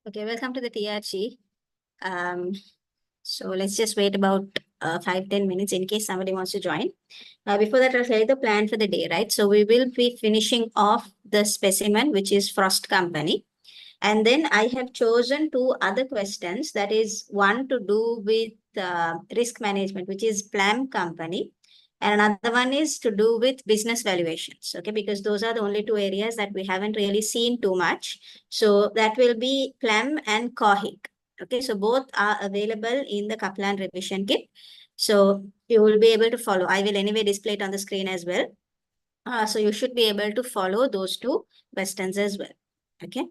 Okay, welcome to the TRG. So let's just wait about 5-10 minutes in case somebody wants to join. Before that, I'll tell you the plan for the day, right? So we will be finishing off the specimen, which is Frost Company. And then I have chosen two other questions. That is one to do with risk management, which is Plum Company. And another one is to do with business valuations, okay? Because those are the only two areas that we haven't really seen too much. So that will be Plum and Kohik. Okay, so both are available in the Kaplan revision kit. So you will be able to follow. I will anyway display it on the screen as well. So you should be able to follow those two questions as well. Okay.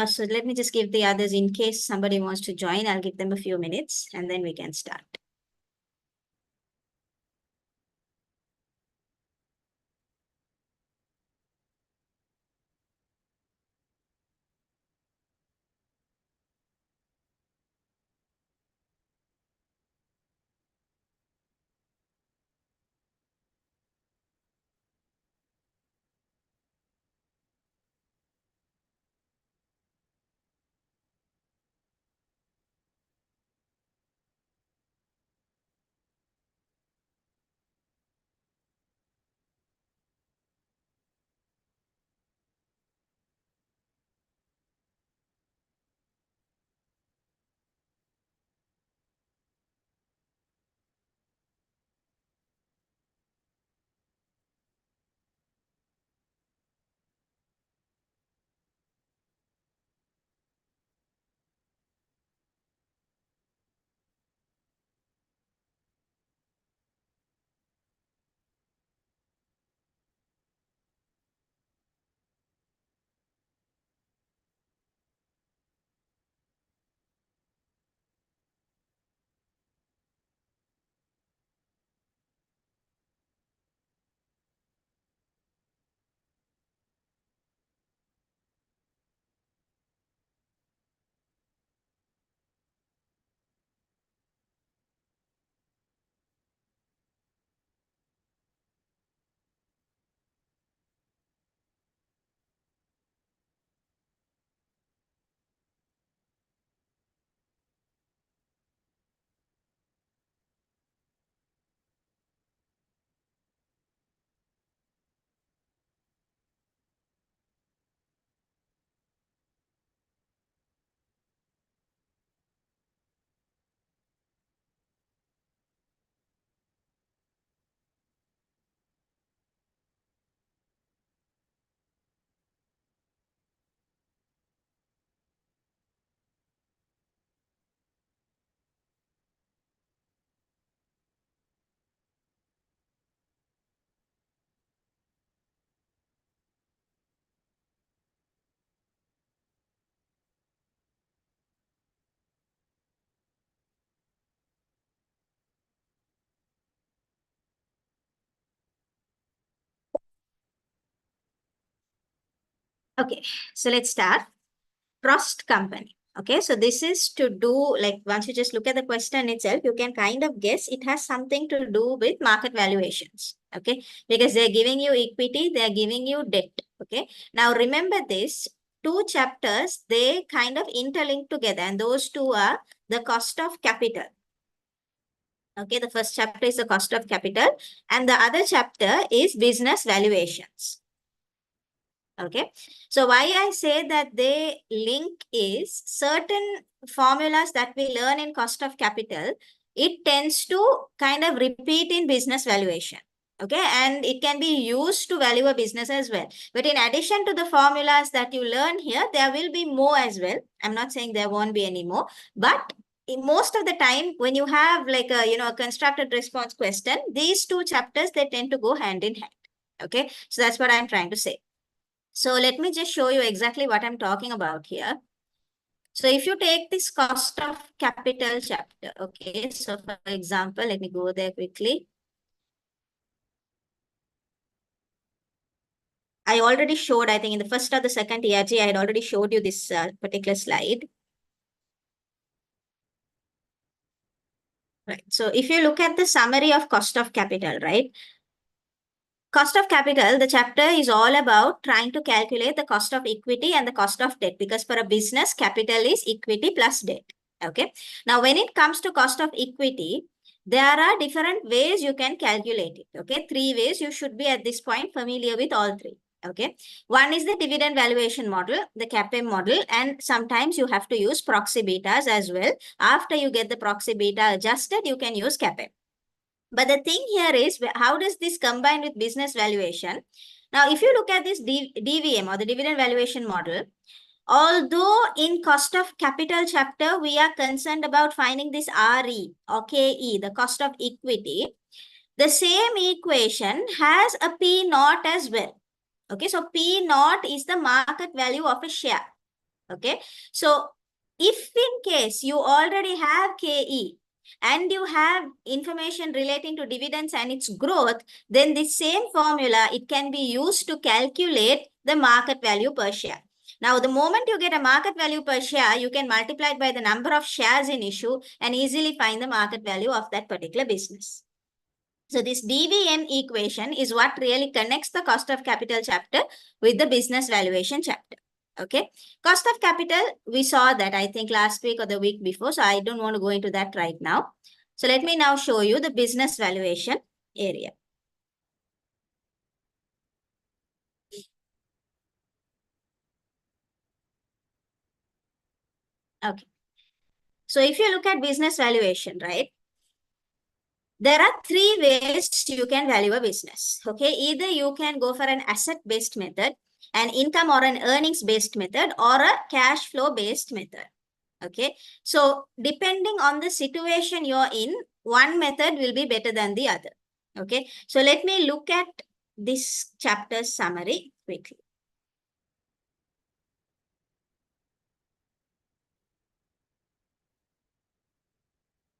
So let me just give the others in case somebody wants to join. I'll give them a few minutes and then we can start. Okay, so let's start. Frost Company. Okay, so this is to do, like, once you just look at the question itself, you can kind of guess it has something to do with market valuations. Okay, because they're giving you equity, they're giving you debt. Okay, now remember this, two chapters, they kind of interlink together, and those two are the cost of capital. Okay, the first chapter is the cost of capital, and the other chapter is business valuations. Okay, so why I say that they link is certain formulas that we learn in cost of capital, it tends to kind of repeat in business valuation. Okay, and it can be used to value a business as well. But in addition to the formulas that you learn here, there will be more as well. I'm not saying there won't be any more, but in most of the time, when you have like a, a constructed response question, these two chapters, they tend to go hand in hand. Okay, so that's what I'm trying to say. So let me just show you exactly what I'm talking about here. So if you take this cost of capital chapter, okay, so for example, let me go there quickly. I already showed, I think in the first or the second TRG, I had already showed you this particular slide. Right. So if you look at the summary of cost of capital, right? Cost of capital, the chapter is all about trying to calculate the cost of equity and the cost of debt, because for a business, capital is equity plus debt. Okay. Now, when it comes to cost of equity, there are different ways you can calculate it. Okay. 3 ways. You should be at this point familiar with all 3. Okay. One is the dividend valuation model, the CAPM model, and sometimes you have to use proxy betas as well. After you get the proxy beta adjusted, you can use CAPM. But the thing here is, how does this combine with business valuation? Now, if you look at this DVM or the dividend valuation model, although in cost of capital chapter, we are concerned about finding this RE or KE, the cost of equity, the same equation has a P naught as well. Okay, so P naught is the market value of a share. Okay, so if in case you already have KE, and you have information relating to dividends and its growth, then the same formula, it can be used to calculate the market value per share. Now, the moment you get a market value per share, you can multiply it by the number of shares in issue and easily find the market value of that particular business. So this DVM equation is what really connects the cost of capital chapter with the business valuation chapter. Okay. Cost of capital, we saw that I think last week or the week before. So I don't want to go into that right now. So let me now show you the business valuation area. Okay. So if you look at business valuation, right? There are 3 ways you can value a business. Okay. Either you can go for an asset-based method, an income or an earnings-based method, or a cash flow-based method. Okay. So depending on the situation you're in, one method will be better than the other. Okay. So let me look at this chapter's summary quickly.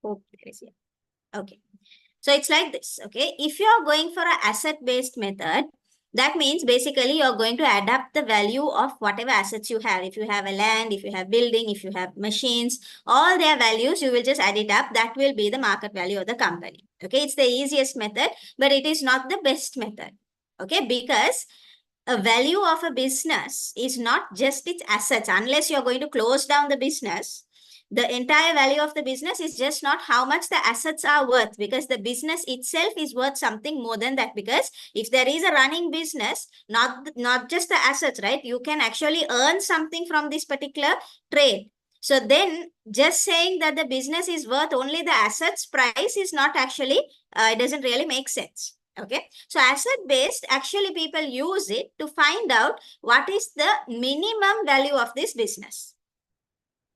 Hope there is here. Okay. So it's like this. Okay. If you're going for an asset-based method, that means basically you're going to adapt the value of whatever assets you have. If you have a land, if you have building, if you have machines, all their values, you will just add it up. That will be the market value of the company. Okay, it's the easiest method, but it is not the best method. Okay, because a value of a business is not just its assets. Unless you're going to close down the business, the entire value of the business is just not how much the assets are worth, because the business itself is worth something more than that. Because if there is a running business, not just the assets, right? You can actually earn something from this particular trade. So then just saying that the business is worth only the assets price is not actually, it doesn't really make sense. Okay. So asset based, actually people use it to find out what is the minimum value of this business.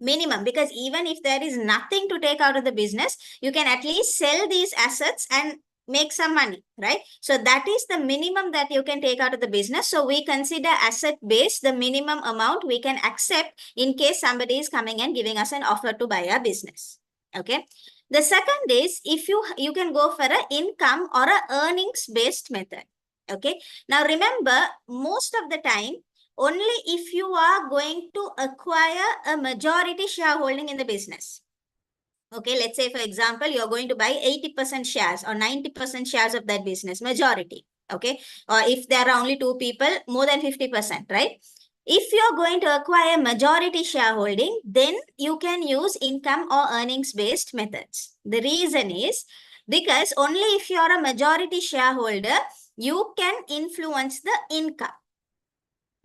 Minimum, because even if there is nothing to take out of the business, you can at least sell these assets and make some money, right? So that is the minimum that you can take out of the business. So we consider asset based the minimum amount we can accept in case somebody is coming and giving us an offer to buy our business. Okay. The second is, if you can go for an income or an earnings based method. Okay. Now remember, most of the time, only if you are going to acquire a majority shareholding in the business. Okay, let's say, for example, you're going to buy 80% shares or 90% shares of that business, majority. Okay, or if there are only 2 people, more than 50%, right? If you're going to acquire majority shareholding, then you can use income or earnings-based methods. The reason is because only if you're a majority shareholder, you can influence the income.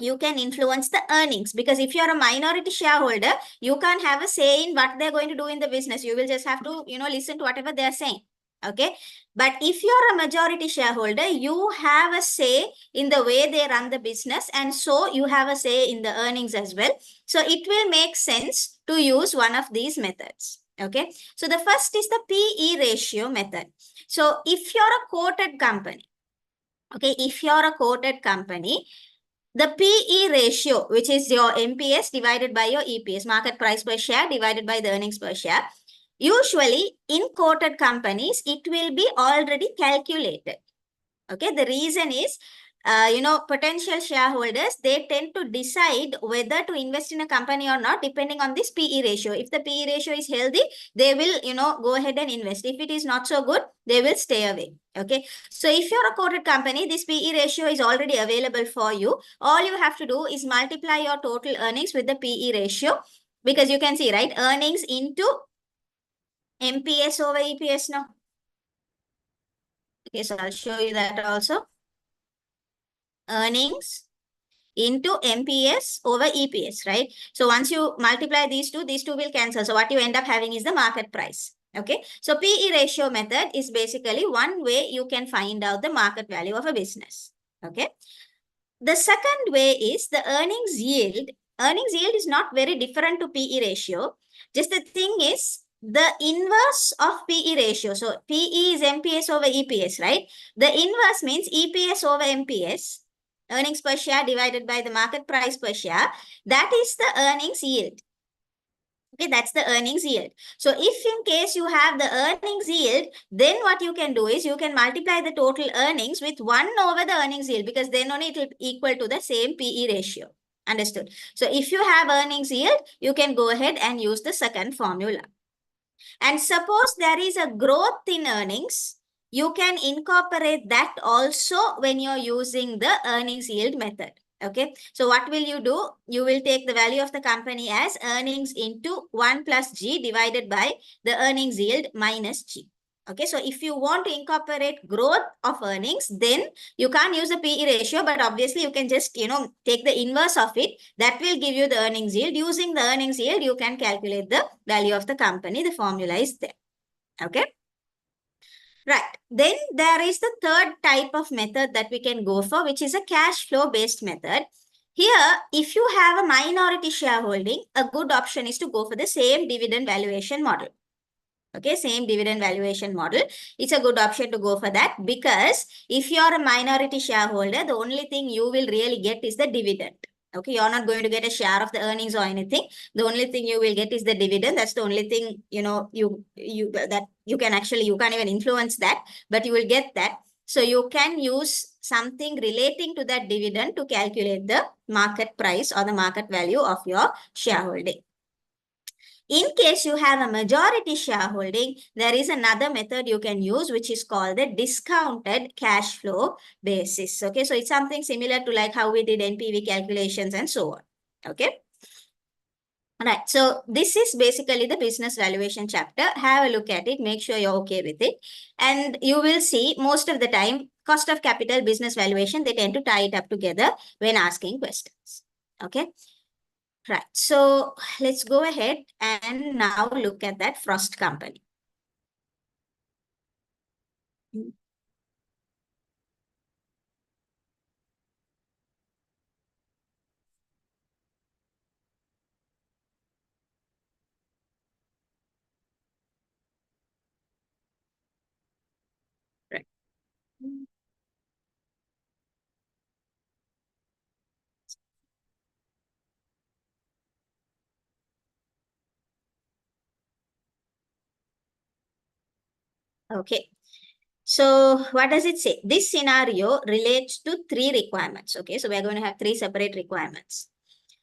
You can influence the earnings, because if you're a minority shareholder, you can't have a say in what they're going to do in the business. You will just have to, listen to whatever they're saying. Okay. But if you're a majority shareholder, you have a say in the way they run the business. And so you have a say in the earnings as well. So it will make sense to use one of these methods. Okay. So the first is the PE ratio method. So if you're a quoted company, okay, if you're a quoted company, the PE ratio, which is your MPS divided by your EPS, market price per share divided by the earnings per share. Usually in quoted companies, it will be already calculated. Okay, the reason is potential shareholders, they tend to decide whether to invest in a company or not, depending on this PE ratio. If the PE ratio is healthy, they will, go ahead and invest. If it is not so good, they will stay away. Okay. So if you're a quoted company, this PE ratio is already available for you. All you have to do is multiply your total earnings with the PE ratio, because you can see, right? Earnings into MPS over EPS now. Okay, so I'll show you that also. Earnings into MPS over EPS, right? So once you multiply these two will cancel. So what you end up having is the market price. Okay. So PE ratio method is basically one way you can find out the market value of a business. Okay. The second way is the earnings yield. Earnings yield is not very different to PE ratio. Just the thing is the inverse of PE ratio. So PE is MPS over EPS, right? The inverse means EPS over MPS. Earnings per share divided by the market price per share. That is the earnings yield. Okay, that's the earnings yield. So if in case you have the earnings yield, then what you can do is you can multiply the total earnings with 1 over the earnings yield, because then only it will equal to the same PE ratio. Understood? So if you have earnings yield, you can go ahead and use the second formula. And suppose there is a growth in earnings, you can incorporate that also when you're using the earnings yield method. Okay. So what will you do? You will take the value of the company as earnings into 1 plus G divided by the earnings yield minus G. Okay. So if you want to incorporate growth of earnings, then you can't use the PE ratio, but obviously you can just, take the inverse of it. That will give you the earnings yield. Using the earnings yield, you can calculate the value of the company. The formula is there. Okay. Right. Then there is the third type of method that we can go for, which is a cash flow based method. Here, if you have a minority shareholding, a good option is to go for the same dividend valuation model. Okay, same dividend valuation model. It's a good option to go for that, because if you are a minority shareholder, the only thing you will really get is the dividend. Okay, you're not going to get a share of the earnings or anything. The only thing you will get is the dividend. That's the only thing, you can't even influence that, but you will get that. So you can use something relating to that dividend to calculate the market price or the market value of your shareholding. In case you have a majority shareholding, there is another method you can use, which is called the discounted cash flow basis. Okay, so it's something similar to like how we did NPV calculations and so on. Okay. All right, so this is basically the business valuation chapter. Have a look at it, make sure you're okay with it. And you will see most of the time, cost of capital, business valuation, they tend to tie it up together when asking questions. Okay. Right. So let's go ahead and now look at that Frost company. Right. Okay. So what does it say? This scenario relates to 3 requirements. Okay. So we're going to have 3 separate requirements.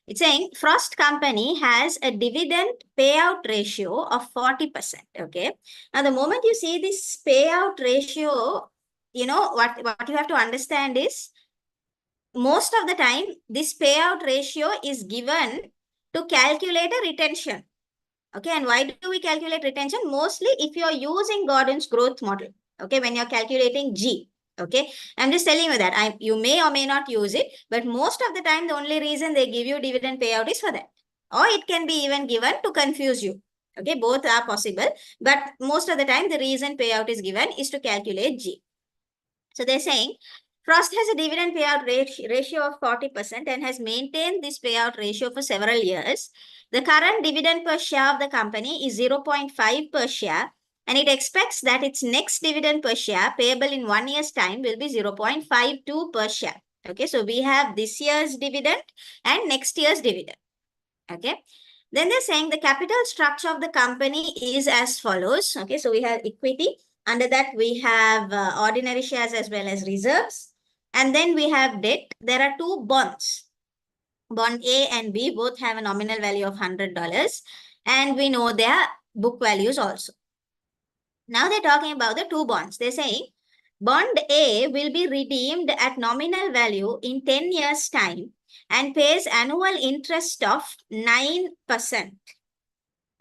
It's saying Frost company has a dividend payout ratio of 40%. Okay. Now, the moment you see this payout ratio, what you have to understand is most of the time, this payout ratio is given to calculate a retention. Okay. And why do we calculate retention? Mostly if you're using Gordon's growth model. Okay. When you're calculating G. Okay. I'm just telling you that you may or may not use it, but most of the time, the only reason they give you dividend payout is for that. Or it can be even given to confuse you. Okay. Both are possible, but most of the time, the reason payout is given is to calculate G. So they're saying Frost has a dividend payout ratio of 40% and has maintained this payout ratio for several years. The current dividend per share of the company is 0.5 per share, and it expects that its next dividend per share payable in 1 year's time will be 0.52 per share. Okay, so we have this year's dividend and next year's dividend. Okay. Then they're saying the capital structure of the company is as follows. Okay, so we have equity. Under that, we have ordinary shares as well as reserves. And then we have debt. There are two bonds. Bond A and B both have a nominal value of $100. And we know their book values also. Now they're talking about the two bonds. They're saying bond A will be redeemed at nominal value in 10 years' time and pays annual interest of 9%.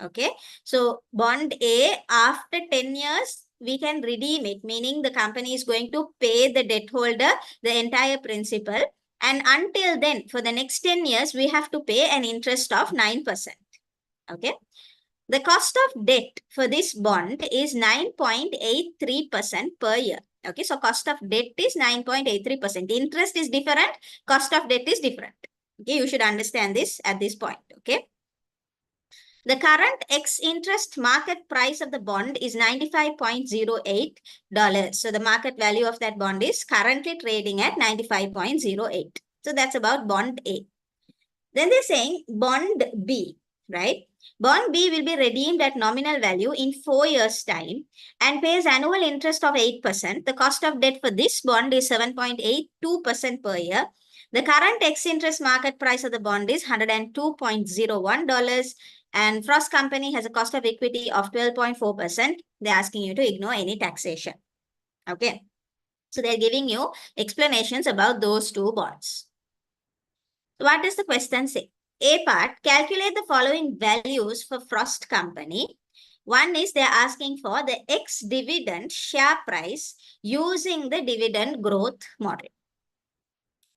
Okay. So bond A, after 10 years, we can redeem it, meaning the company is going to pay the debt holder the entire principal. And until then, for the next 10 years, we have to pay an interest of 9%. Okay. The cost of debt for this bond is 9.83% per year. Okay, so cost of debt is 9.83%. Interest is different, cost of debt is different. Okay, you should understand this at this point. Okay. The current ex-interest market price of the bond is $95.08. So the market value of that bond is currently trading at 95.08. So that's about bond A. Then they're saying bond B, right? Bond B will be redeemed at nominal value in 4 years' time and pays annual interest of 8%. The cost of debt for this bond is 7.82% per year. The current ex-interest market price of the bond is $102.01. And Frost Company has a cost of equity of 12.4%. They're asking you to ignore any taxation. Okay. So they're giving you explanations about those two bonds. What does the question say? A part, calculate the following values for Frost Company. One is they're asking for the ex-dividend share price using the dividend growth model.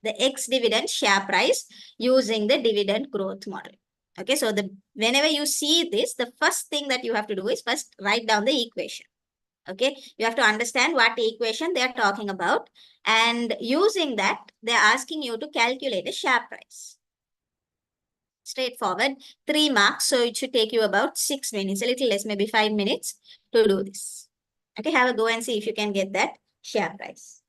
The ex-dividend share price using the dividend growth model. Okay, so whenever you see this, the first thing that you have to do is first write down the equation. Okay, you have to understand what equation they are talking about. And using that, they're asking you to calculate a share price. Straightforward, 3 marks. So it should take you about 6 minutes, a little less, maybe 5 minutes to do this. Okay, have a go and see if you can get that share price.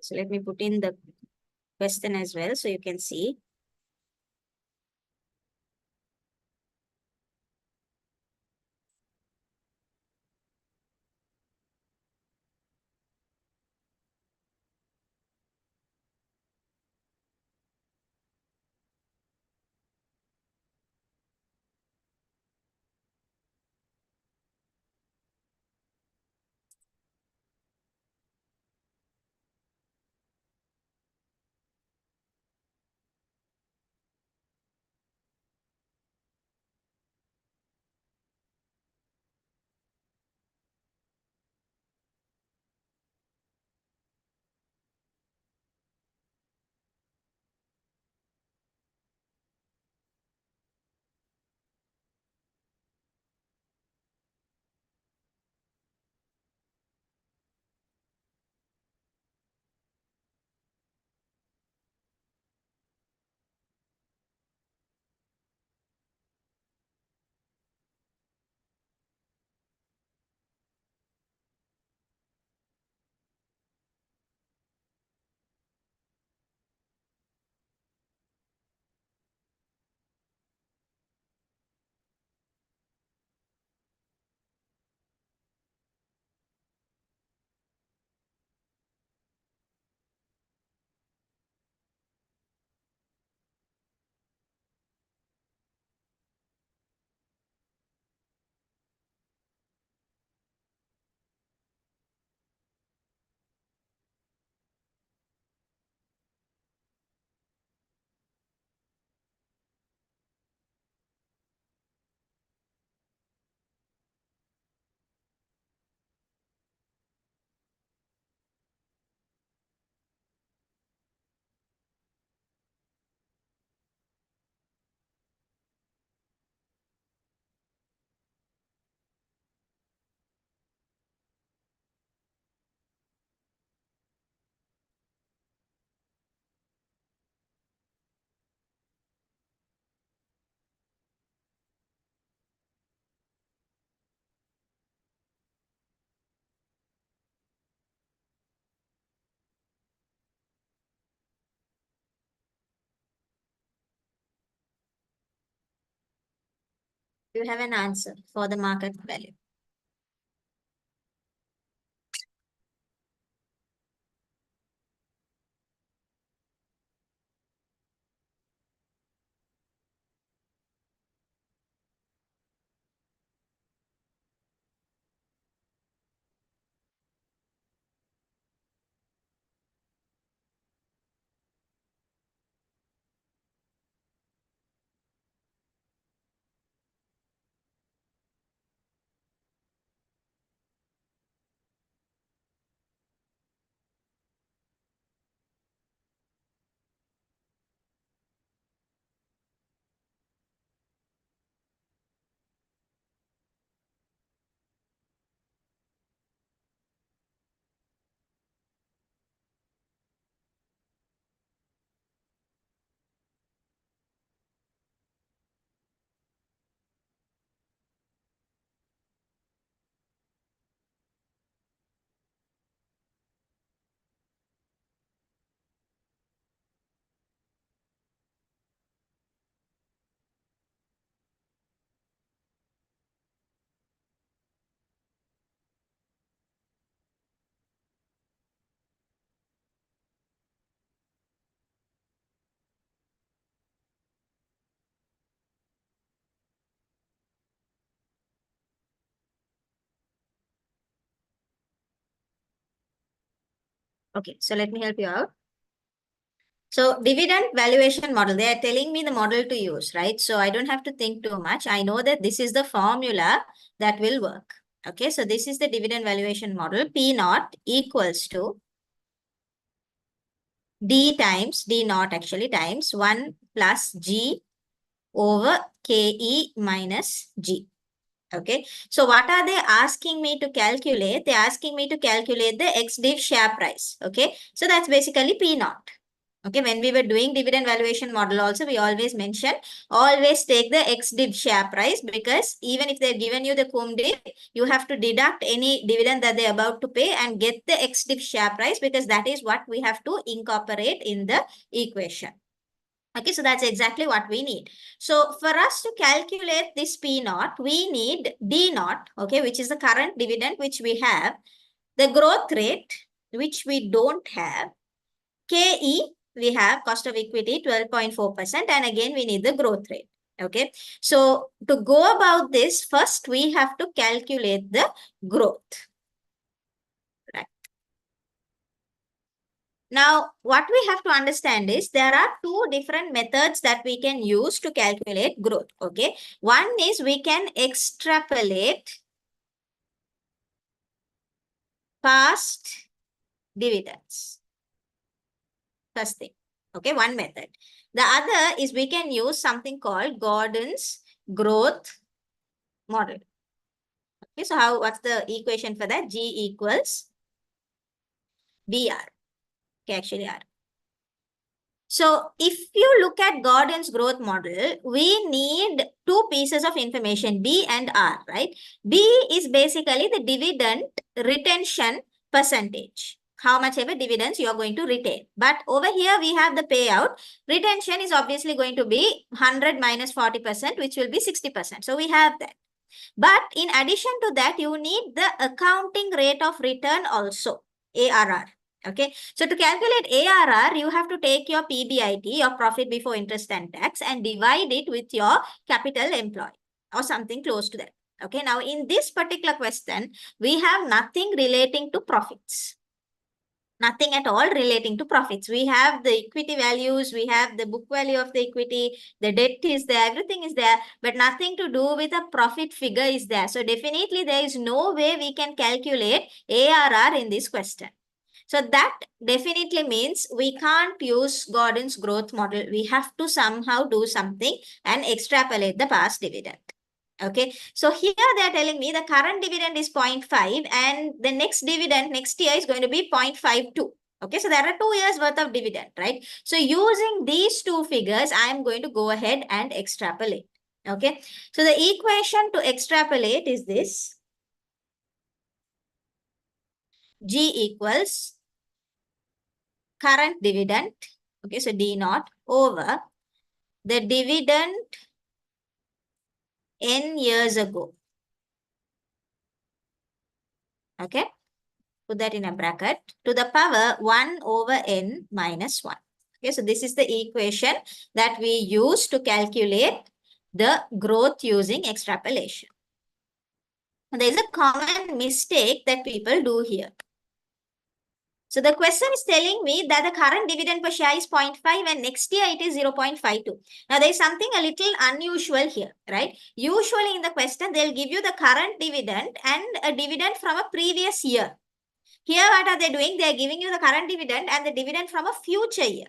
So let me put in the question as well so you can see. You have an answer for the market value. Okay, so let me help you out. So dividend valuation model, they are telling me the model to use, right? So I don't have to think too much. I know that this is the formula that will work. Okay, so this is the dividend valuation model. P naught equals to D times, D naught actually times 1 plus G over KE minus G. Okay, so what are they asking me to calculate? They're asking me to calculate the ex-div share price. Okay, so that's basically P naught. Okay, when we were doing dividend valuation model also, we always mention, always take the ex-div share price, because even if they've given you the cum div, you have to deduct any dividend that they're about to pay and get the ex-div share price, because that is what we have to incorporate in the equation. Okay, so that's exactly what we need. So for us to calculate this P naught, we need D naught, okay, which is the current dividend which we have, the growth rate, which we don't have, KE, we have cost of equity 12.4%, and again we need the growth rate. Okay, so to go about this, first we have to calculate the growth. Right. Now, what we have to understand is there are two different methods that we can use to calculate growth. Okay, one is we can extrapolate past dividends. First thing. Okay, one method. The other is we can use something called Gordon's growth model. Okay, so what's the equation for that? G equals BR. Okay, actually R. So if you look at Gordon's growth model, we need two pieces of information, B and R, right? B is basically the dividend retention percentage. How much ever dividends you are going to retain. But over here we have the payout. Retention is obviously going to be 100 minus 40%, which will be 60%. So we have that. But in addition to that, you need the accounting rate of return also, ARR. Okay, so to calculate ARR, you have to take your PBIT, your profit before interest and tax, and divide it with your capital employed or something close to that. Okay, now in this particular question, we have nothing relating to profits. Nothing at all relating to profits. We have the equity values, we have the book value of the equity, the debt is there, everything is there, but nothing to do with a profit figure is there. So definitely there is no way we can calculate ARR in this question. So that definitely means we can't use Gordon's growth model. We have to somehow do something and extrapolate the past dividend. Okay, so here they are telling me the current dividend is 0.5 and the next dividend next year is going to be 0.52. Okay, so there are 2 years worth of dividend, right? So using these two figures, I am going to go ahead and extrapolate. Okay, so the equation to extrapolate is this. G equals current dividend, okay, so D naught over the dividend n years ago. Okay. Put that in a bracket. To the power 1 over n minus 1. Okay. So this is the equation that we use to calculate the growth using extrapolation. There is a common mistake that people do here. So the question is telling me that the current dividend per share is 0.5 and next year it is 0.52. Now there is something a little unusual here, right? Usually in the question, they'll give you the current dividend and a dividend from a previous year. Here, what are they doing? They are giving you the current dividend and the dividend from a future year.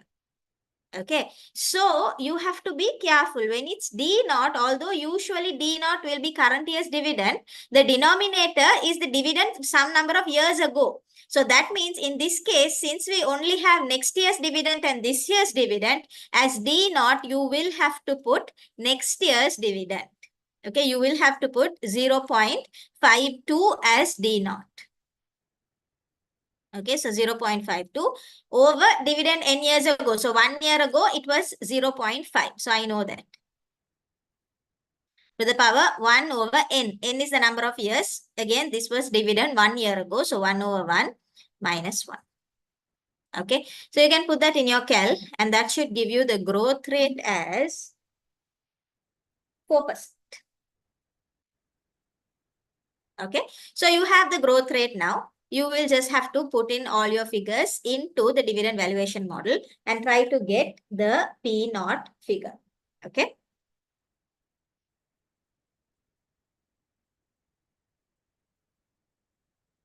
Okay, so you have to be careful when it's D naught, although usually D naught will be current year's dividend, the denominator is the dividend some number of years ago. So that means in this case, since we only have next year's dividend and this year's dividend, as D naught, you will have to put next year's dividend. Okay, you will have to put 0.52 as D naught. Okay, so 0.52 over dividend n years ago. So 1 year ago, it was 0.5. So I know that. To the power 1 over n. N is the number of years. Again, this was dividend 1 year ago. So 1 over 1 minus 1. Okay, so you can put that in your cal and that should give you the growth rate as 4%. Okay, so you have the growth rate now. You will just have to put in all your figures into the dividend valuation model and try to get the P naught figure. Okay.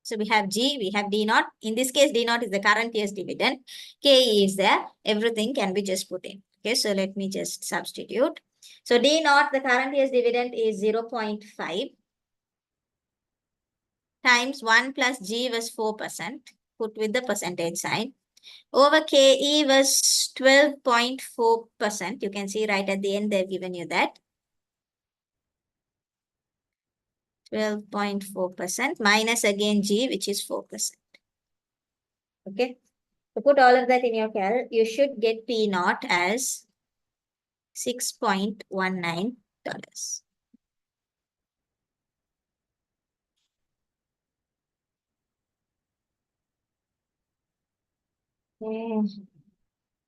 So we have G, we have D naught. In this case, D naught is the current year's dividend. K is there. Everything can be just put in. Okay, so let me just substitute. So D naught, the current year's dividend is 0.5 times 1 plus G was 4%. Put with the percentage sign. Over KE was 12.4%. You can see right at the end, they've given you that. 12.4% minus again G, which is 4%. Okay. So put all of that in your cal. You should get P naught as $6.19.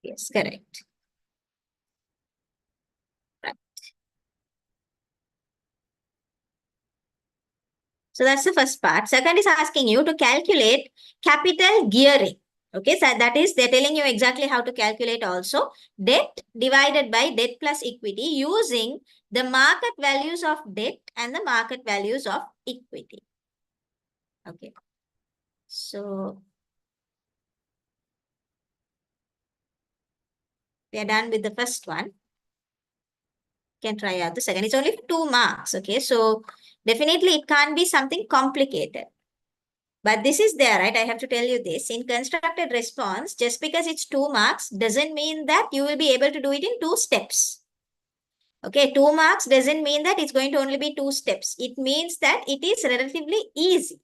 Yes, correct. Right. So that's the first part. Second is asking you to calculate capital gearing. Okay, so that is, they're telling you exactly how to calculate also. Debt divided by debt plus equity using the market values of debt and the market values of equity. Okay. So we are done with the first one. Can try out the second. It's only 2 marks. Okay, so definitely it can't be something complicated. But this is there, right? I have to tell you this. In constructed response, just because it's 2 marks doesn't mean that you will be able to do it in 2 steps. Okay, 2 marks doesn't mean that it's going to only be 2 steps. It means that it is relatively easy.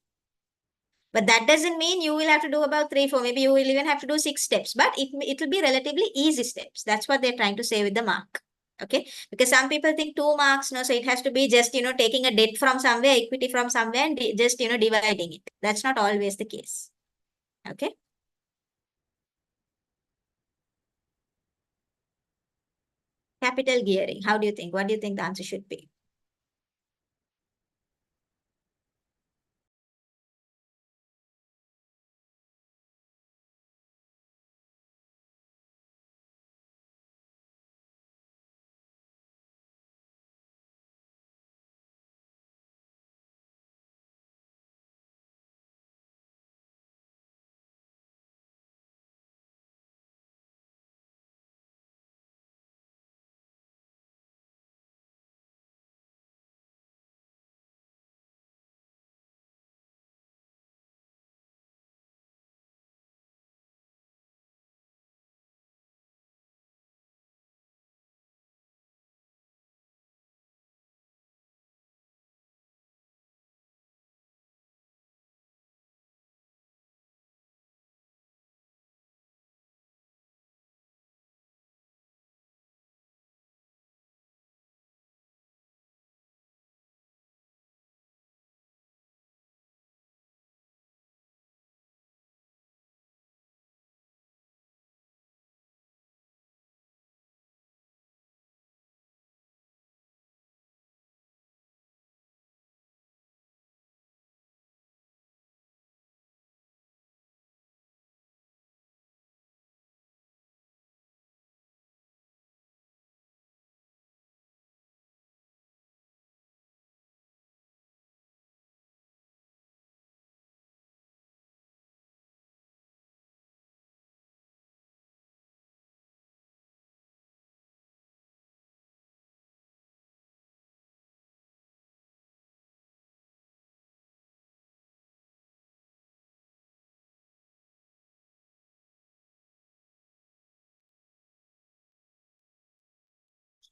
But that doesn't mean you will have to do about 3, 4. Maybe you will even have to do 6 steps. But it will be relatively easy steps. That's what they're trying to say with the mark. Okay, because some people think 2 marks, no, so it has to be just, taking a debt from somewhere, equity from somewhere, and just, dividing it. That's not always the case. Okay. Capital gearing. How do you think? What do you think the answer should be?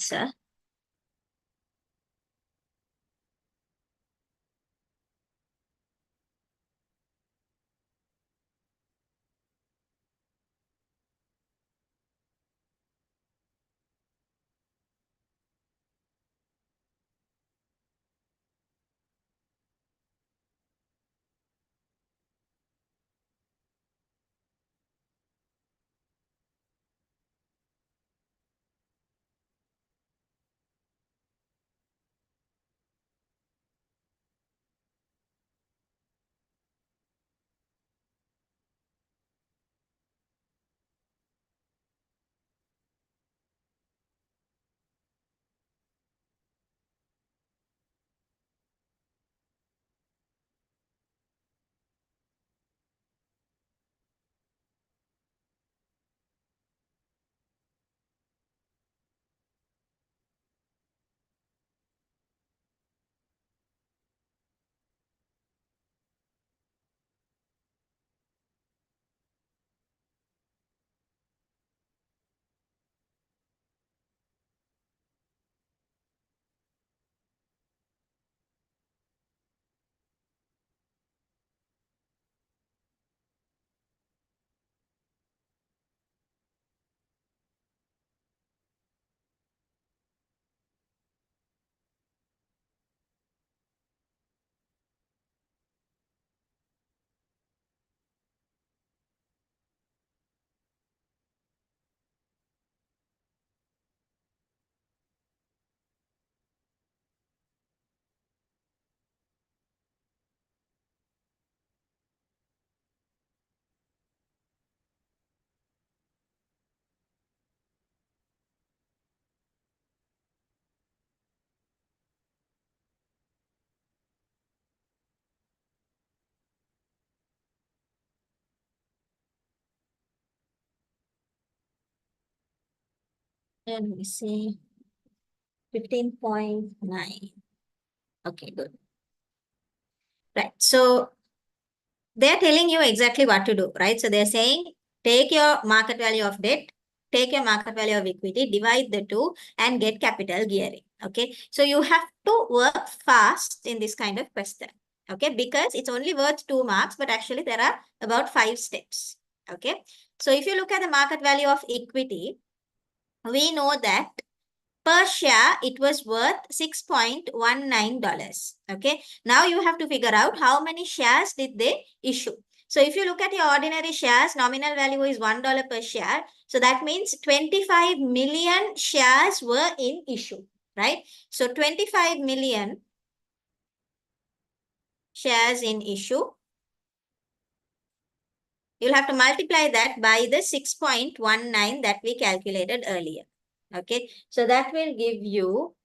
answer. Let me see. 15.9. Okay, good. Right. So they're telling you exactly what to do, right? So they're saying take your market value of debt, take your market value of equity, divide the two, and get capital gearing. Okay. So you have to work fast in this kind of question. Okay, because it's only worth 2 marks, but actually there are about 5 steps. Okay. So if you look at the market value of equity, we know that per share, it was worth $6.19. Okay. Now you have to figure out how many shares did they issue. So if you look at your ordinary shares, nominal value is $1 per share. So that means 25 million shares were in issue, right? So 25 million shares in issue. You'll have to multiply that by the 6.19 that we calculated earlier. Okay. So that will give you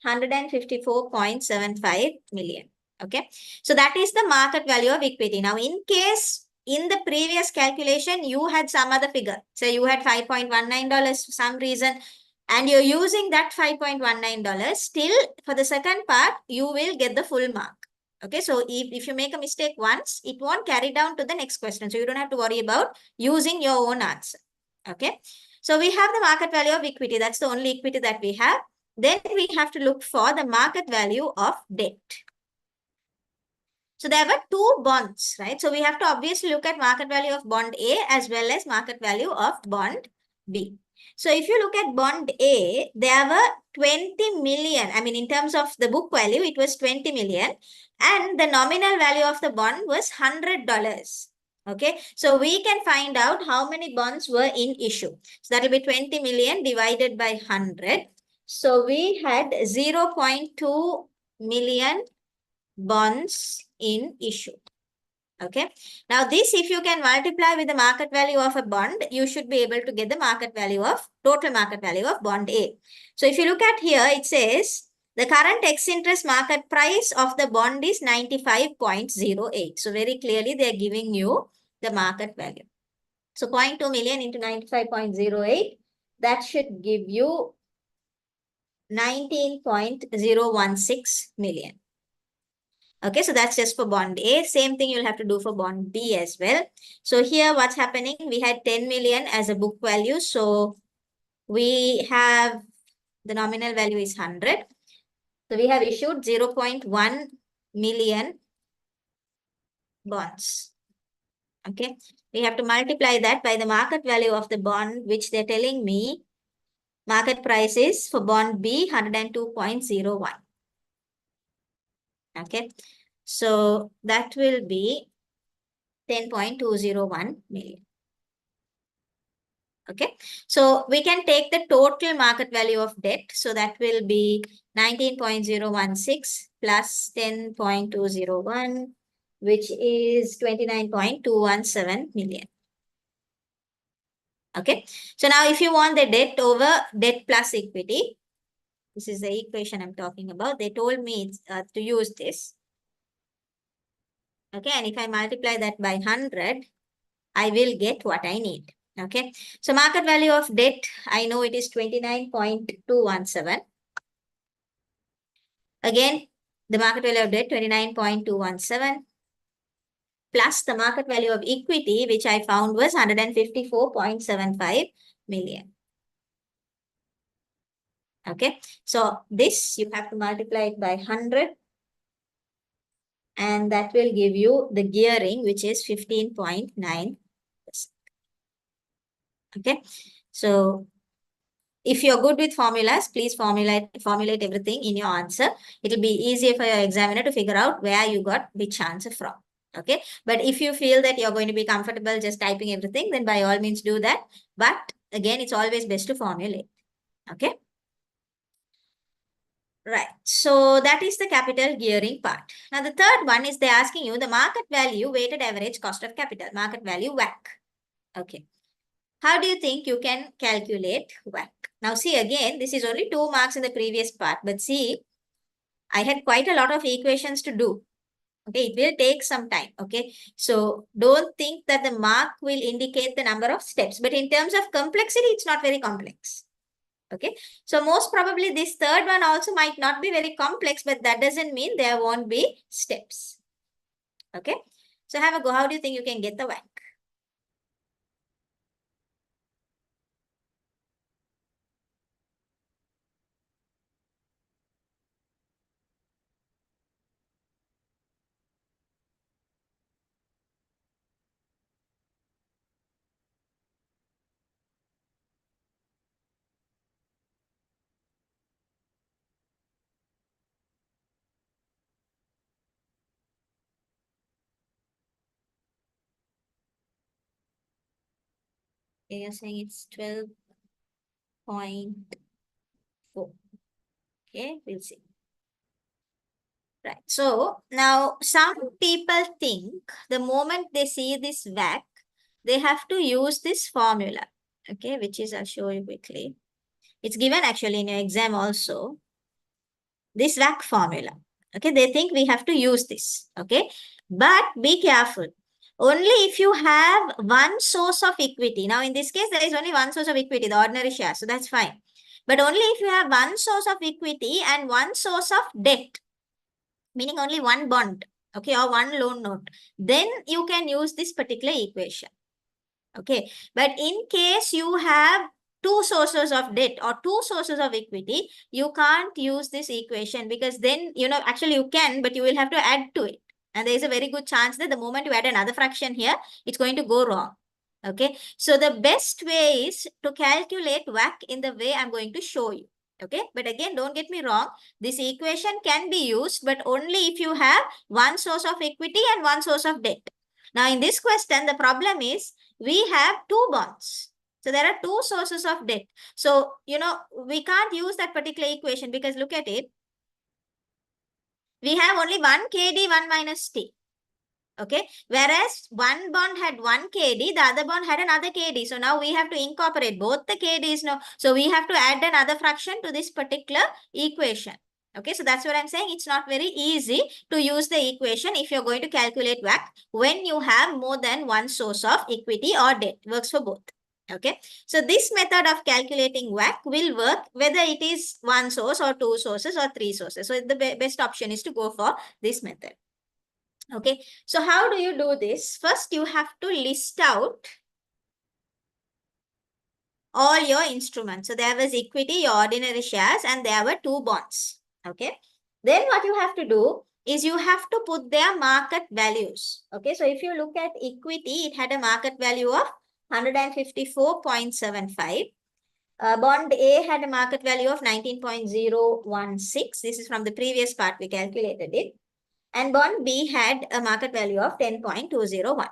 154.75 million. Okay. So that is the market value of equity. Now, in case in the previous calculation, you had some other figure. Say you had $5.19 for some reason, and you're using that $5.19, still for the second part, you will get the full mark. Okay. So if you make a mistake once, it won't carry down to the next question. So you don't have to worry about using your own answer. Okay. So we have the market value of equity. That's the only equity that we have. Then we have to look for the market value of debt. So there were 2 bonds, right? So we have to obviously look at market value of bond A as well as market value of bond B. So if you look at bond A, there were 20 million. I mean, in terms of the book value, it was 20 million. And the nominal value of the bond was $100. Okay. So we can find out how many bonds were in issue. So that will be 20 million divided by 100. So we had 0.2 million bonds in issue. Okay. Now this, if you can multiply with the market value of a bond, you should be able to get the total market value of bond A. So if you look at here, it says the current ex-interest market price of the bond is 95.08. So very clearly they are giving you the market value. So 0.2 million into 95.08, that should give you 19.016 million. Okay, so that's just for bond A. Same thing you'll have to do for bond B as well. So here what's happening, we had 10 million as a book value. So we have The nominal value is 100. So we have issued 0.1 million bonds. Okay. We have to multiply that by the market value of the bond, which they're telling me market price is for bond B 102.01. Okay. So that will be 10.201 million. Okay. So we can take the total market value of debt. So that will be 19.016 plus 10.201, which is 29.217 million. Okay. So now if you want the debt over debt plus equity, this is the equation I'm talking about. They told me to use this. Okay. And if I multiply that by 100, I will get what I need. Okay. So market value of debt, I know it is 29.217. Again, the market value of debt, 29.217. Plus the market value of equity, which I found was 154.75 million. Okay. So this you have to multiply it by 100. And that will give you the gearing, which is 15.9%. Okay. So if you're good with formulas, please formulate everything in your answer. It will be easier for your examiner to figure out where you got which answer from. Okay. But if you feel that you're going to be comfortable just typing everything, then by all means do that. But again, it's always best to formulate. Okay. Right. So that is the capital gearing part. Now the third one is they're asking you the market value weighted average cost of capital, market value WACC. Okay. How do you think you can calculate WACC? Now see again, this is only 2 marks in the previous part, but see, I had quite a lot of equations to do. Okay, it will take some time. Okay, so don't think that the mark will indicate the number of steps, but in terms of complexity, it's not very complex. Okay, so most probably this third one also might not be very complex, but that doesn't mean there won't be steps. Okay, so have a go. How do you think you can get the WACC? Okay, you're saying it's 12.4. Okay, we'll see. Right. So now some people think the moment they see this WACC, they have to use this formula. Okay, which is, I'll show you quickly. It's given actually in your exam also. This WACC formula. Okay, they think we have to use this. Okay, but be careful. Only if you have one source of equity. Now, in this case, there is only one source of equity, the ordinary share. So that's fine. But only if you have one source of equity and one source of debt, meaning only one bond, okay, or one loan note, then you can use this particular equation. Okay, but in case you have two sources of debt or two sources of equity, you can't use this equation because then, actually you can, but you will have to add to it. And there is a very good chance that the moment you add another fraction here, it's going to go wrong. Okay, so the best way is to calculate WACC in the way I'm going to show you. Okay, but again, don't get me wrong. This equation can be used, but only if you have one source of equity and one source of debt. Now, in this question, the problem is we have two bonds. So there are two sources of debt. So, we can't use that particular equation because look at it. We have only one KD, one minus T. Okay, whereas one bond had 1 KD, the other bond had another KD. So now we have to incorporate both the KDs now. So we have to add another fraction to this particular equation. Okay, so that's what I'm saying. It's not very easy to use the equation if you're going to calculate WACC when you have more than one source of equity or debt. Works for both. Okay, so this method of calculating WACC will work whether it is one source or two sources or three sources. So the best option is to go for this method. Okay, so how do you do this? First, you have to list out all your instruments. So there was equity, your ordinary shares, and there were 2 bonds. Okay. Then what you have to do is you have to put their market values. Okay. So if you look at equity, it had a market value of 154.75. Bond A had a market value of 19.016. This is from the previous part, we calculated it. And bond B had a market value of 10.201.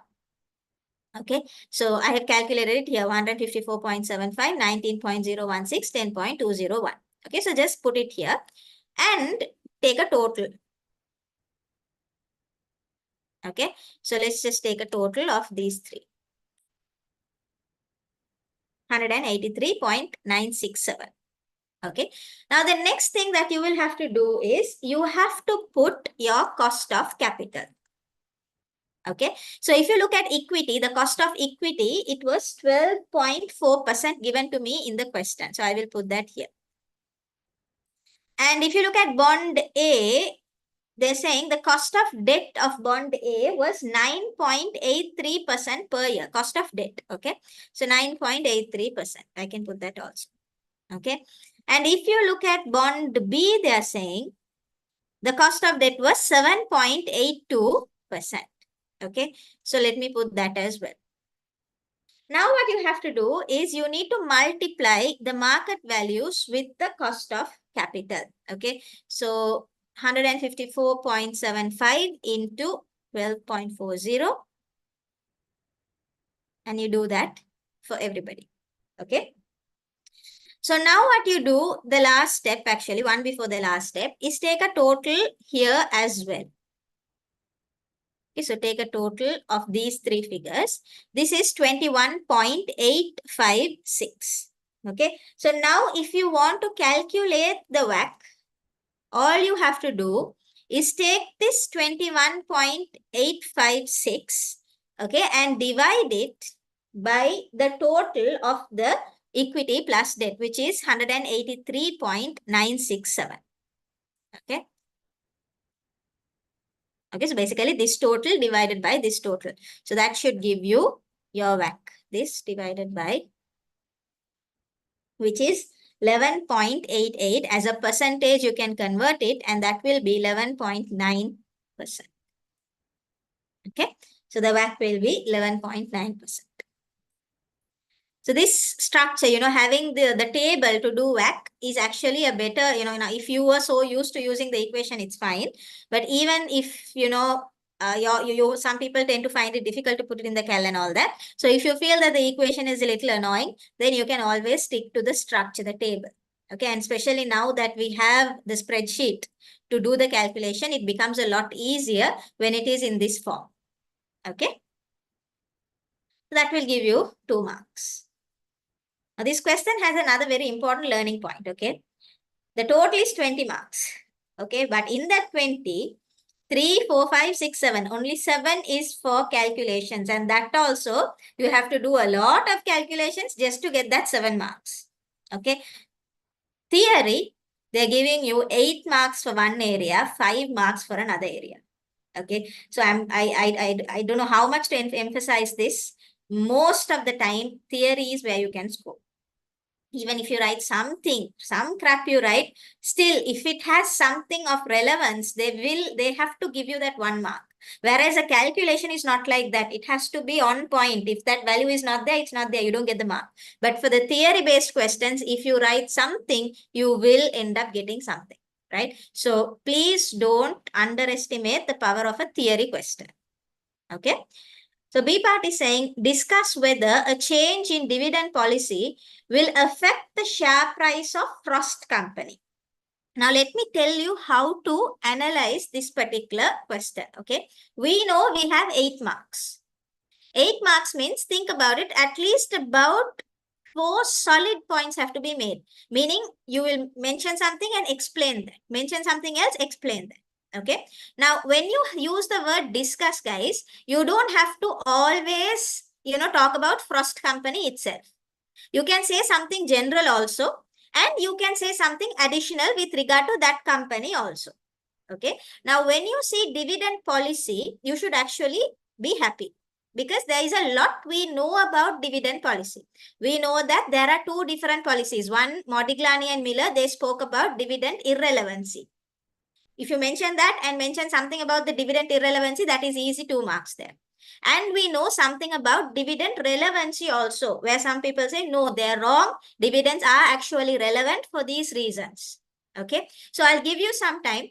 Okay, so I have calculated it here, 154.75, 19.016, 10.201. Okay, so just put it here and take a total. Okay, so let's just take a total of these three. 183.967. Okay, now the next thing that you will have to do is you have to put your cost of capital. Okay, so if you look at equity, the cost of equity, it was 12.4% given to me in the question. So I will put that here. And if you look at bond A, they're saying the cost of debt of bond A was 9.83% per year. Cost of debt. Okay, so 9.83%. I can put that also. Okay, and if you look at bond B, they are saying the cost of debt was 7.82%. Okay, so let me put that as well. Now what you have to do is you need to multiply the market values with the cost of capital. Okay, so 154.75 into 12.40, and you do that for everybody. Okay, so now what you do, the last step, actually one before the last step, is take a total here as well. Okay, so take a total of these three figures. This is 21.856. Okay, so now if you want to calculate the WACC, all you have to do is take this 21.856, okay, and divide it by the total of the equity plus debt, which is 183.967. Okay. Okay, so basically this total divided by this total. So that should give you your WACC. This divided by, which is 11.88. As a percentage, you can convert it, and that will be 11.9%. Okay, so the WACC will be 11.9%. So this structure, having the table to do WACC is actually a better, if you were so used to using the equation, it's fine. But even if, some people tend to find it difficult to put it in the cal and all that. So if you feel that the equation is a little annoying, then you can always stick to the structure, the table. Okay, and especially now that we have the spreadsheet to do the calculation, it becomes a lot easier when it is in this form. Okay, that will give you 2 marks. Now, this question has another very important learning point, okay? The total is 20 marks, okay? But in that 20, 3, 4, 5, 6, 7, only 7 is for calculations. And that also, you have to do a lot of calculations just to get that 7 marks, okay? Theory, they're giving you 8 marks for one area, 5 marks for another area, okay? So, I don't know how much to emphasize this. Most of the time, theory is where you can score. Even if you write something, some crap you write, still, if it has something of relevance, they have to give you that 1 mark. Whereas a calculation is not like that. It has to be on point. If that value is not there, it's not there. You don't get the mark. But for the theory-based questions, if you write something, you will end up getting something, right? So please don't underestimate the power of a theory question. Okay. So B part is saying, discuss whether a change in dividend policy will affect the share price of Frost Company. Now, let me tell you how to analyze this particular question. Okay, we know we have 8 marks. 8 marks means, think about it, at least about 4 solid points have to be made. Meaning, you will mention something and explain that. Mention something else, explain that. Okay. Now, when you use the word discuss, guys, you don't have to always, talk about Frost Company itself. You can say something general also, and you can say something additional with regard to that company also. Okay. Now, when you see dividend policy, you should actually be happy, because there is a lot we know about dividend policy. We know that there are two different policies. One, Modigliani and Miller, they spoke about dividend irrelevancy. If you mention that and mention something about the dividend irrelevancy, that is easy, 2 marks there. And we know something about dividend relevancy also, where some people say, no, they're wrong. Dividends are actually relevant for these reasons. Okay. So I'll give you some time.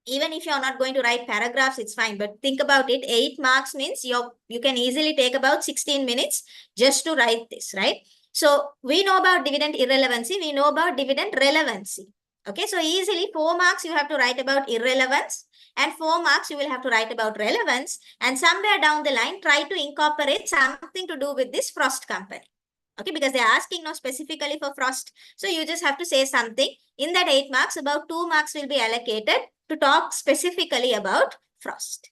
Even if you're not going to write paragraphs, it's fine. But think about it. 8 marks means you can easily take about 16 minutes just to write this, right? So we know about dividend irrelevancy. We know about dividend relevancy. Okay, so easily 4 marks you have to write about irrelevance, and 4 marks you will have to write about relevance. And somewhere down the line, try to incorporate something to do with this Frost company. Okay, because they're asking now specifically for Frost. So you just have to say something. In that 8 marks, about 2 marks will be allocated to talk specifically about Frost.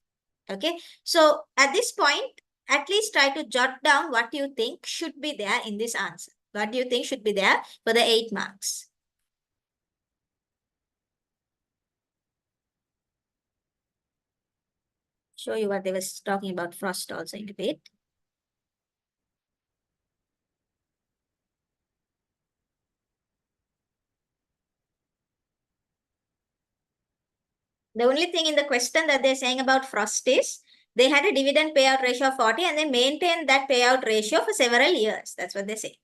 Okay, so at this point, at least try to jot down what you think should be there in this answer. What do you think should be there for the 8 marks? Show you what they were talking about Frost also in a bit. The only thing in the question that they're saying about Frost is they had a dividend payout ratio of 40 and they maintained that payout ratio for several years. That's what they say.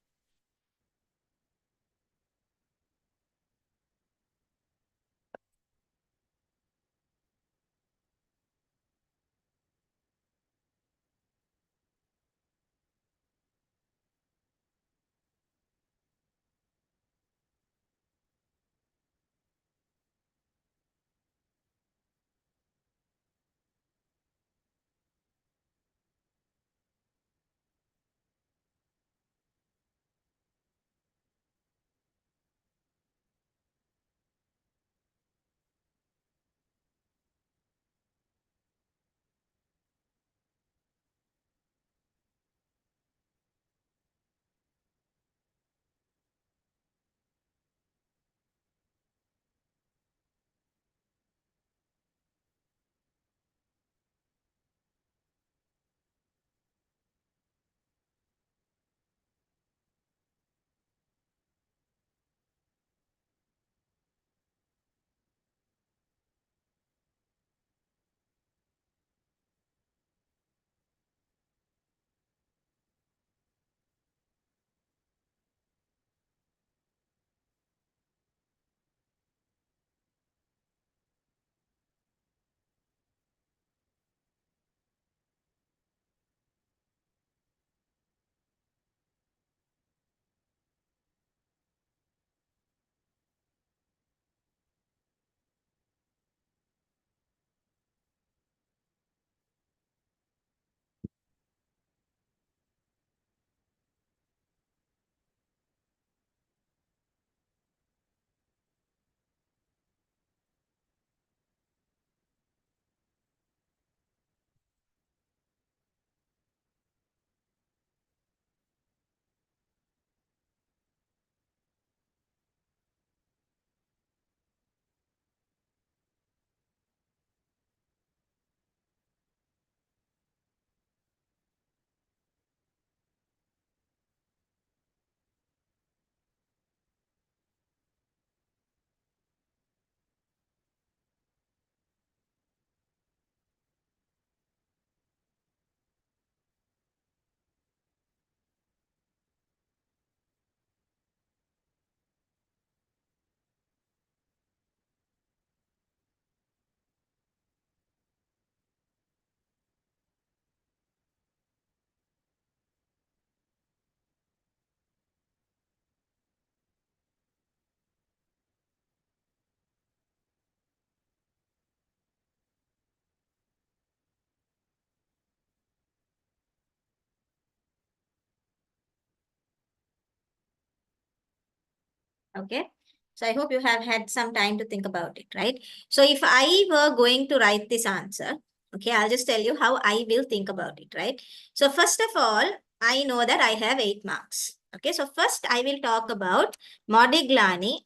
Okay. So I hope you have had some time to think about it, right? So if I were going to write this answer, okay, I'll just tell you how I will think about it, right? So first of all, I know that I have 8 marks. Okay, so first I will talk about Modigliani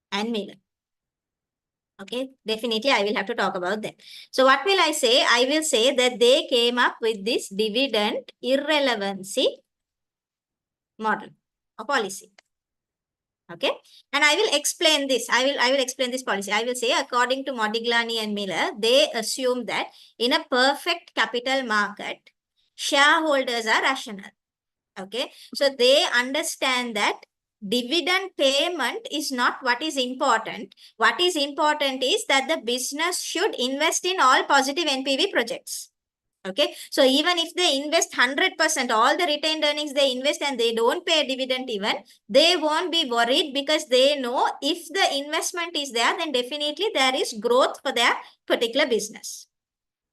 and Miller. Okay, definitely I will have to talk about them. So what will I say? I will say that they came up with this dividend irrelevancy model or policy. Okay, and I will explain this. I will explain this policy. I will say, according to Modigliani and Miller, they assume that in a perfect capital market, shareholders are rational. Okay, so they understand that dividend payment is not what is important. What is important is that the business should invest in all positive NPV projects. Okay, so even if they invest 100%, all the retained earnings they invest and they don't pay a dividend even, they won't be worried because they know if the investment is there, then definitely there is growth for their particular business.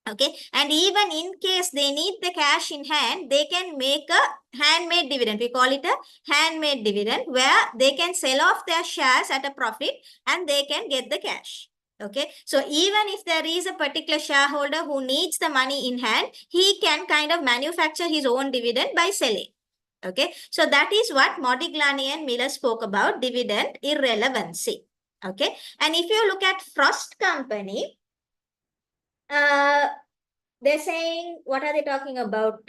Okay, and even in case they need the cash in hand, they can make a handmade dividend. We call it a handmade dividend where they can sell off their shares at a profit and they can get the cash. Okay, so even if there is a particular shareholder who needs the money in hand, he can kind of manufacture his own dividend by selling. Okay, so that is what Modigliani and Miller spoke about, dividend irrelevancy. Okay, and if you look at Frost Company, they're saying, what are they talking about?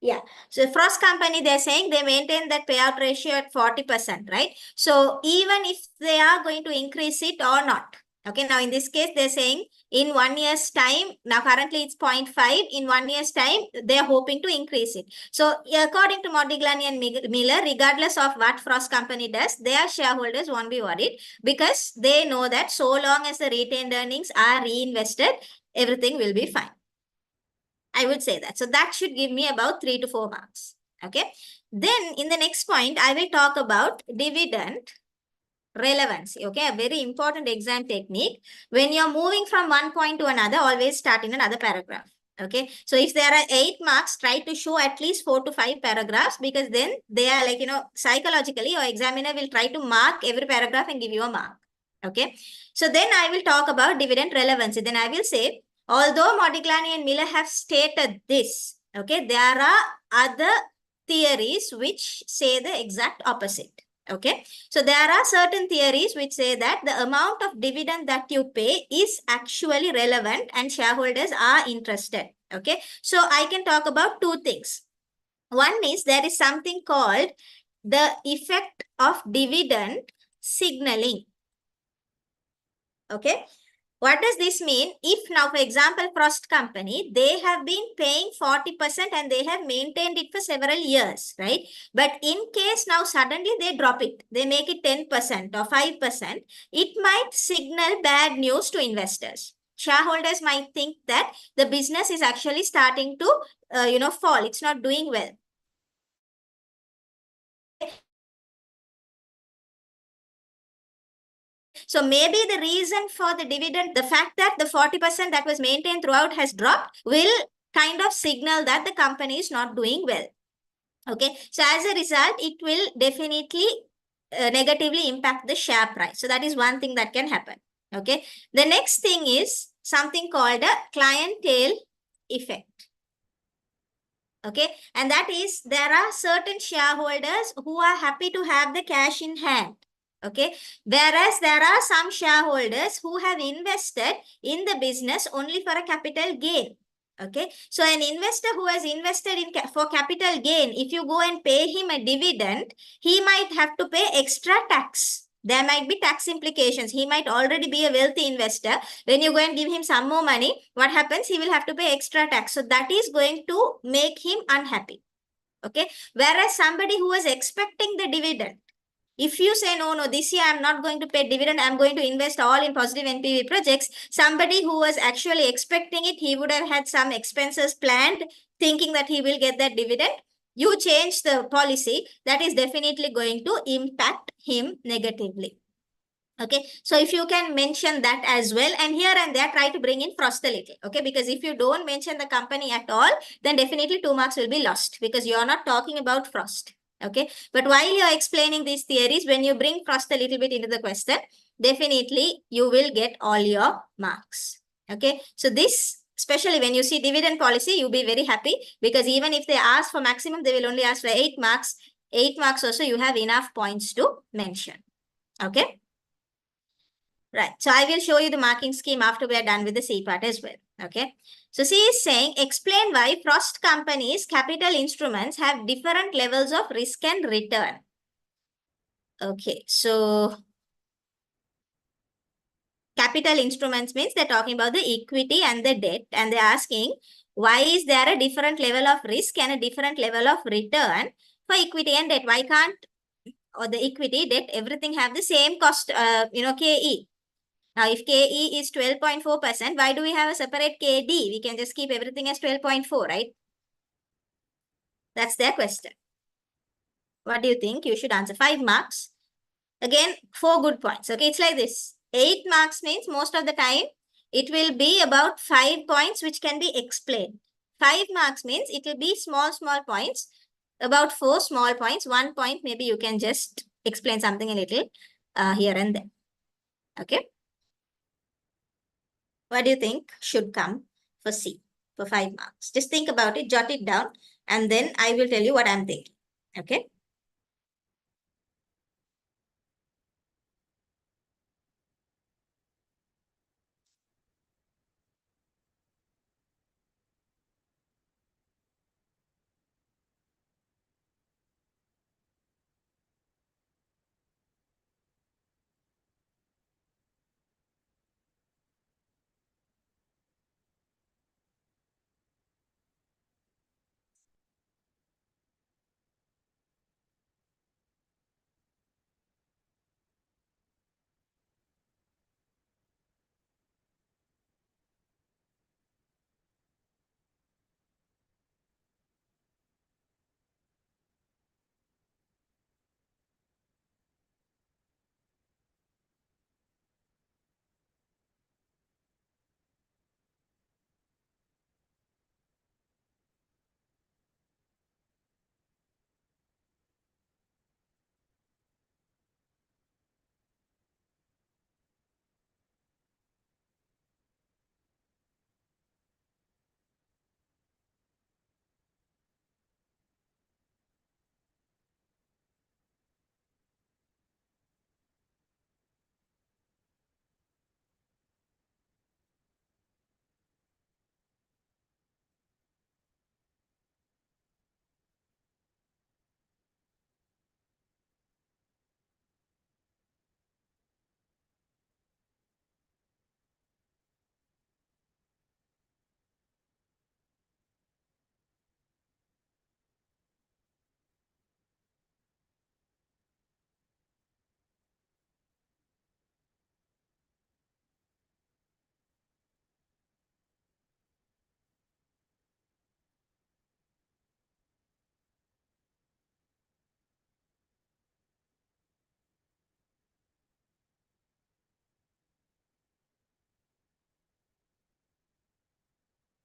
Yeah. So Frost Company, they're saying they maintain that payout ratio at 40%, right? So even if they are going to increase it or not. Okay, now in this case, they're saying in 1 year's time, now currently it's 0.5, in 1 year's time, they're hoping to increase it. So according to Modigliani and Miller, regardless of what Frost Company does, their shareholders won't be worried because they know that so long as the retained earnings are reinvested, everything will be fine. I would say that. So that should give me about 3 to 4 marks. Okay. Then in the next point, I will talk about dividend relevancy. Okay, a very important exam technique. When you're moving from one point to another, always start in another paragraph. Okay, so if there are 8 marks, try to show at least 4 to 5 paragraphs because then they are like, psychologically your examiner will try to mark every paragraph and give you a mark. Okay, so then I will talk about dividend relevancy. Then I will say, although Modigliani and Miller have stated this, okay, there are other theories which say the exact opposite. Okay, so there are certain theories which say that the amount of dividend that you pay is actually relevant and shareholders are interested. Okay, so I can talk about 2 things. One is there is something called the effect of dividend signaling. Okay, what does this mean? If now, for example, Frost Company, they have been paying 40% and they have maintained it for several years, right? But in case now suddenly they drop it, they make it 10% or 5%, it might signal bad news to investors. Shareholders might think that the business is actually starting to, fall. It's not doing well. So maybe the reason for the dividend, the fact that the 40% that was maintained throughout has dropped, will kind of signal that the company is not doing well. Okay, so as a result, it will definitely negatively impact the share price. So that is one thing that can happen. Okay, the next thing is something called a clientele effect. Okay, and that is there are certain shareholders who are happy to have the cash in hand. Okay, whereas there are some shareholders who have invested in the business only for a capital gain. Okay, so an investor who has invested in for capital gain, if you go and pay him a dividend, he might have to pay extra tax. There might be tax implications. He might already be a wealthy investor. When you go and give him some more money, what happens? He will have to pay extra tax. So that is going to make him unhappy. Okay, whereas somebody who was expecting the dividend, if you say, no, this year I'm not going to pay dividend, I'm going to invest all in positive NPV projects, somebody who was actually expecting it, he would have had some expenses planned, thinking that he will get that dividend. You change the policy, that is definitely going to impact him negatively. Okay, so if you can mention that as well, and here and there try to bring in Frost a little. Okay, because if you don't mention the company at all, then definitely 2 marks will be lost because you're not talking about Frost. Okay, but while you're explaining these theories, when you bring Frost a little bit into the question, definitely you will get all your marks. Okay, so this, especially when you see dividend policy, you'll be very happy because even if they ask for maximum, they will only ask for 8 marks. 8 marks also, you have enough points to mention. Okay. Right. So I will show you the marking scheme after we are done with the C part as well. Okay. So C is saying, explain why Frost Company's capital instruments have different levels of risk and return. Okay. So capital instruments means they're talking about the equity and the debt, and they're asking why is there a different level of risk and a different level of return for equity and debt? Why can't or the equity, debt, everything have the same cost, KE? Now, if KE is 12.4%, why do we have a separate KD? We can just keep everything as 12.4, right? That's their question. What do you think? You should answer 5 marks. Again, 4 good points. Okay, it's like this. 8 marks means most of the time it will be about 5 points which can be explained. 5 marks means it will be small points, about 4 small points. 1 point maybe you can just explain something a little here and there. Okay. What do you think should come for C for 5 marks? Just think about it, jot it down, and then I will tell you what I'm thinking. Okay.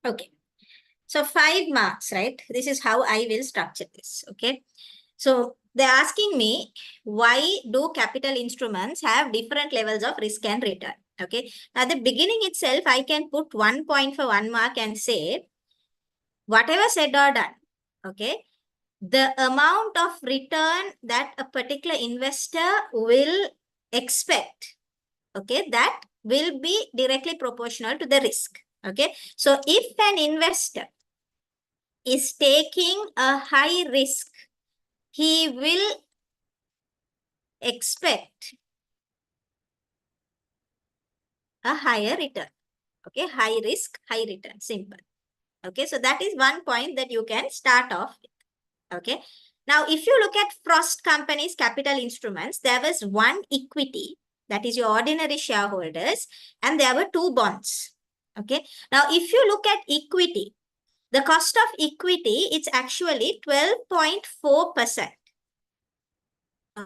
Okay. So 5 marks, right? This is how I will structure this. Okay. So they're asking me, why do capital instruments have different levels of risk and return? Okay. At the beginning itself, I can put 1 point for 1 mark and say, whatever said or done, okay, the amount of return that a particular investor will expect, okay, that will be directly proportional to the risk. Okay. So if an investor is taking a high risk, he will expect a higher return. Okay, high risk, high return, simple. Okay, so that is one point that you can start off with. Okay, now if you look at Frost Company's capital instruments, there was one equity, that is your ordinary shareholders, and there were 2 bonds. Okay, now if you look at equity, the cost of equity, it's actually 12.4%.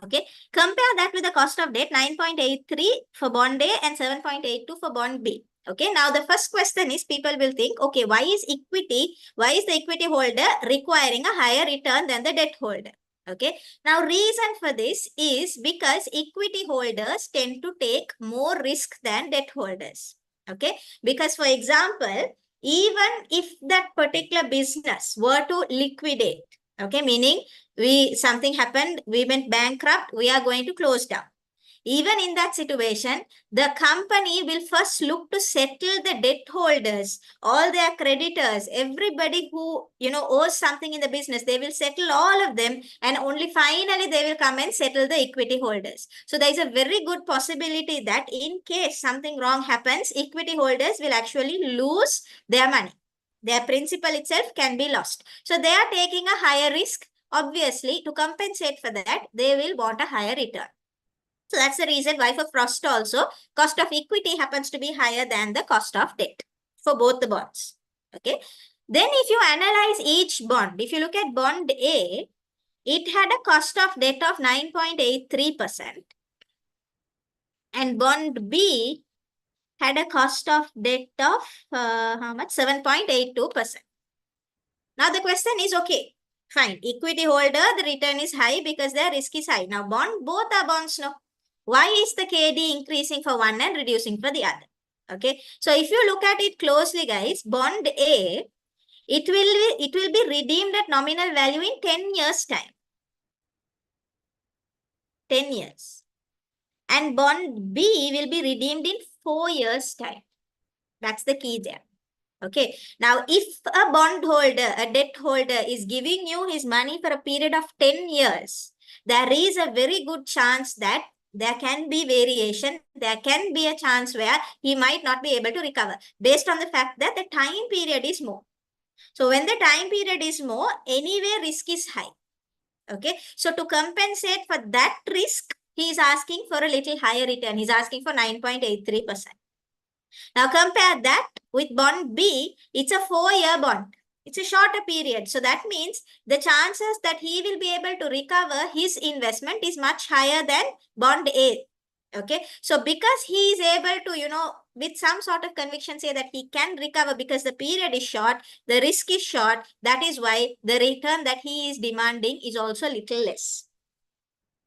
Okay, compare that with the cost of debt, 9.83 for bond A and 7.82 for bond B. Okay, now the first question is, people will think, okay, why is the equity holder requiring a higher return than the debt holder? Okay, now reason for this is because equity holders tend to take more risk than debt holders. Okay, because for example, even if that particular business were to liquidate, okay, meaning something happened, we went bankrupt, we are going to close down. Even in that situation, the company will first look to settle the debt holders, all their creditors, everybody who, owes something in the business. They will settle all of them, and only finally they will come and settle the equity holders. So there is a very good possibility that in case something wrong happens, equity holders will actually lose their money. Their principal itself can be lost. So they are taking a higher risk. Obviously, to compensate for that, they will want a higher return. So that's the reason why for frost also, cost of equity happens to be higher than the cost of debt for both the bonds. Okay. Then if you analyze each bond, if you look at bond A, it had a cost of debt of 9.83%. And bond B had a cost of debt of how much? 7.82%. Now the question is, okay, fine. Equity holder, the return is high because their risk is high. Now bond, both are bonds, no? Why is the KD increasing for one and reducing for the other? Okay. So if you look at it closely, guys, bond A, it will be redeemed at nominal value in 10 years time. 10 years. And bond B will be redeemed in 4 years time. That's the key there. Okay. Now, if a bond holder, a debt holder is giving you his money for a period of 10 years, there is a very good chance that there can be variation. There can be a chance where he might not be able to recover based on the fact that the time period is more. So when the time period is more, anyway, risk is high. Okay. So to compensate for that risk, he is asking for a little higher return. He's asking for 9.83%. Now compare that with bond B. It's a 4-year bond. It's a shorter period. So that means the chances that he will be able to recover his investment is much higher than bond A. Okay. So because he is able to, with some sort of conviction say that he can recover because the period is short, the risk is short. That is why the return that he is demanding is also a little less.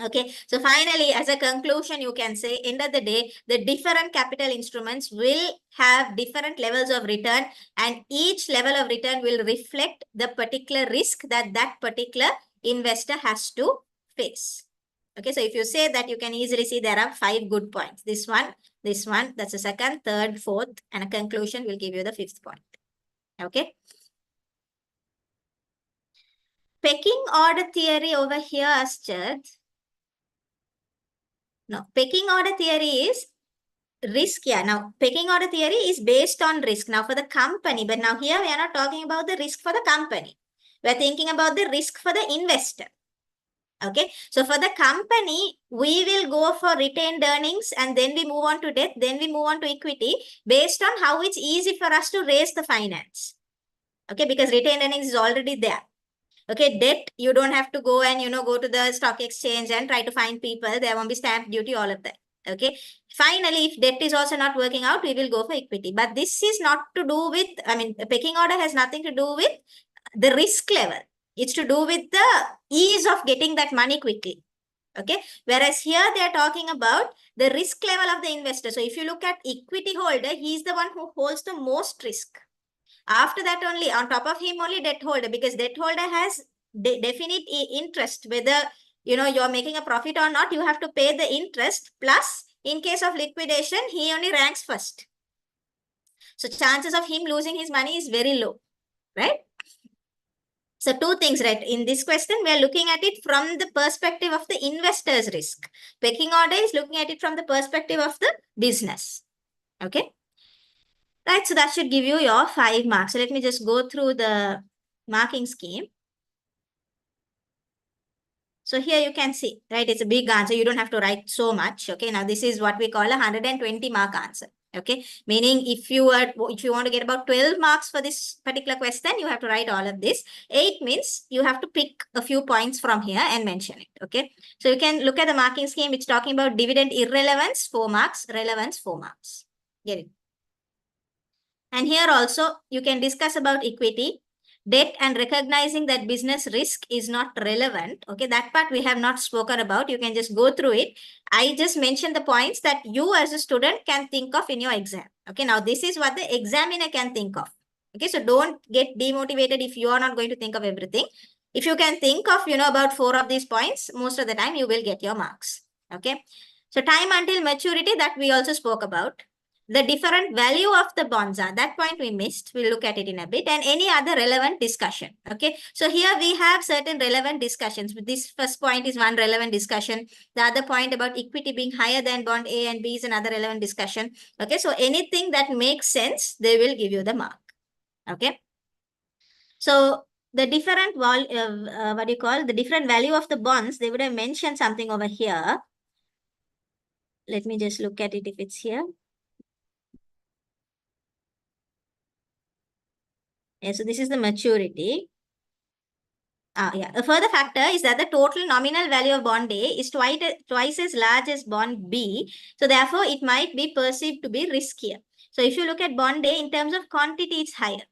Okay, so finally, as a conclusion, you can say, end of the day, the different capital instruments will have different levels of return, and each level of return will reflect the particular risk that that particular investor has to face. Okay, so if you say that, you can easily see there are 5 good points. This one, that's the second, third, fourth, and a conclusion will give you the 5th point. Okay. Pecking order theory over here, Aschad. No, pecking order theory is risk. Yeah, now pecking order theory is based on risk now for the company. But now here we are not talking about the risk for the company. We're thinking about the risk for the investor. Okay, so for the company, we will go for retained earnings and then we move on to debt, then we move on to equity based on how it's easy for us to raise the finance. Okay, because retained earnings is already there. Okay, debt, you don't have to go and, go to the stock exchange and try to find people. There won't be stamp duty, all of that. Okay. Finally, if debt is also not working out, we will go for equity. But this is not to do with, the pecking order has nothing to do with the risk level. It's to do with the ease of getting that money quickly. Okay. Whereas here they are talking about the risk level of the investor. So if you look at equity holder, he's the one who holds the most risk. After that only, on top of him only debt holder, because debt holder has definite interest, whether, you're making a profit or not, you have to pay the interest. Plus, in case of liquidation, he only ranks first. So chances of him losing his money is very low, right? So 2 things, right? In this question, we are looking at it from the perspective of the investor's risk. Pecking order is looking at it from the perspective of the business. Okay. Right, so that should give you your 5 marks. So let me just go through the marking scheme. So here you can see, right, it's a big answer. You don't have to write so much. Okay, now this is what we call a 120 mark answer. Okay, meaning if you want to get about 12 marks for this particular question, you have to write all of this. 8 means you have to pick a few points from here and mention it. Okay, so you can look at the marking scheme. It's talking about dividend irrelevance, 4 marks, relevance, 4 marks. Get it? And here also, you can discuss about equity, debt, and recognizing that business risk is not relevant. Okay, that part we have not spoken about. You can just go through it. I just mentioned the points that you as a student can think of in your exam. Okay, now this is what the examiner can think of. Okay, so don't get demotivated if you are not going to think of everything. If you can think of, about 4 of these points, most of the time you will get your marks. Okay. So time until maturity, that we also spoke about. The different value of the bonds are, that point we missed. We'll look at it in a bit. And any other relevant discussion. Okay. So here we have certain relevant discussions. This first point is one relevant discussion. The other point about equity being higher than bond A and B is another relevant discussion. Okay. So anything that makes sense, they will give you the mark. Okay. So the different what do you call, the different value of the bonds, they would have mentioned something over here. Let me just look at it if it's here. Yeah, so this is the maturity. Yeah. A further factor is that the total nominal value of bond A is twice as large as bond B. So therefore, it might be perceived to be riskier. So if you look at bond A in terms of quantity, it's higher.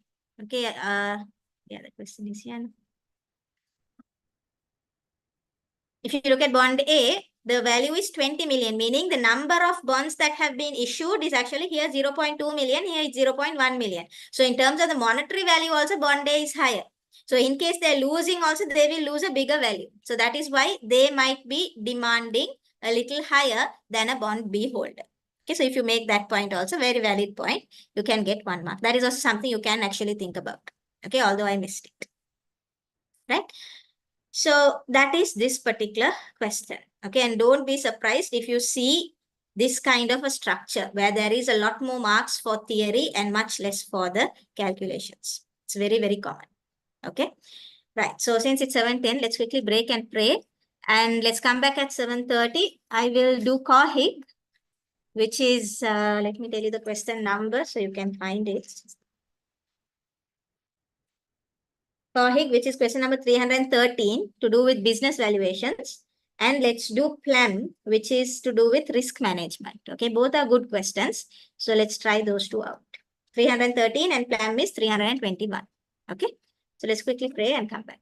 Okay. Yeah, the question is here. If you look at bond A, the value is 20 million, meaning the number of bonds that have been issued is actually here 0.2 million, here it's 0.1 million. So in terms of the monetary value also, bond A is higher. So in case they're losing also, they will lose a bigger value. So that is why they might be demanding a little higher than a bond B holder. Okay, so if you make that point also, very valid point, you can get 1 mark. That is also something you can actually think about. Okay, although I missed it. Right? So that is this particular question. Okay, and don't be surprised if you see this kind of a structure where there is a lot more marks for theory and much less for the calculations. It's very, very common. Okay, right. So since it's 7:10, let's quickly break and pray. And let's come back at 7:30. I will do COHIG, which is, let me tell you the question number so you can find it. COHIG, which is question number 313, to do with business valuations. And let's do PLAM, which is to do with risk management. Okay, both are good questions. So let's try those two out. 313 and PLAM is 321. Okay, so let's quickly pray and come back.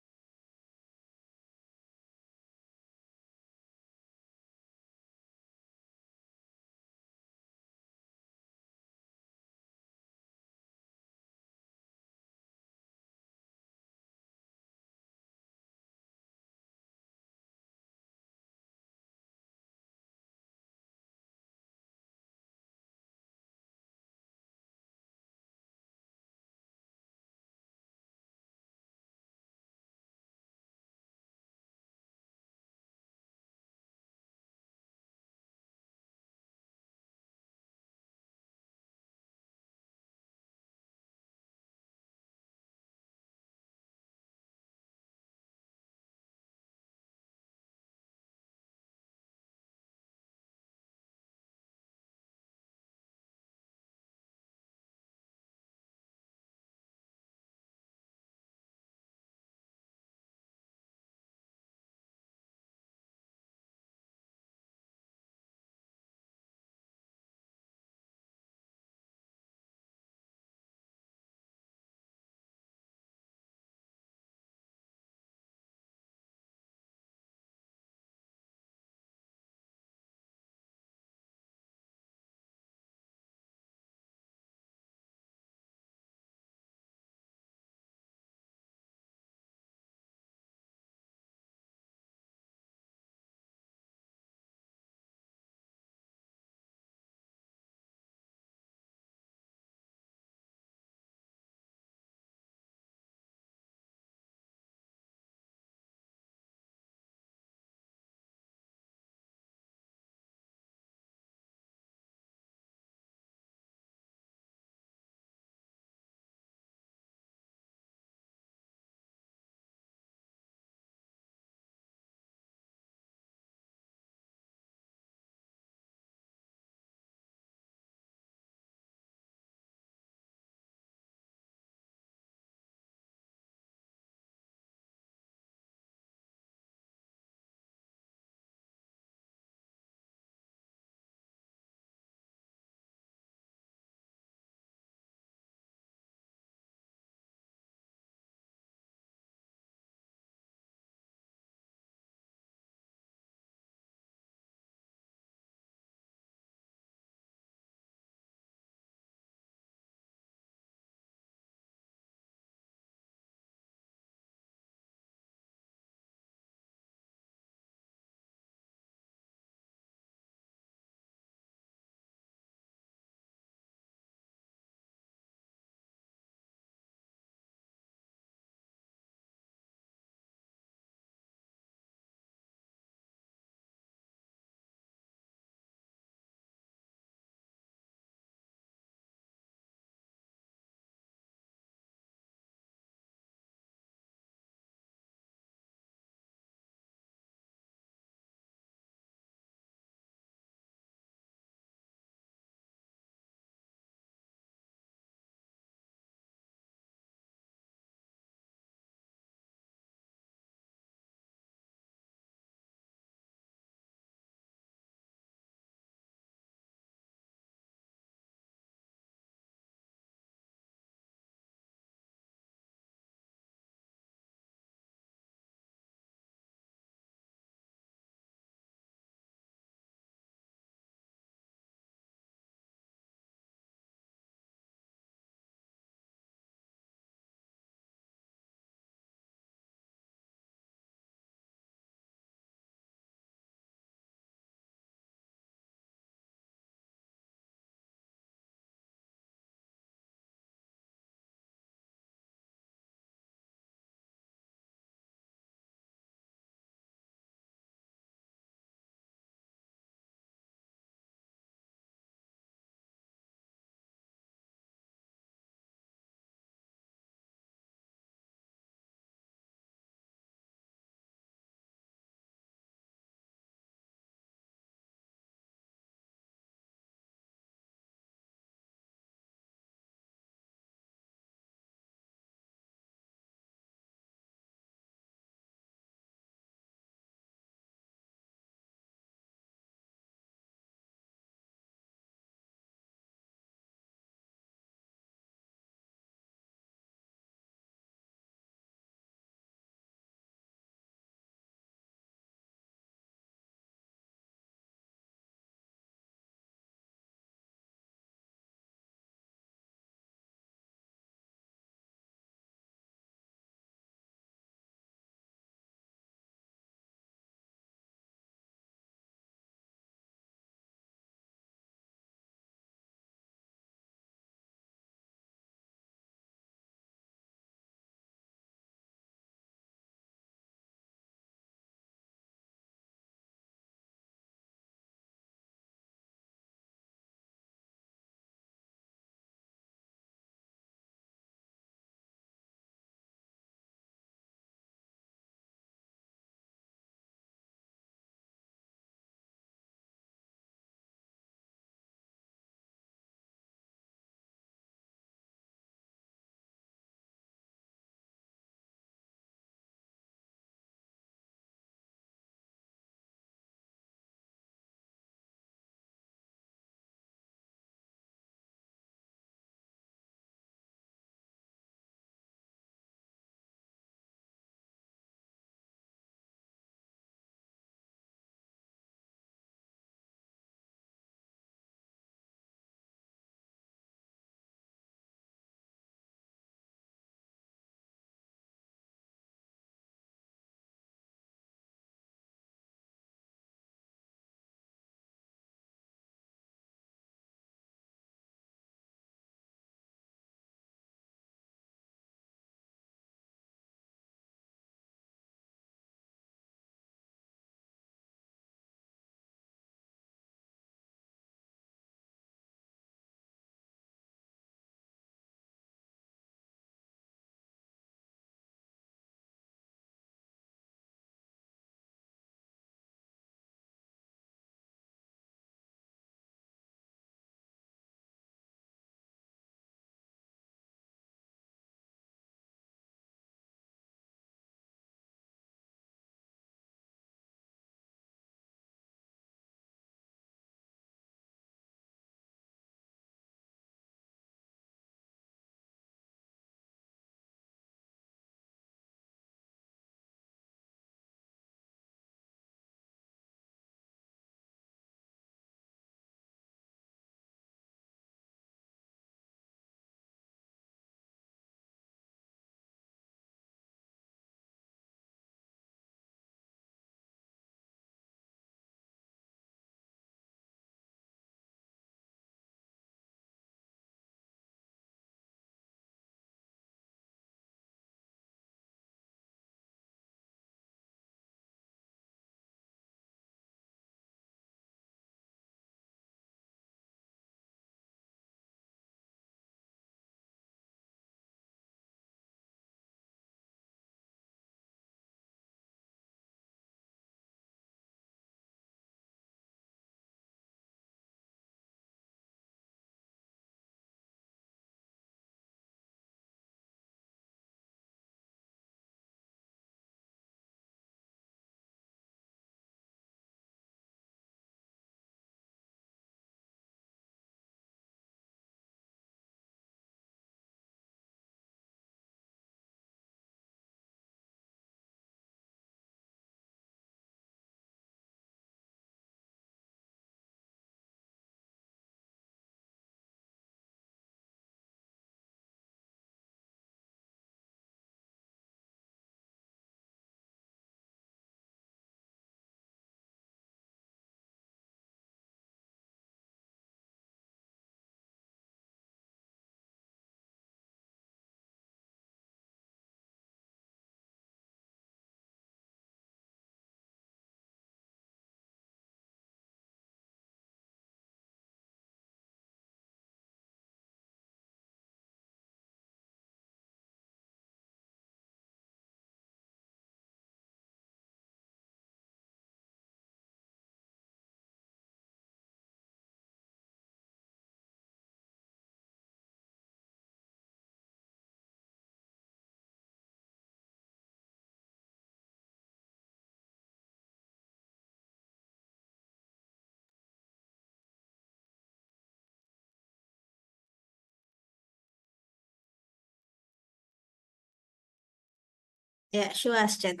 Yeah, sure, Ashchit.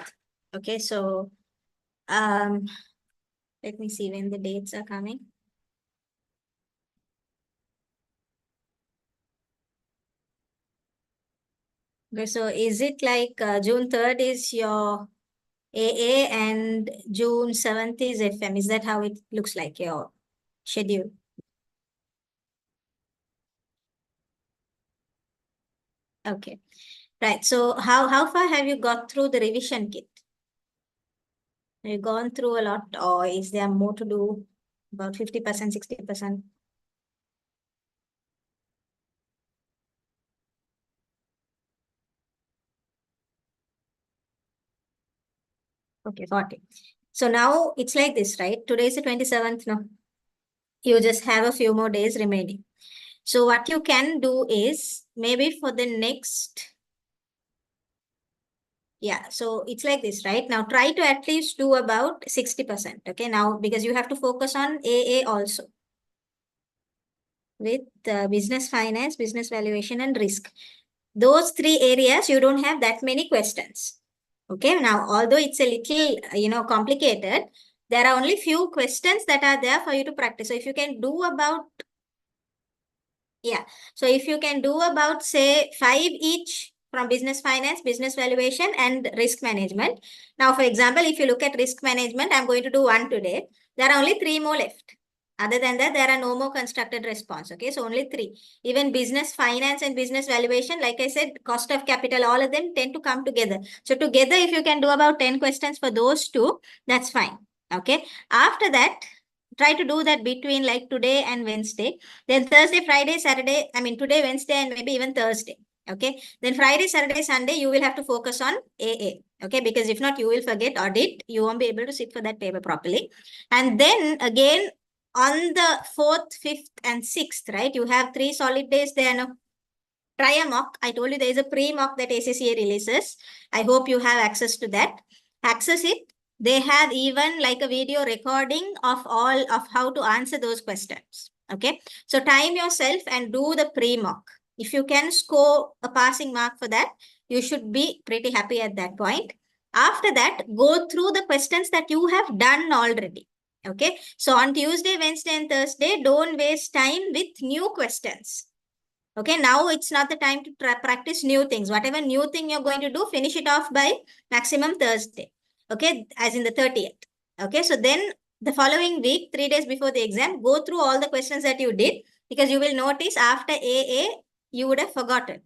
Okay, so um, let me see when the dates are coming. Okay, so is it like June 3rd is your AA and June 7th is FM? Is that how it looks like, your schedule? Okay, right. So how far have you got through the revision kit? Have you gone through a lot, or is there more to do? About 50%, 60%? Okay, 40. So now it's like this, right? Today is the 27th now. You just have a few more days remaining. So what you can do is maybe for the next, yeah, so it's like this, right? Now try to at least do about 60%. Okay, now because you have to focus on AA also with business finance, business valuation, and risk. Those three areas, you don't have that many questions. Okay, now although it's a little, complicated, there are only few questions that are there for you to practice. So if you can do about, yeah, so if you can do about, say, 5 each from business finance, business valuation, and risk management. Now, for example, if you look at risk management, I'm going to do one today. There are only 3 more left. Other than that, there are no more constructed response. Okay, so only 3. Even business finance and business valuation, like I said, cost of capital, all of them tend to come together. So together, if you can do about 10 questions for those two, that's fine. Okay, after that, try to do that between like today and Wednesday. Then Thursday, Friday, Saturday, I mean today, Wednesday, and maybe even Thursday. Okay. Then Friday, Saturday, Sunday, you will have to focus on AA. Okay. Because if not, you will forget audit. You won't be able to sit for that paper properly. And then again, on the 4th, 5th, and 6th, right? You have 3 solid days there. No? Try a mock. I told you there is a pre-mock that ACCA releases. I hope you have access to that. Access it. They have even like a video recording of all of how to answer those questions. Okay. So time yourself and do the pre-mock. If you can score a passing mark for that, you should be pretty happy at that point. After that, go through the questions that you have done already. Okay. So on Tuesday, Wednesday, and Thursday, don't waste time with new questions. Okay, now it's not the time to practice new things. Whatever new thing you're going to do, finish it off by maximum Thursday. Okay, as in the 30th. Okay, so then the following week, 3 days before the exam, go through all the questions that you did, because you will notice after AA, you would have forgotten.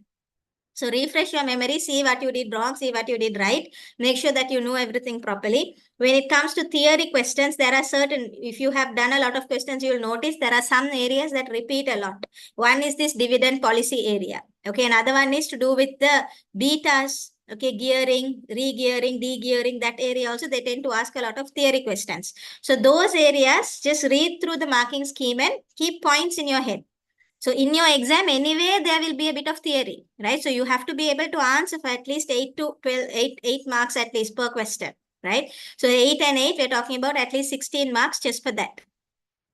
So refresh your memory, see what you did wrong, see what you did right. Make sure that you know everything properly. When it comes to theory questions, there are certain, if you have done a lot of questions, you will notice there are some areas that repeat a lot. One is this dividend policy area. Okay, another one is to do with the betas. Okay, gearing, re-gearing, de-gearing, that area also, they tend to ask a lot of theory questions. So those areas, just read through the marking scheme and keep points in your head. So in your exam, anyway, there will be a bit of theory, right? So you have to be able to answer for at least 8 to 12, 8 marks at least per question, right? So 8 and 8, we're talking about at least 16 marks just for that.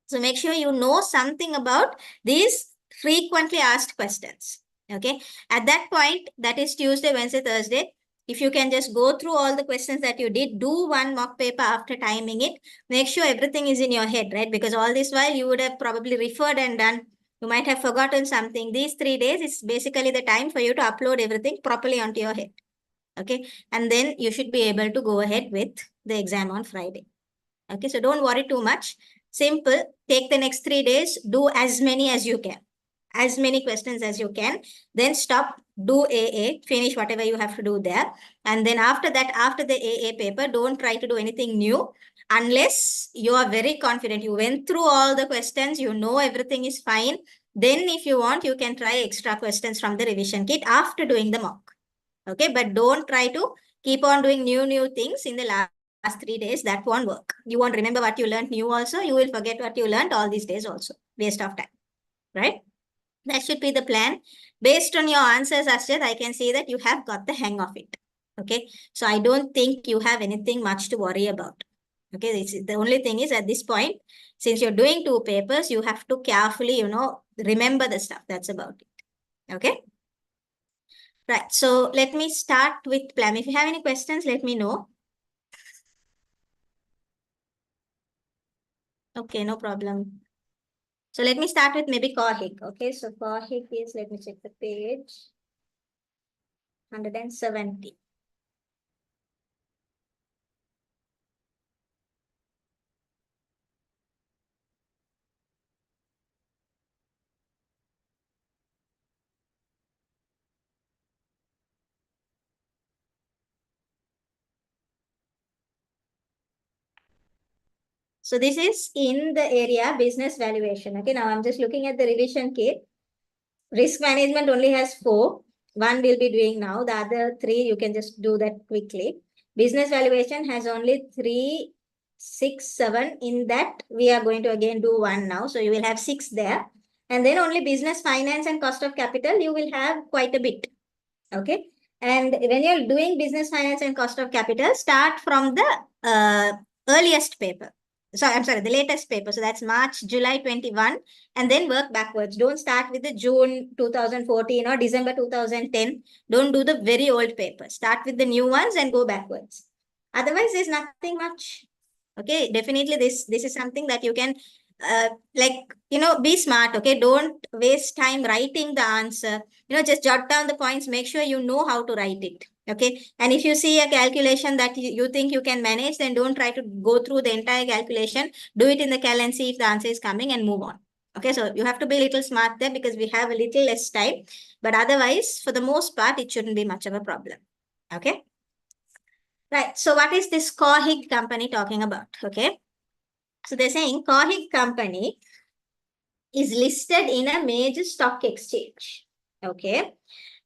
So make sure you know something about these frequently asked questions, okay? At that point, that is Tuesday, Wednesday, Thursday, if you can just go through all the questions that you did, do one mock paper after timing it, make sure everything is in your head, right? Because all this while you would have probably referred and done. You might have forgotten something. These 3 days is basically the time for you to upload everything properly onto your head. Okay. And then you should be able to go ahead with the exam on Friday. Okay. So don't worry too much. Simple. Take the next 3 days. Do as many as you can. As many questions as you can. Then stop. Do AA. Finish whatever you have to do there. And then after that, after the AA paper, don't try to do anything new unless you are very confident. You went through all the questions. You know everything is fine. Then if you want, you can try extra questions from the revision kit after doing the mock. Okay. But don't try to keep on doing new things in the last 3 days. That won't work. You won't remember what you learned new also. You will forget what you learned all these days also. Waste of time. Right? That should be the plan. Based on your answers, Asjad, I can see that you have got the hang of it. Okay. So I don't think you have anything much to worry about. Okay. The only thing is at this point, since you're doing 2 papers, you have to carefully, remember the stuff. That's about it. Okay. Right. So let me start with Plum. If you have any questions, let me know. Okay, no problem. So let me start with maybe Kohik. Okay, so Kohik is, let me check the page, 170. So this is in the area business valuation. Okay, now I'm just looking at the revision kit. Risk management only has 4. One we'll be doing now. The other 3, you can just do that quickly. Business valuation has only 3, 6, 7. In that, we are going to again do 1 now. So you will have 6 there. And then only business finance and cost of capital, you will have quite a bit. Okay. And when you're doing business finance and cost of capital, start from the earliest paper. So I'm sorry, the latest paper. So that's March, July 21, and then work backwards. Don't start with the June 2014 or December 2010. Don't do the very old paper. Start with the new ones and go backwards. Otherwise, there's nothing much. Okay, definitely this is something that you can be smart. Okay, don't waste time writing the answer. Just jot down the points, make sure you know how to write it. Okay, and if you see a calculation that you think you can manage, then don't try to go through the entire calculation. Do it in the cal and see if the answer is coming and move on. Okay, so you have to be a little smart there because we have a little less time, but otherwise for the most part it shouldn't be much of a problem. Okay, right. So what is this Kohig company talking about? Okay, so they're saying Kohig company is listed in a major stock exchange. Okay.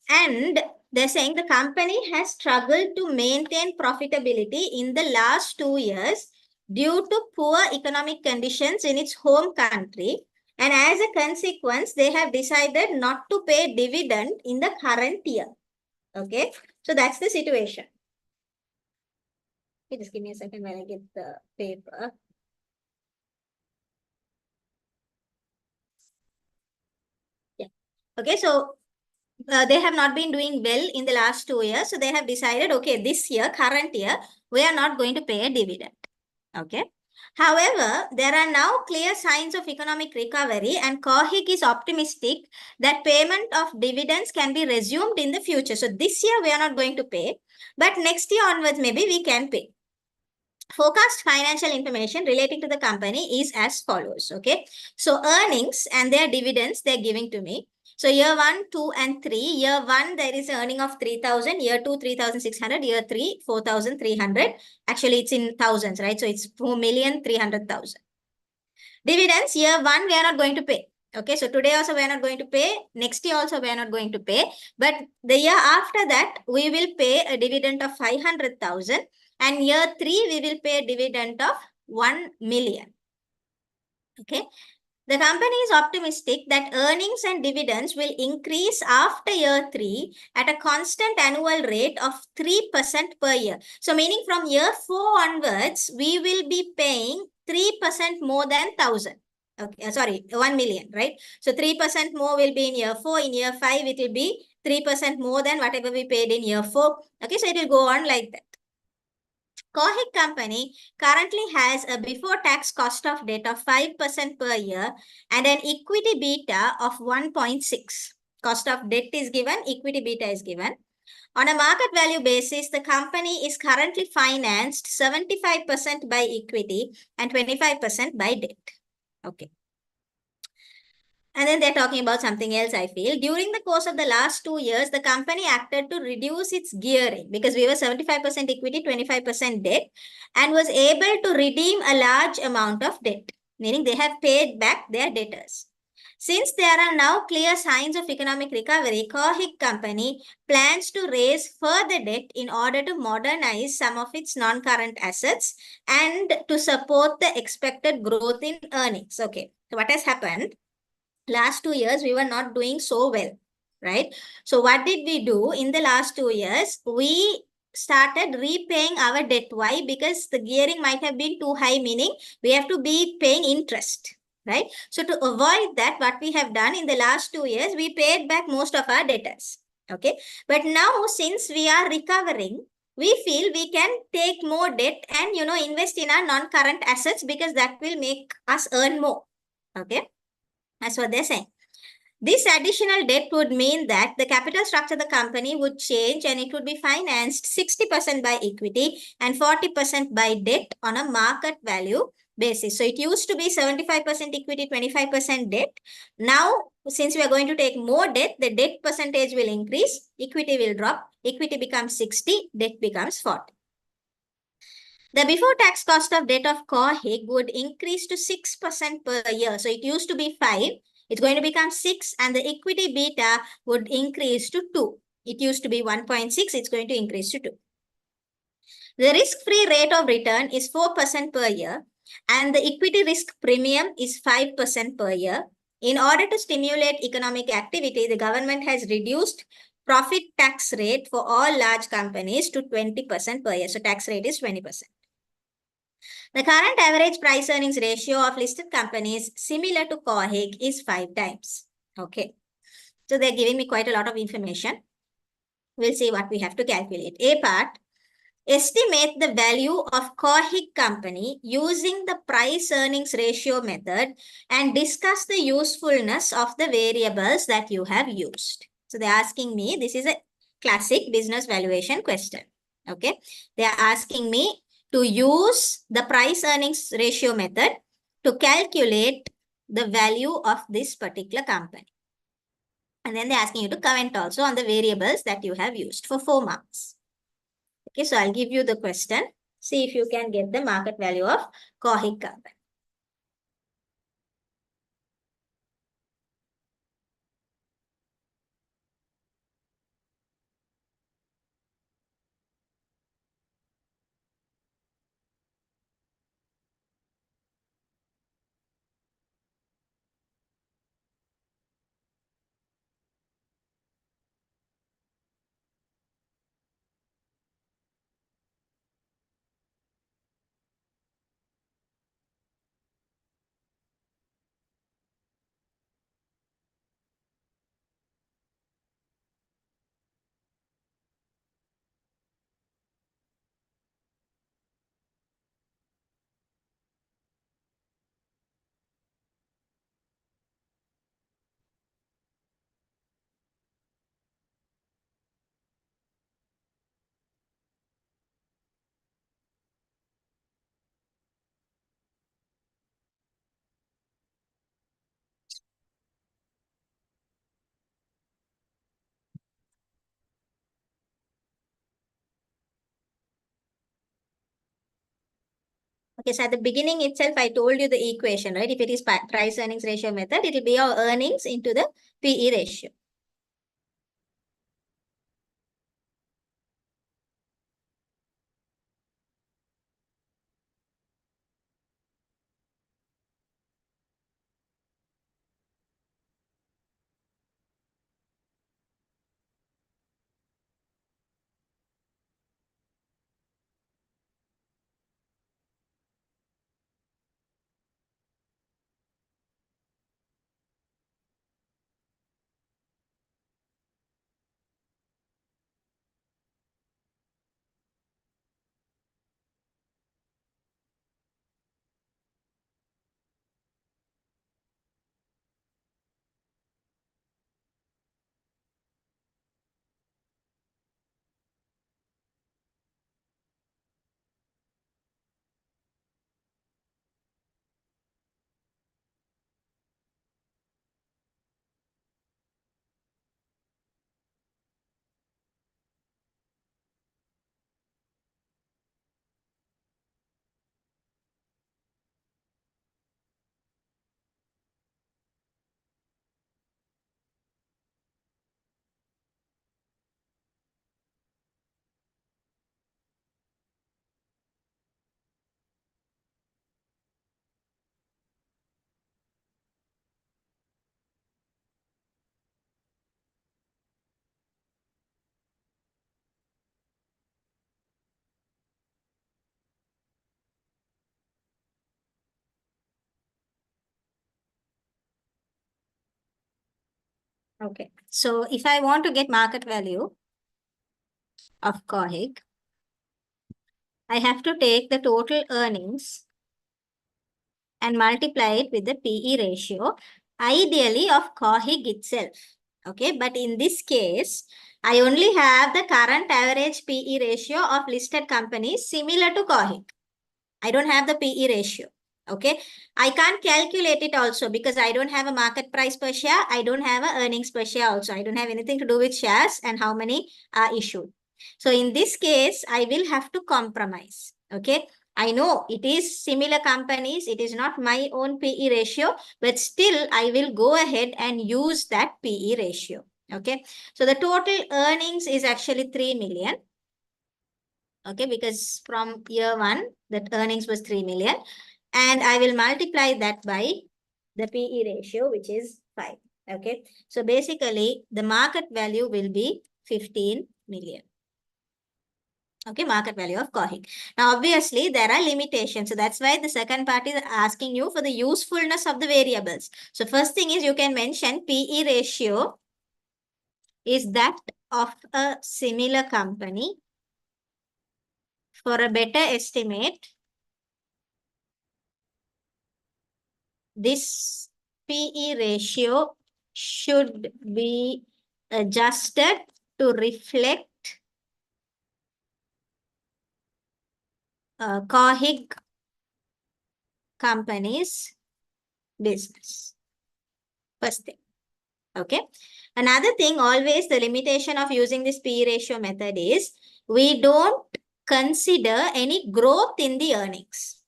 And they're saying the company has struggled to maintain profitability in the last 2 years due to poor economic conditions in its home country. And as a consequence, they have decided not to pay dividend in the current year. Okay. So that's the situation. Okay, just give me a second while I get the paper. Yeah. Okay. So they have not been doing well in the last 2 years. So they have decided, okay, this year, current year, we are not going to pay a dividend. Okay. However, there are now clear signs of economic recovery and Kohik is optimistic that payment of dividends can be resumed in the future. So this year we are not going to pay, but next year onwards, maybe we can pay. Forecast financial information relating to the company is as follows. Okay. So earnings and their dividends they're giving to me. So year 1, 2, and 3. Year 1, there is earning of 3,000. Year 2, 3,600. Year 3, 4,300. Actually, it's in thousands, right? So it's 4,300,000. Dividends, year 1, we are not going to pay. Okay, so today also we are not going to pay. Next year also we are not going to pay. But the year after that, we will pay a dividend of 500,000. And year 3, we will pay a dividend of 1 million. Okay. The company is optimistic that earnings and dividends will increase after year 3 at a constant annual rate of 3% per year. So meaning from year 4 onwards, we will be paying 3% more than 1,000. Okay, sorry, 1 million, right? So 3% more will be in year 4. In year 5, it will be 3% more than whatever we paid in year 4. Okay, so it will go on like that. Kohik company currently has a before tax cost of debt of 5% per year and an equity beta of 1.6. Cost of debt is given, equity beta is given. On a market value basis, the company is currently financed 75% by equity and 25% by debt. Okay. And then they're talking about something else, I feel. During the course of the last 2 years, the company acted to reduce its gearing because we were 75% equity, 25% debt, and was able to redeem a large amount of debt, meaning they have paid back their debtors. Since there are now clear signs of economic recovery, Kohik company plans to raise further debt in order to modernize some of its non-current assets and to support the expected growth in earnings. Okay, so what has happened? Last 2 years, we were not doing so well, right? So what did we do in the last 2 years? We started repaying our debt. Why? Because the gearing might have been too high, meaning we have to be paying interest, right? So to avoid that, what we have done in the last 2 years, we paid back most of our debtors. Okay. But now, since we are recovering, we feel we can take more debt and, invest in our non-current assets because that will make us earn more. Okay. That's what they're saying. This additional debt would mean that the capital structure of the company would change and it would be financed 60% by equity and 40% by debt on a market value basis. So it used to be 75% equity, 25% debt. Now, since we are going to take more debt, the debt percentage will increase, equity will drop, equity becomes 60, debt becomes 40. The before tax cost of debt of COHIG would increase to 6% per year. So it used to be 5. It's going to become 6 and the equity beta would increase to 2. It used to be 1.6. It's going to increase to 2. The risk-free rate of return is 4% per year and the equity risk premium is 5% per year. In order to stimulate economic activity, the government has reduced profit tax rate for all large companies to 20% per year. So tax rate is 20%. The current average price earnings ratio of listed companies similar to COHIG is 5 times. Okay. So they're giving me quite a lot of information. We'll see what we have to calculate. A part, estimate the value of COHIG company using the price earnings ratio method and discuss the usefulness of the variables that you have used. So they're asking me, this is a classic business valuation question. Okay. They're asking me to use the price earnings ratio method to calculate the value of this particular company. And then they're asking you to comment also on the variables that you have used for 4 marks. Okay, so I'll give you the question. See if you can get the market value of COHIG company. Okay, so at the beginning itself, I told you the equation, right? If it is price earnings ratio method, it will be your earnings into the PE ratio. Okay. So if I want to get market value of COHIG, I have to take the total earnings and multiply it with the PE ratio, ideally of COHIG itself. Okay, but in this case, I only have the current average PE ratio of listed companies similar to COHIG. I don't have the PE ratio. Okay, I can't calculate it also because I don't have a market price per share. I don't have a earnings per share also. I don't have anything to do with shares and how many are issued. So in this case, I will have to compromise. Okay, I know it is similar companies. It is not my own PE ratio, but still I will go ahead and use that PE ratio. Okay, so the total earnings is actually 3 million. Okay, because from year one, that earnings was 3 million. And I will multiply that by the PE ratio, which is 5. Okay, so basically the market value will be 15 million. Okay, market value of COHIG. Now, obviously, there are limitations. So that's why the second part is asking you for the usefulness of the variables. So first thing is you can mention PE ratio is that of a similar company. For a better estimate, this PE ratio should be adjusted to reflect COHIG company's business. First thing. Okay. Another thing, always the limitation of using this PE ratio method is we don't consider any growth in the earnings.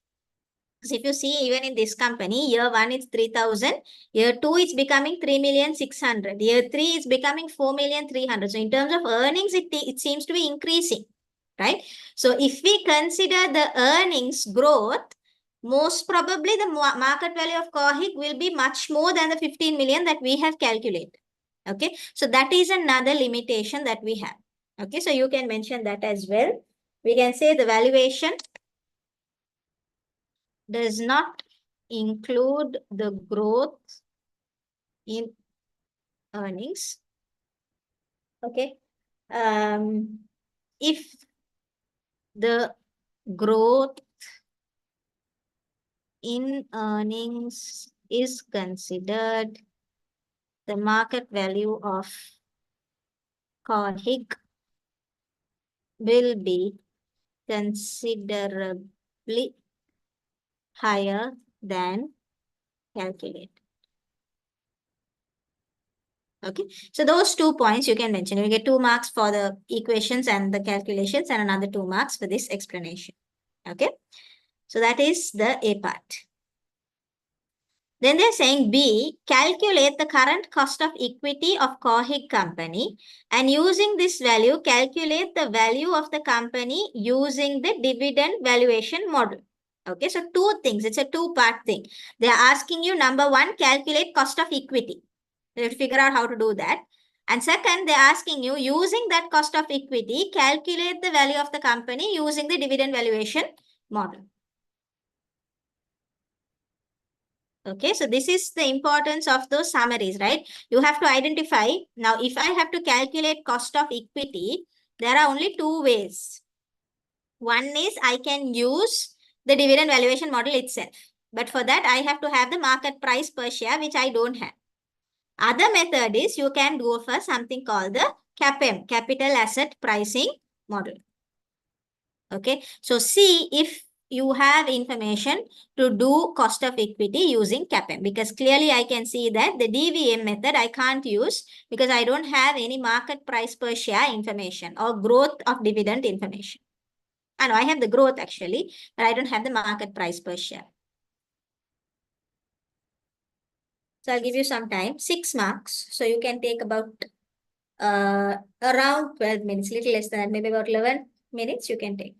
Because if you see, even in this company, year one it's 3,000, year two it's becoming 3,600,000, year three it's becoming 4,300,000. So in terms of earnings, it seems to be increasing, right? So if we consider the earnings growth, most probably the market value of COHIG will be much more than the 15 million that we have calculated. Okay, so that is another limitation that we have. Okay, so you can mention that as well. We can say the valuation does not include the growth in earnings. Okay. If the growth in earnings is considered, the market value of COHIG will be considerably higher than calculated. Okay, so those 2 points you can mention. You get 2 marks for the equations and the calculations and another 2 marks for this explanation. Okay, so that is the A part. Then they're saying B, calculate the current cost of equity of COHIG company and using this value, calculate the value of the company using the dividend valuation model. Okay, so 2 things. It's a 2-part thing. They're asking you, number 1, calculate cost of equity. You have to figure out how to do that. And second, they're asking you, using that cost of equity, calculate the value of the company using the dividend valuation model. Okay, so this is the importance of those summaries, right? You have to identify. Now, if I have to calculate cost of equity, there are only 2 ways. One is I can use the dividend valuation model itself. But for that, I have to have the market price per share, which I don't have. Other method is you can go for something called the CAPM, Capital Asset Pricing Model. Okay, so see if you have information to do cost of equity using CAPM, because clearly I can see that the DVM method I can't use because I don't have any market price per share information or growth of dividend information. I know I have the growth actually, but I don't have the market price per share. So I'll give you some time, 6 marks. So you can take about around 12 minutes, little less than that, maybe about 11 minutes you can take.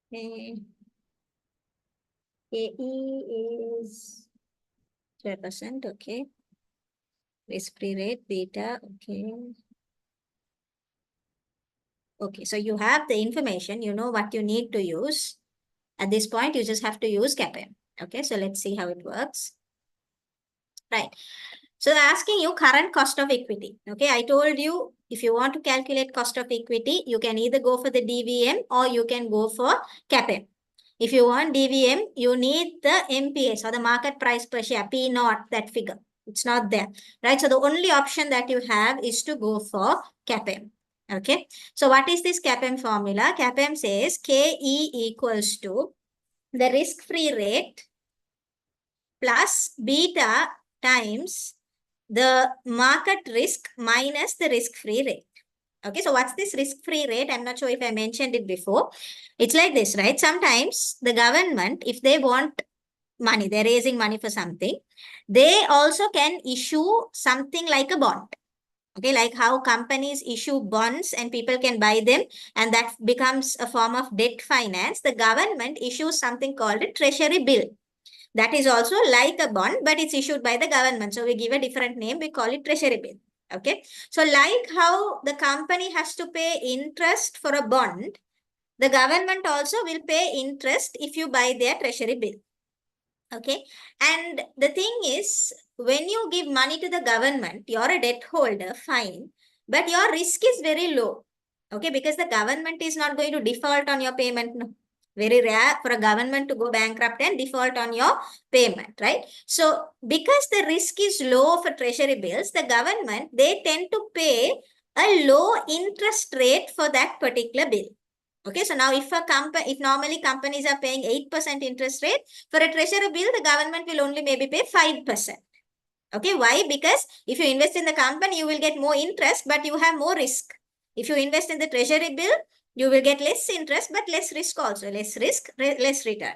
Okay. KE is 12%. Okay. Risk-free rate, beta. Okay. Okay. So you have the information. You know what you need to use. At this point, you just have to use CAPM. Okay. So let's see how it works. Right. So they're asking you current cost of equity. Okay, I told you if you want to calculate cost of equity, you can either go for the DVM or you can go for CAPM. If you want DVM, you need the MPS or the market price per share, P naught, that figure. It's not there, right? So the only option that you have is to go for CAPM. Okay, so what is this CAPM formula? CAPM says KE equals to the risk-free rate plus beta times the market risk minus the risk-free rate. Okay, so what's this risk-free rate? I'm not sure if I mentioned it before. It's like this, right? Sometimes the government, if they want money, they're raising money for something, they also can issue something like a bond. Okay, like how companies issue bonds and people can buy them, and that becomes a form of debt finance. The government issues something called a treasury bill. That is also like a bond, but it's issued by the government. So we give a different name. We call it treasury bill. Okay. So like how the company has to pay interest for a bond, the government also will pay interest if you buy their treasury bill. Okay. And the thing is, when you give money to the government, you're a debt holder, fine, but your risk is very low. Okay. Because the government is not going to default on your payment. No. Very rare for a government to go bankrupt and default on your payment, right? So because the risk is low for treasury bills, the government, they tend to pay a low interest rate for that particular bill. Okay, so now if normally companies are paying 8% interest rate, for a treasury bill, the government will only maybe pay 5%. Okay, why? Because if you invest in the company, you will get more interest, but you have more risk. If you invest in the treasury bill, you will get less interest, but less risk also. Less risk, less return.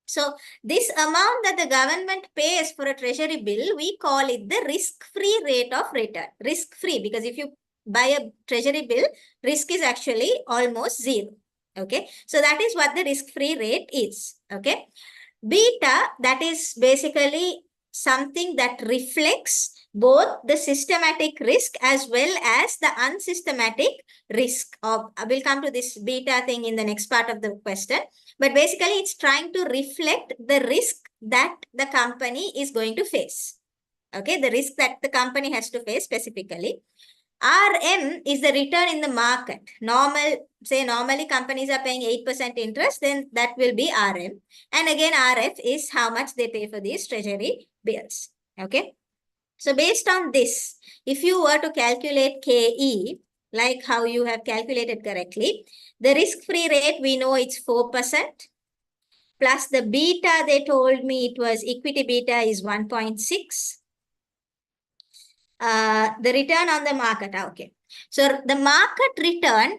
So this amount that the government pays for a treasury bill, we call it the risk-free rate of return. Risk-free, because if you buy a treasury bill, risk is actually almost zero. Okay, so that is what the risk-free rate is. Okay, beta, that is basically something that reflects both the systematic risk as well as the unsystematic risk. I will come to this beta thing in the next part of the question. But basically, it's trying to reflect the risk that the company is going to face. Okay, the risk that the company has to face specifically. RM is the return in the market. Normally companies are paying 8% interest, then that will be RM. And again, RF is how much they pay for these treasury bills. Okay. So based on this, if you were to calculate KE, like how you have calculated correctly, the risk-free rate, we know it's 4%. Plus the beta, they told me it was equity beta is 1.6. The return on the market. Okay. So the market return,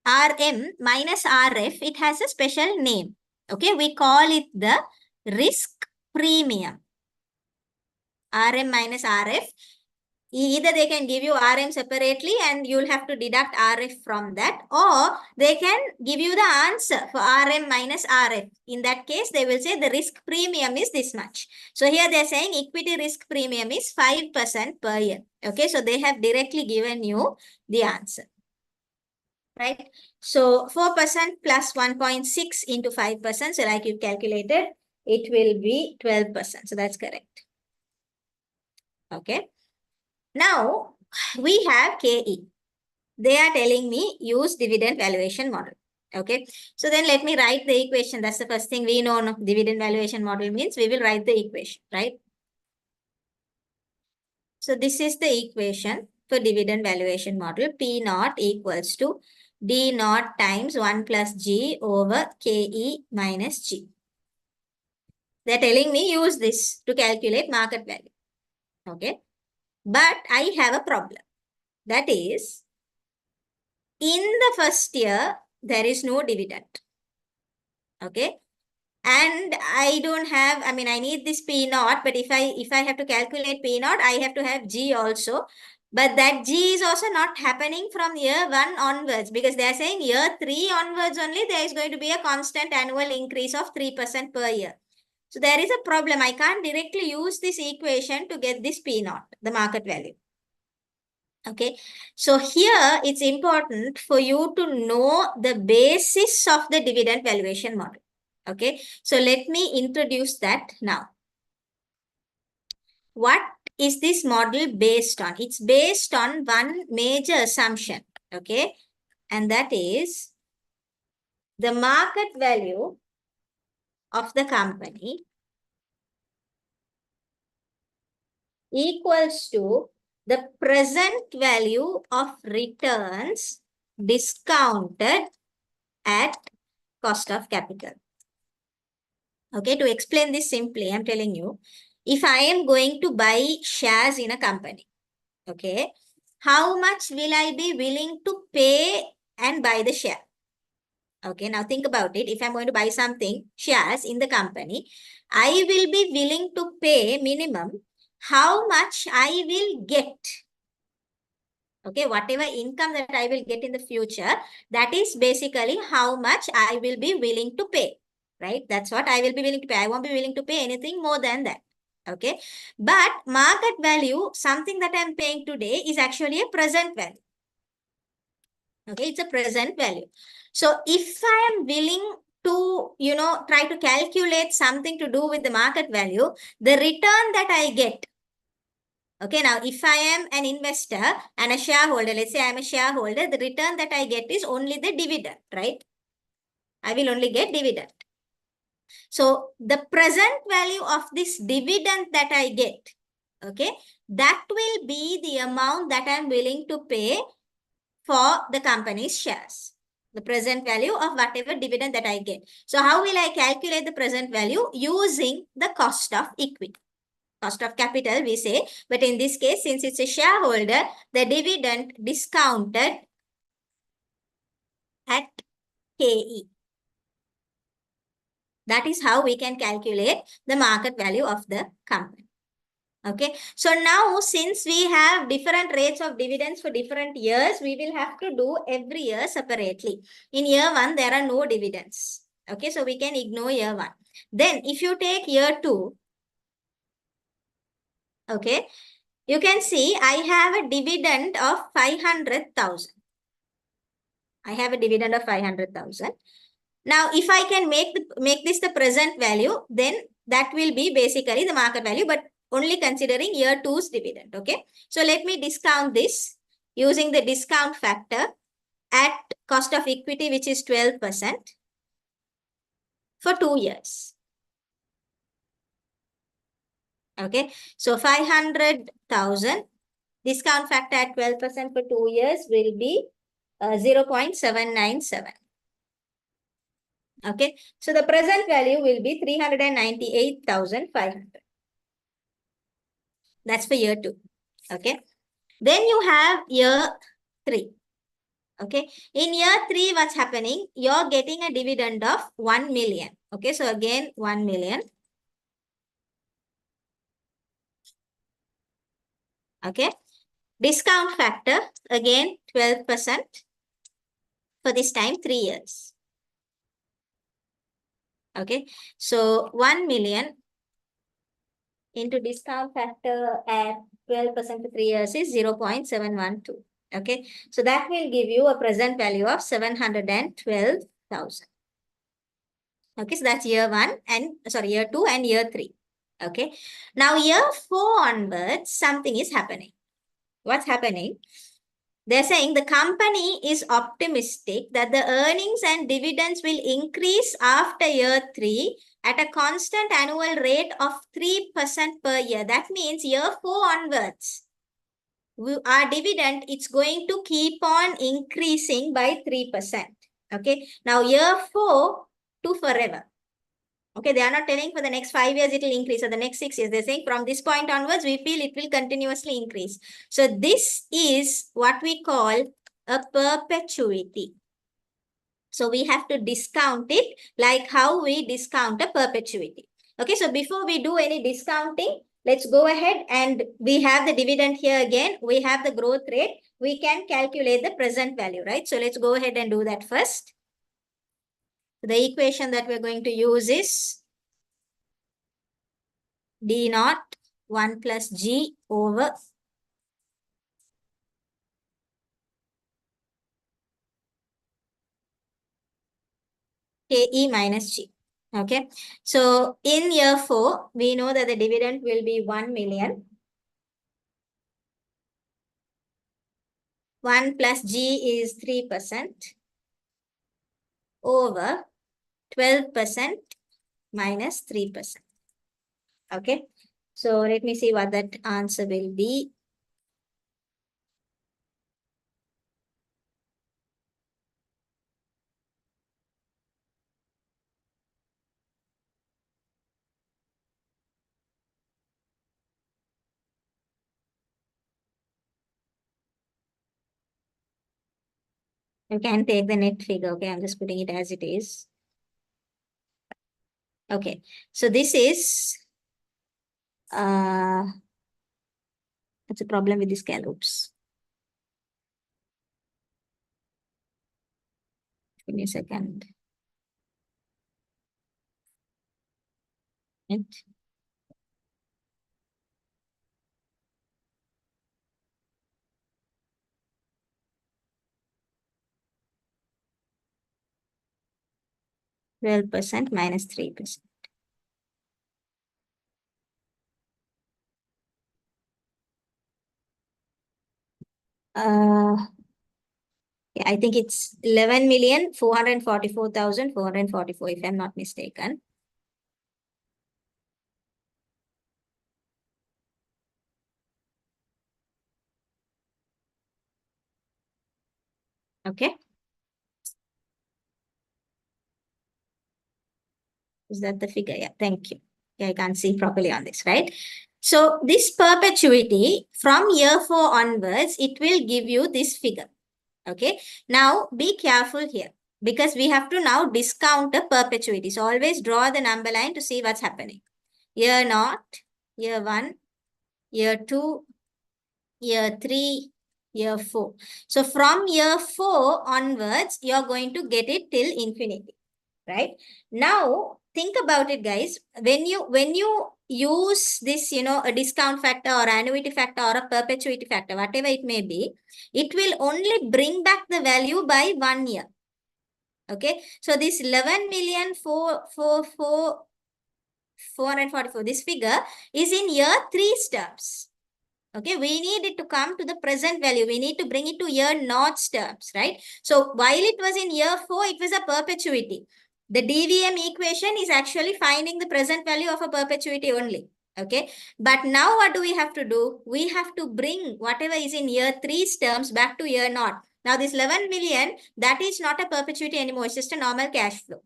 RM minus RF, it has a special name. Okay. We call it the risk premium. RM minus RF. Either they can give you RM separately and you'll have to deduct RF from that, or they can give you the answer for RM minus RF. In that case, they will say the risk premium is this much. So here they're saying equity risk premium is 5% per year. Okay, so they have directly given you the answer. Right? So 4% plus 1.6 into 5%. So like you calculated, it will be 12%. So that's correct. Okay. Now, we have KE. They are telling me use dividend valuation model. Okay. So then let me write the equation. That's the first thing we know. Dividend valuation model means we will write the equation, right? So this is the equation for dividend valuation model. P naught equals to D naught times 1 plus G over KE minus G. They're telling me use this to calculate market value. Okay. But I have a problem. That is, in the first year, there is no dividend. Okay. And I don't have, I mean, I need this P naught, but if I have to calculate P naught, I have to have G also. But that G is also not happening from year 1 onwards, because they are saying year 3 onwards only there is going to be a constant annual increase of 3% per year. So there is a problem. I can't directly use this equation to get this P naught, the market value. Okay, so here it's important for you to know the basis of the dividend valuation model. Okay, so let me introduce that now. What is this model based on? It's based on one major assumption. Okay, and that is the market value of the company equals to the present value of returns discounted at cost of capital. Okay, to explain this simply, I'm telling you, if I am going to buy shares in a company, okay, how much will I be willing to pay and buy the share? Okay, now think about it. If I'm going to buy something, shares in the company, I will be willing to pay minimum how much I will get. Okay, whatever income that I will get in the future, that is basically how much I will be willing to pay, right? That's what I will be willing to pay. I won't be willing to pay anything more than that. Okay, but market value, something that I'm paying today, is actually a present value. Okay, it's a present value. So if I am willing to, try to calculate something to do with the market value, the return that I get. Okay, now if I am an investor and a shareholder, let's say I'm a shareholder, the return that I get is only the dividend, right? I will only get dividend. So the present value of this dividend that I get, okay, that will be the amount that I'm willing to pay for the company's shares. The present value of whatever dividend that I get. So how will I calculate the present value? Using the cost of equity. Cost of capital, we say. But in this case, since it's a shareholder, the dividend discounted at KE. That is how we can calculate the market value of the company. Okay, so now since we have different rates of dividends for different years, we will have to do every year separately. In year 1, there are no dividends. Okay, so we can ignore year 1. Then if you take year 2, okay, you can see I have a dividend of 500,000. I have a dividend of 500,000. Now, if I can make this the present value, then that will be basically the market value, but only considering year 2's dividend. Okay. So let me discount this using the discount factor at cost of equity, which is 12% for 2 years. Okay. So 500,000 discount factor at 12% for 2 years will be 0.797. Okay. So the present value will be 398,500. That's for year 2. Okay. Then you have year 3. Okay. In year 3, what's happening? You're getting a dividend of 1 million. Okay. So again, 1 million. Okay. Discount factor, again, 12% for this time, 3 years. Okay. So 1 million into discount factor at 12% for 3 years is 0.712. Okay. So that will give you a present value of 712,000. Okay. So that's year 1 and year 2 and year 3. Okay. Now year 4 onwards, something is happening. What's happening? They're saying the company is optimistic that the earnings and dividends will increase after year 3 at a constant annual rate of 3% per year. That means year 4 onwards, our dividend, it's going to keep on increasing by 3%. Okay. Now year 4 to forever. Okay, they are not telling for the next 5 years it will increase or the next 6 years. They're saying from this point onwards, we feel it will continuously increase. So this is what we call a perpetuity. So we have to discount it like how we discount a perpetuity. Okay, so before we do any discounting, let's go ahead, and we have the dividend here again. We have the growth rate. We can calculate the present value, right? So let's go ahead and do that first. The equation that we're going to use is D naught 1 plus G over KE minus G. Okay. So in year 4, we know that the dividend will be 1 million. 1 plus G is 3% over 12% minus 3%. Okay. So let me see what that answer will be. You can take the net figure. Okay, I'm just putting it as it is. Okay, so this is that's a problem with the scale. Oops. Give me a second. 12% minus 3%. Yeah, I think it's 11,444,444, if I'm not mistaken. Okay. Is that the figure? Yeah, thank you. Yeah, I can't see properly on this, right? So this perpetuity from year 4 onwards, it will give you this figure. Okay. Now be careful here because we have to now discount the perpetuity. So always draw the number line to see what's happening. Year naught, year 1, year 2, year 3, year 4. So from year 4 onwards, you're going to get it till infinity, right? Now, think about it, guys. When you use this, a discount factor or annuity factor or a perpetuity factor, whatever it may be, it will only bring back the value by 1 year. Okay. So this 11,444,444, this figure is in year 3 terms. Okay, we need it to come to the present value. We need to bring it to year naught terms, right? So while it was in year 4, it was a perpetuity. The DVM equation is actually finding the present value of a perpetuity only. Okay, but now what do we have to do? We have to bring whatever is in year 3 terms back to year naught. Now this 11 million, that is not a perpetuity anymore. It's just a normal cash flow.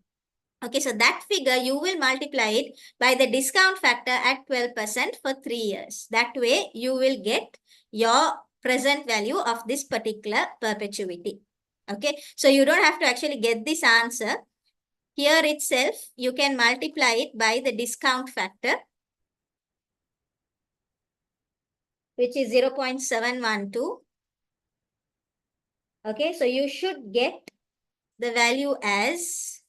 Okay, so that figure, you will multiply it by the discount factor at 12% for 3 years. That way, you will get your present value of this particular perpetuity. Okay, so you don't have to actually get this answer. Here itself, you can multiply it by the discount factor, which is 0.712. Okay, so you should get the value as,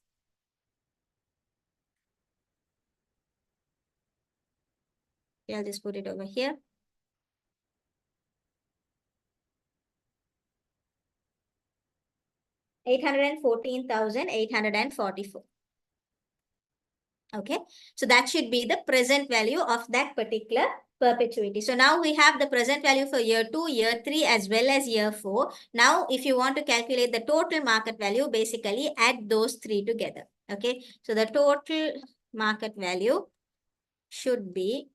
I'll just put it over here. 814,844. Okay, so that should be the present value of that particular perpetuity. So now we have the present value for year 2, year 3, as well as year 4. Now, if you want to calculate the total market value, basically add those 3 together. Okay, so the total market value should be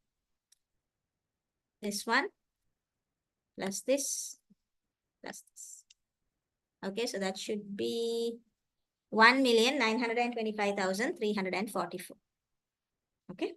this one plus this plus this. Okay, so that should be 1,925,344. Okay.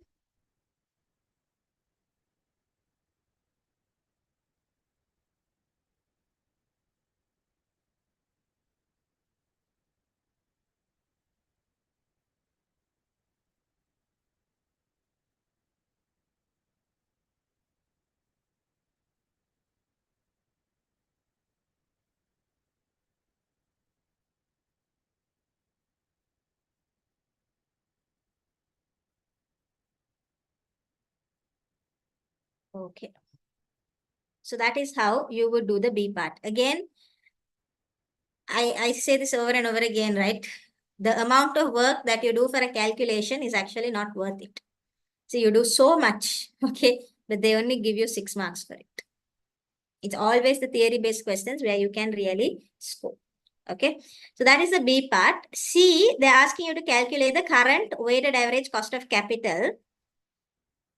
Okay. So that is how you would do the B part. Again, I say this over and over again, right? The amount of work that you do for a calculation is actually not worth it. So you do so much, okay, but they only give you 6 marks for it. It's always the theory-based questions where you can really score. Okay, so that is the B part. C, they're asking you to calculate the current weighted average cost of capital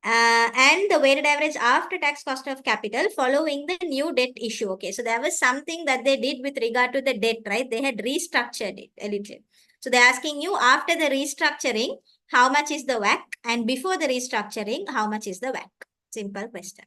and the weighted average after tax cost of capital following the new debt issue. Okay, so there was something that they did with regard to the debt, right? They had restructured it a little. So they're asking you after the restructuring, how much is the WACC? And before the restructuring, how much is the WACC? Simple question.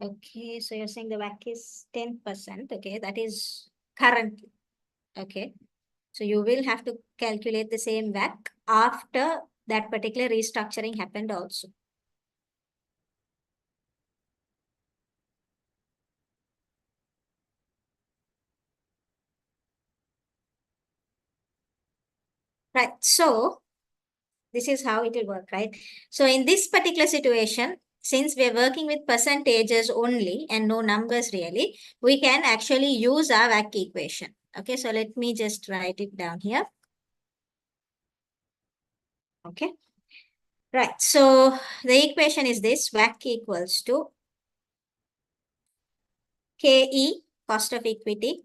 Okay, so you're saying the WACC is 10%. Okay, that is currently. Okay, so you will have to calculate the same WACC after that particular restructuring happened also. Right, so this is how it will work, right? So in this particular situation, since we are working with percentages only and no numbers really, we can actually use our WACC equation. Okay, so let me just write it down here. Okay, right. So the equation is this: WACC equals to KE, cost of equity,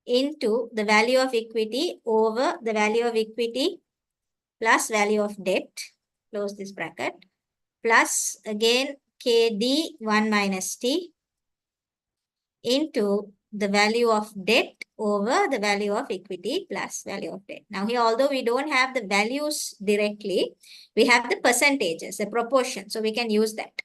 into the value of equity over the value of equity plus value of debt, close this bracket, plus again KD 1 minus T into the value of debt over the value of equity plus value of debt. Now here, although we don't have the values directly, we have the percentages, the proportion. So we can use that.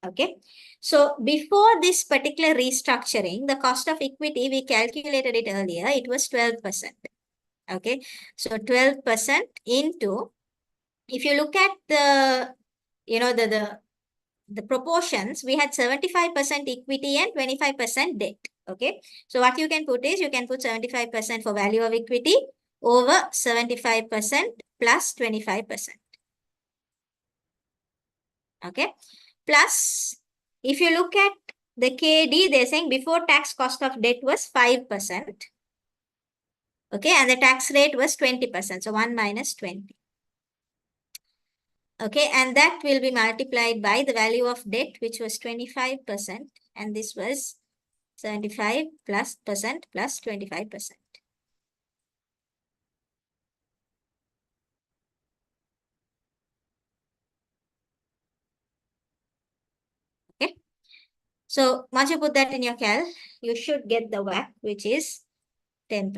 Okay. So before this particular restructuring, the cost of equity, we calculated it earlier, it was 12%. Okay. So 12% into, if you look at the, the proportions, we had 75% equity and 25% debt. Okay. So what you can put is, you can put 75% for value of equity over 75% plus 25%. Okay. Plus, if you look at the KD, they're saying before tax cost of debt was 5%. Okay. And the tax rate was 20%. So 1 minus 20. Okay. And that will be multiplied by the value of debt, which was 25%. And this was 75 plus percent plus 25%. Okay. So once you put that in your cal, you should get the WACC, which is 10%.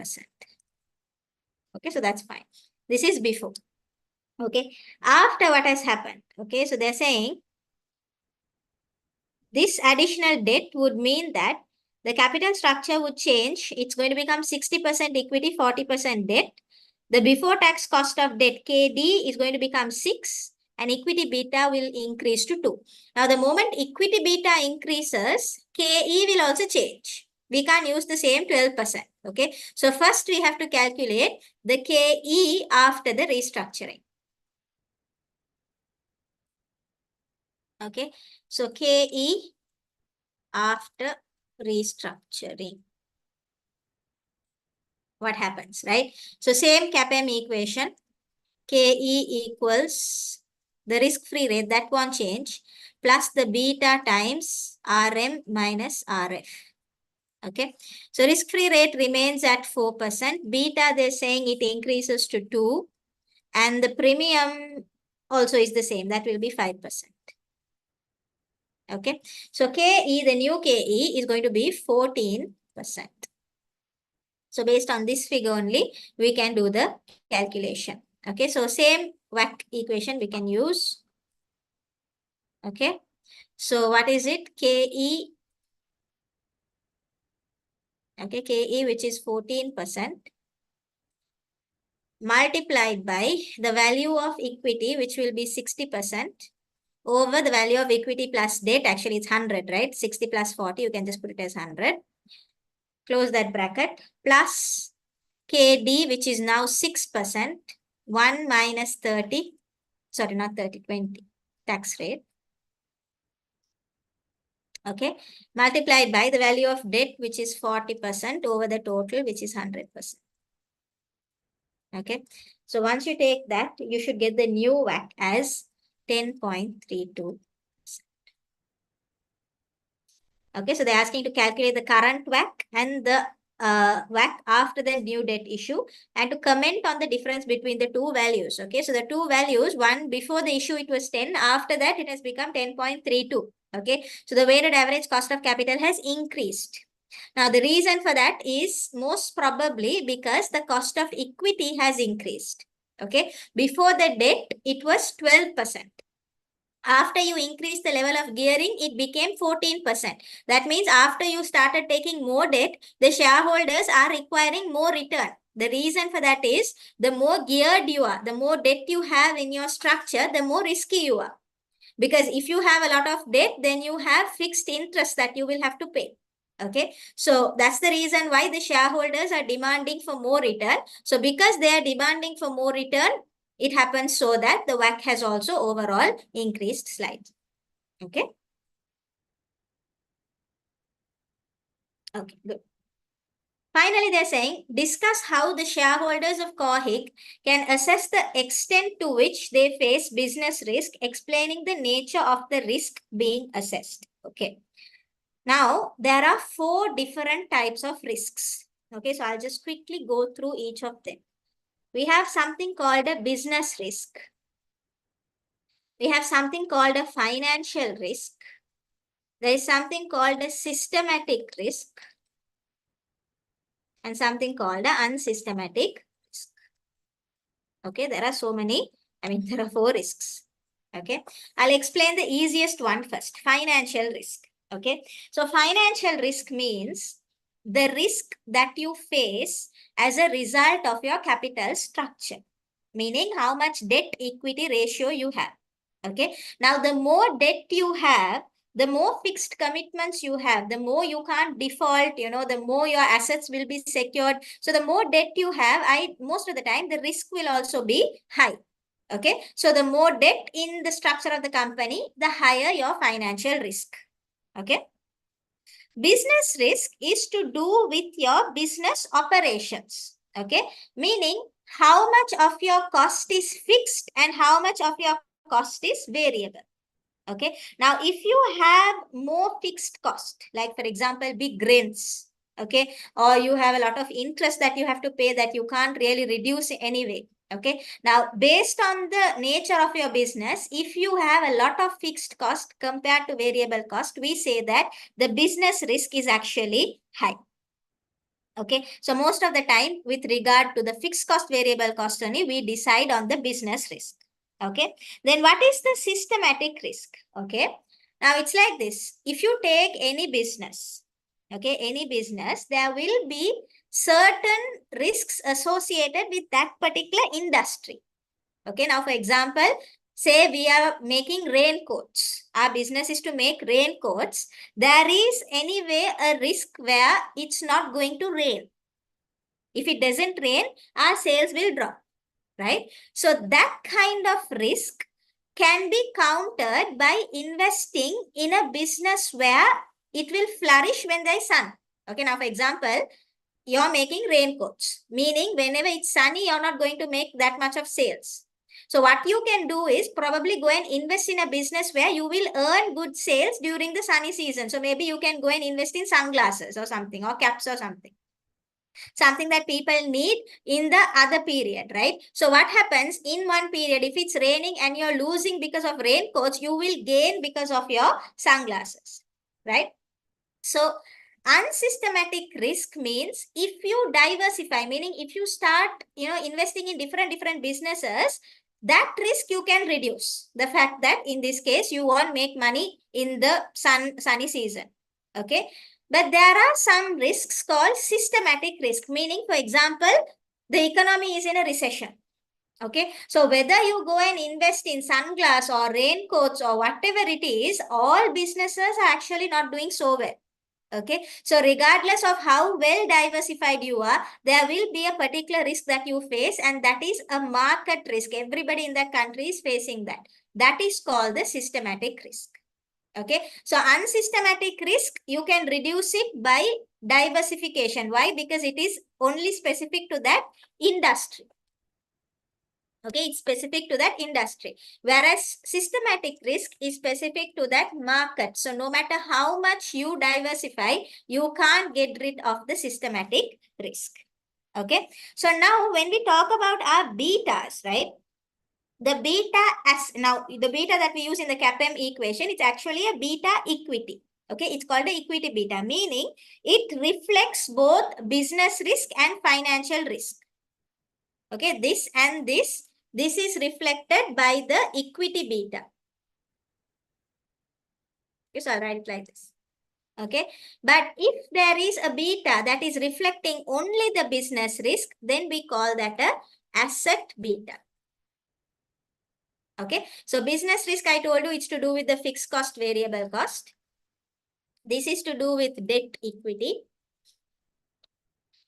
Okay. So that's fine. This is before. Okay. After, what has happened? Okay. So they're saying this additional debt would mean that the capital structure would change. It's going to become 60% equity, 40% debt. The before tax cost of debt, KD, is going to become 6 and equity beta will increase to 2. Now, the moment equity beta increases, KE will also change. We can't use the same 12%. Okay. So first we have to calculate the KE after the restructuring. Okay. So KE after restructuring. What happens, right? So same CAPM equation, KE equals the risk-free rate, that won't change, plus the beta times RM minus RF. Okay. So risk-free rate remains at 4%. Beta, they're saying it increases to 2. And the premium also is the same. That will be 5%. Okay. So KE, the new KE is going to be 14%. So based on this figure only, we can do the calculation. Okay. So same WACC equation we can use. Okay. So what is it? KE. Okay. KE, which is 14%. Multiplied by the value of equity, which will be 60%. Over the value of equity plus debt, actually it's 100, right? 60 plus 40, you can just put it as 100. Close that bracket. Plus KD, which is now 6%. 1 minus 30. Sorry, not 30, 20. Tax rate. Okay. Multiplied by the value of debt, which is 40% over the total, which is 100%. Okay. So once you take that, you should get the new WACC as 10.32. Okay, so they're asking to calculate the current WACC and the WACC after the new debt issue and to comment on the difference between the two values. Okay, so the two values, one before the issue it was 10, after that it has become 10.32. Okay, so the weighted average cost of capital has increased. Now, the reason for that is most probably because the cost of equity has increased. Okay, before the debt, it was 12%. After you increase the level of gearing, it became 14%. That means after you started taking more debt, the shareholders are requiring more return. The reason for that is the more geared you are, the more debt you have in your structure, the more risky you are. Because if you have a lot of debt, then you have fixed interest that you will have to pay. Okay, so that's the reason why the shareholders are demanding for more return. So because they are demanding for more return, it happens so that the WACC has also overall increased slightly. Okay. Okay, good. Finally, they're saying, discuss how the shareholders of COHIC can assess the extent to which they face business risk, explaining the nature of the risk being assessed. Okay. Now, there are 4 different types of risks. Okay, so I'll just quickly go through each of them. We have something called a business risk. We have something called a financial risk. There is something called a systematic risk and something called a unsystematic risk. Okay, there are so many. There are 4 risks. Okay, I'll explain the easiest one first, financial risk. Okay, so financial risk means the risk that you face as a result of your capital structure, meaning how much debt equity ratio you have. Okay, now the more debt you have, the more fixed commitments you have, the more you can't default, the more your assets will be secured. So the more debt you have, most of the time the risk will also be high. Okay, so the more debt in the structure of the company, the higher your financial risk. Okay, business risk is to do with your business operations. Okay, meaning how much of your cost is fixed and how much of your cost is variable. Okay, now if you have more fixed cost, like for example big rents, okay, or you have a lot of interest that you have to pay that you can't really reduce anyway. Okay, now based on the nature of your business, if you have a lot of fixed cost compared to variable cost, we say that the business risk is actually high. Okay, so most of the time with regard to the fixed cost variable cost only, we decide on the business risk. Okay, then what is the systematic risk? Okay, now it's like this. If you take any business, okay, any business, there will be certain risks associated with that particular industry. Okay, now for example, say we are making raincoats. Our business is to make raincoats. There is anyway a risk where it's not going to rain. If it doesn't rain, our sales will drop, right? So that kind of risk can be countered by investing in a business where it will flourish when there is sun. Okay, now for example, you're making raincoats, meaning whenever it's sunny, you're not going to make that much of sales. So what you can do is probably go and invest in a business where you will earn good sales during the sunny season. So maybe you can go and invest in sunglasses or something, or caps or something. Something that people need in the other period, right? So what happens in one period, if it's raining and you're losing because of raincoats, you will gain because of your sunglasses, right? So unsystematic risk means if you diversify, meaning if you start, investing in different businesses, that risk you can reduce. The fact that in this case, you won't make money in the sunny season. Okay. But there are some risks called systematic risk, meaning, for example, the economy is in a recession. Okay, so whether you go and invest in sunglasses or raincoats or whatever it is, all businesses are actually not doing so well. Okay, so regardless of how well diversified you are, there will be a particular risk that you face, and that is a market risk. Everybody in that country is facing that. That is called the systematic risk. Okay, so unsystematic risk, you can reduce it by diversification. Why? Because it is only specific to that industry. Okay, it's specific to that industry. Whereas systematic risk is specific to that market. So no matter how much you diversify, you can't get rid of the systematic risk. Okay, so now when we talk about our betas, right? The beta that we use in the CAPM equation, it's actually a beta equity. Okay, it's called the equity beta, meaning it reflects both business risk and financial risk. Okay, this and this is reflected by the equity beta. Okay, so I'll write it like this. Okay, but if there is a beta that is reflecting only the business risk, then we call that a asset beta. Okay, so business risk, I told you, it's to do with the fixed cost, variable cost. This is to do with debt equity.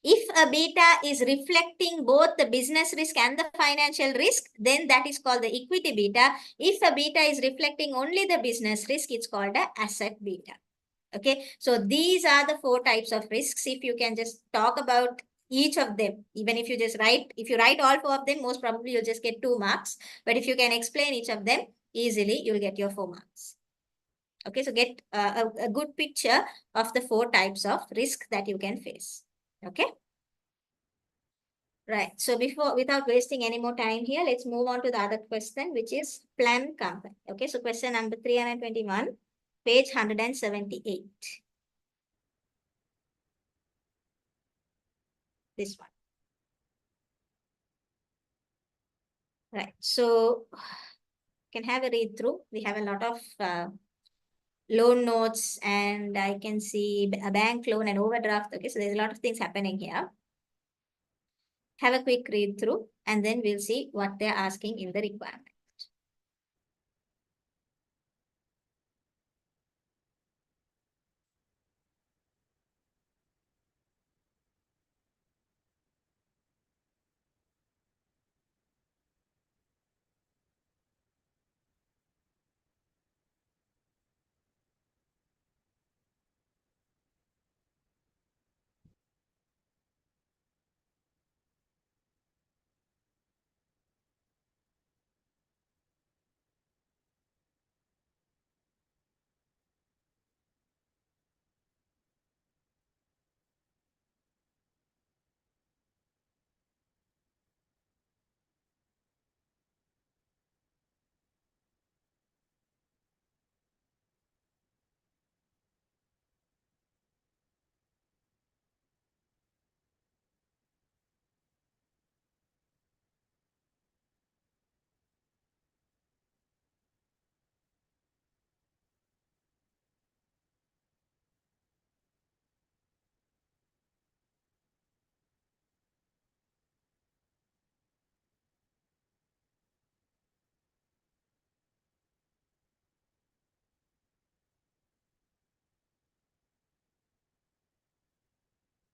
If a beta is reflecting both the business risk and the financial risk, then that is called the equity beta. If a beta is reflecting only the business risk, it's called a asset beta. Okay, so these are the 4 types of risks. If you can just talk about each of them, even if you just write, if you write all 4 of them, most probably you'll just get 2 marks. But if you can explain each of them easily, you'll get your 4 marks. Okay, so get a good picture of the 4 types of risk that you can face. Okay. Right. So without wasting any more time here, let's move on to the other question, which is plan company. Okay. So question number 321, page 178. This one. Right. So you can have a read through. We have a lot of loan notes, and I can see a bank loan and overdraft. Okay. So there's a lot of things happening here. Have a quick read through, and then we'll see what they're asking in the requirement.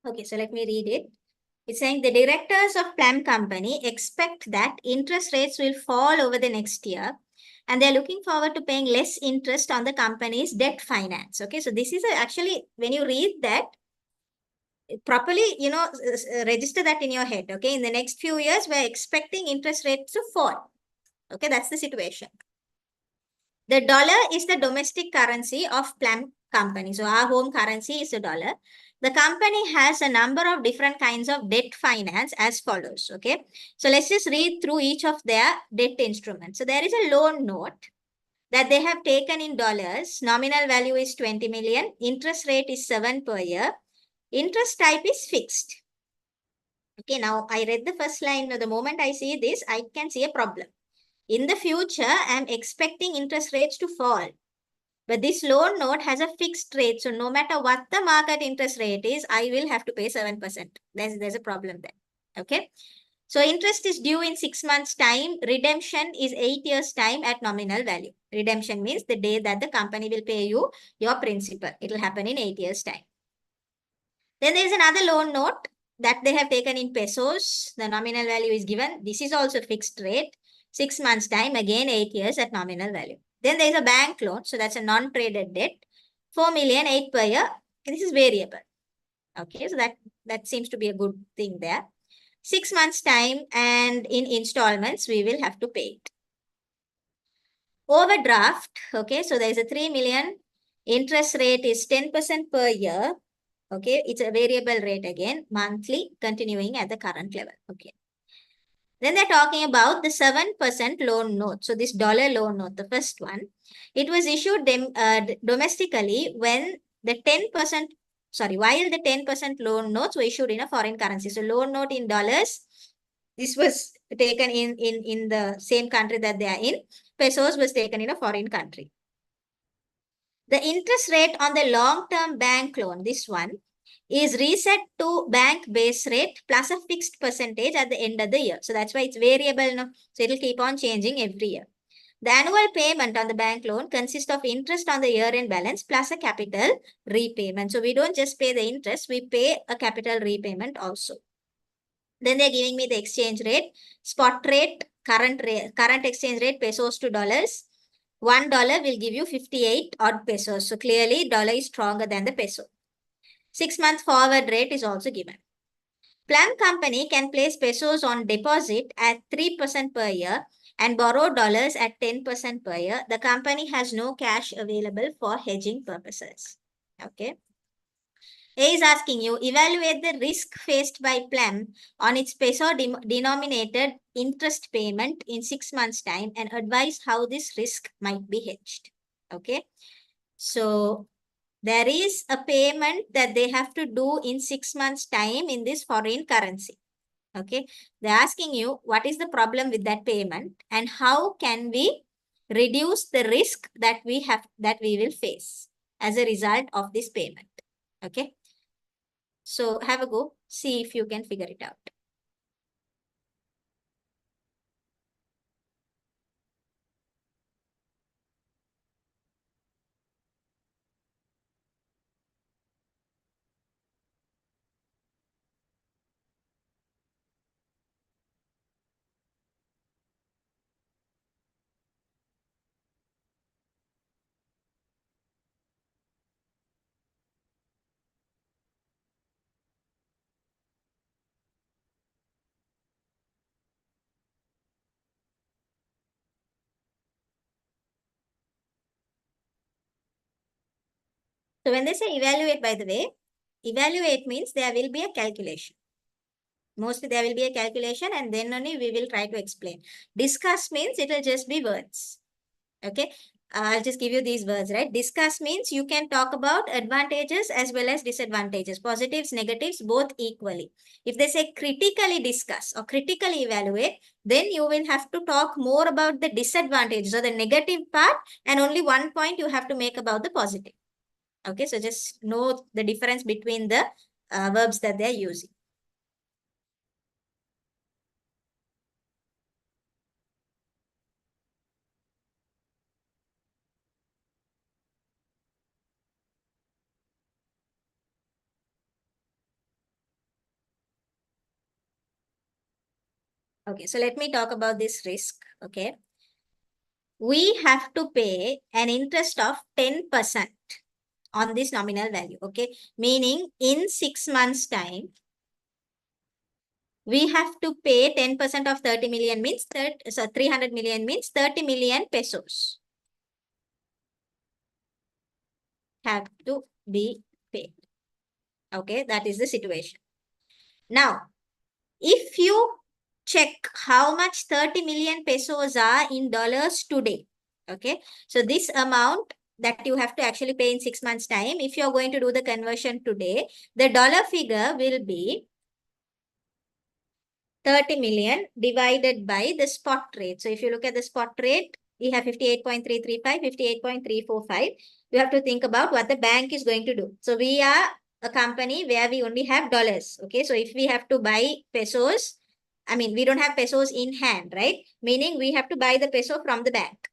Okay, so let me read it. It's saying the directors of plan company expect that interest rates will fall over the next year, and they're looking forward to paying less interest on the company's debt finance. Okay, so this is actually, when you read that properly, register that in your head. Okay, in the next few years, we're expecting interest rates to fall. Okay, that's the situation. The dollar is the domestic currency of plan company. So our home currency is the dollar. The company has a number of different kinds of debt finance as follows. Okay. So let's just read through each of their debt instruments. So there is a loan note that they have taken in dollars. Nominal value is 20 million. Interest rate is 7 per year. Interest type is fixed. Okay. Now I read the first line. The moment I see this, I can see a problem. In the future, I'm expecting interest rates to fall. But this loan note has a fixed rate. So no matter what the market interest rate is, I will have to pay 7%. There's a problem there. Okay. So interest is due in 6 months' time. Redemption is 8 years' time at nominal value. Redemption means the day that the company will pay you your principal. It will happen in 8 years' time. Then there is another loan note that they have taken in pesos. The nominal value is given. This is also fixed rate. 6 months' time, again 8 years at nominal value. Then there is a bank loan. So that's a non-traded debt. 4 million, 8 per year. This is variable. Okay, so that seems to be a good thing there. 6 months' time, and in installments, we will have to pay it. Overdraft. Okay, so there is a 3 million. Interest rate is 10% per year. Okay, it's a variable rate again, monthly, continuing at the current level. Okay. Then they're talking about the 7% loan note. So this dollar loan note, the first one, it was issued domestically when the 10%, while the 10% loan notes were issued in a foreign currency. So loan note in dollars, this was taken in the same country that they are in. Pesos was taken in a foreign country. The interest rate on the long-term bank loan, this one, is reset to bank base rate plus a fixed percentage at the end of the year. So that's why it's variable. No? So it will keep on changing every year. The annual payment on the bank loan consists of interest on the year-end balance plus a capital repayment. So we don't just pay the interest, we pay a capital repayment also. Then they're giving me the exchange rate, spot rate, current exchange rate, pesos to dollars. $1 will give you 58 odd pesos. So clearly dollar is stronger than the peso. 6-month forward rate is also given. Plum company can place pesos on deposit at 3% per year and borrow dollars at 10% per year. The company has no cash available for hedging purposes. Okay. A is asking you, evaluate the risk faced by Plum on its peso denominated interest payment in 6 months' time and advise how this risk might be hedged. Okay. So there is a payment that they have to do in 6 months' time in this foreign currency. Okay. They're asking you, what is the problem with that payment and how can we reduce the risk that we will face as a result of this payment. Okay. So have a go, see if you can figure it out. So when they say evaluate, by the way, evaluate means there will be a calculation. Mostly there will be a calculation and then only we will try to explain. Discuss means it will just be words. Okay. I'll just give you these words, right? Discuss means you can talk about advantages as well as disadvantages, positives, negatives, both equally. If they say critically discuss or critically evaluate, then you will have to talk more about the disadvantages or the negative part and only one point you have to make about the positive. Okay, so just know the difference between the verbs that they're using. Okay, so let me talk about this risk. Okay, we have to pay an interest of 10% on this nominal value. Okay, meaning in 6 months' time, we have to pay 10% of 30 million means 300 million means 30 million pesos have to be paid. Okay, that is the situation. Now, if you check how much 30 million pesos are in dollars today, okay, so this amount that you have to actually pay in 6 months' time, if you're going to do the conversion today, the dollar figure will be 30 million divided by the spot rate. So if you look at the spot rate, we have 58.335, 58.345. You have to think about what the bank is going to do. So we are a company where we only have dollars. Okay, so if we have to buy pesos, I mean, we don't have pesos in hand, right? Meaning we have to buy the peso from the bank.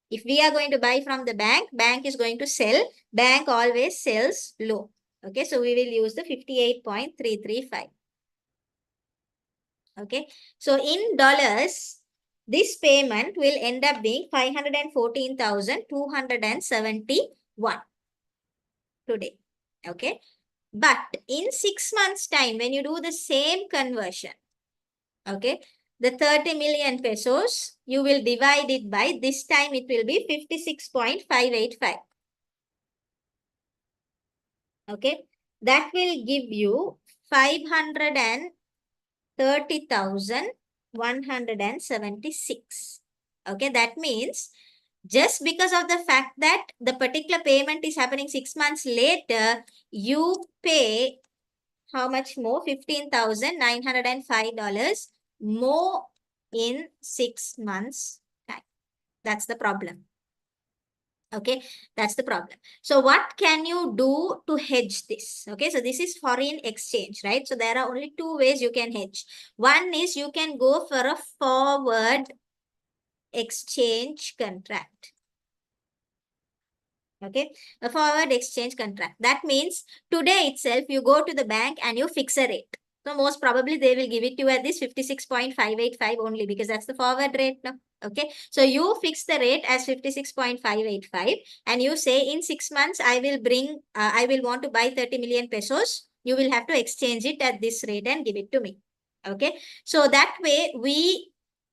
If we are going to buy from the bank, bank is going to sell. Bank always sells low. Okay, so we will use the 58.335. Okay, so in dollars, this payment will end up being 514,271 today. Okay, but in 6 months' time, when you do the same conversion, okay, the 30 million pesos, you will divide it by, this time it will be 56.585. Okay, that will give you 530,176. Okay, that means just because of the fact that the particular payment is happening 6 months later, you pay how much more? $15,905 more in 6 months time. That's the problem. Okay, that's the problem. So what can you do to hedge this? Okay, so this is foreign exchange, right? So there are only two ways you can hedge. One is you can go for a forward exchange contract. Okay, a forward exchange contract. That means today itself you go to the bank and you fix a rate. So most probably they will give it to you at this 56.585 only, because that's the forward rate now. Okay, so you fix the rate as 56.585 and you say in 6 months I will want to buy 30 million pesos. You will have to exchange it at this rate and give it to me. Okay, so that way we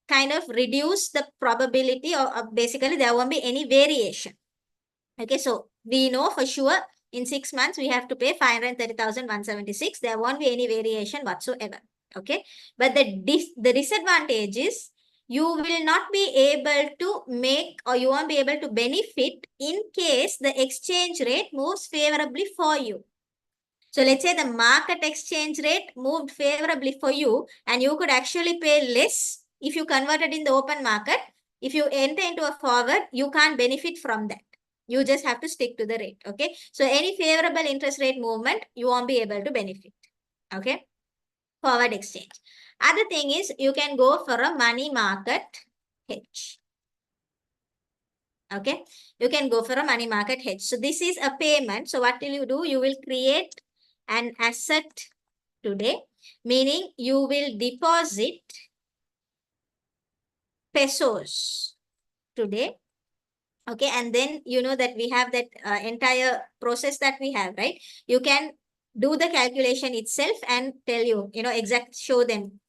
kind of reduce the probability, or basically there won't be any variation. Okay, so we know for sure in 6 months we have to pay 530,176. There won't be any variation whatsoever. Okay, but the disadvantage is you will not be able to make, or you won't be able to benefit in case the exchange rate moves favorably for you. So let's say the market exchange rate moved favorably for you and you could actually pay less if you converted in the open market. If you enter into a forward, you can't benefit from that. You just have to stick to the rate. Okay. So any favorable interest rate movement, you won't be able to benefit. Okay. Forward exchange. Other thing is you can go for a money market hedge. Okay. You can go for a money market hedge. So this is a payment. So what will you do? You will create an asset today, meaning you will deposit pesos today. Okay, and then you know that we have that entire process that we have, right? You can do the calculation itself and tell you, show them.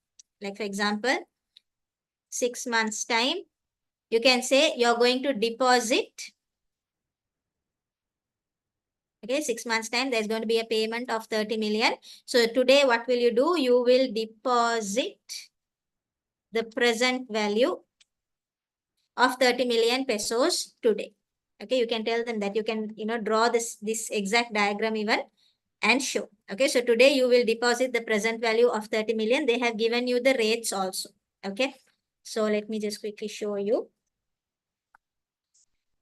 Like for example, 6 months time, you can say you're going to deposit. Okay, 6 months time, there's going to be a payment of 30 million. So today, what will you do? You will deposit the present value of 30 million pesos today. Okay, you can tell them that. You can, draw this exact diagram even and show. Okay, so today you will deposit the present value of 30 million. They have given you the rates also. Okay, so let me just quickly show you.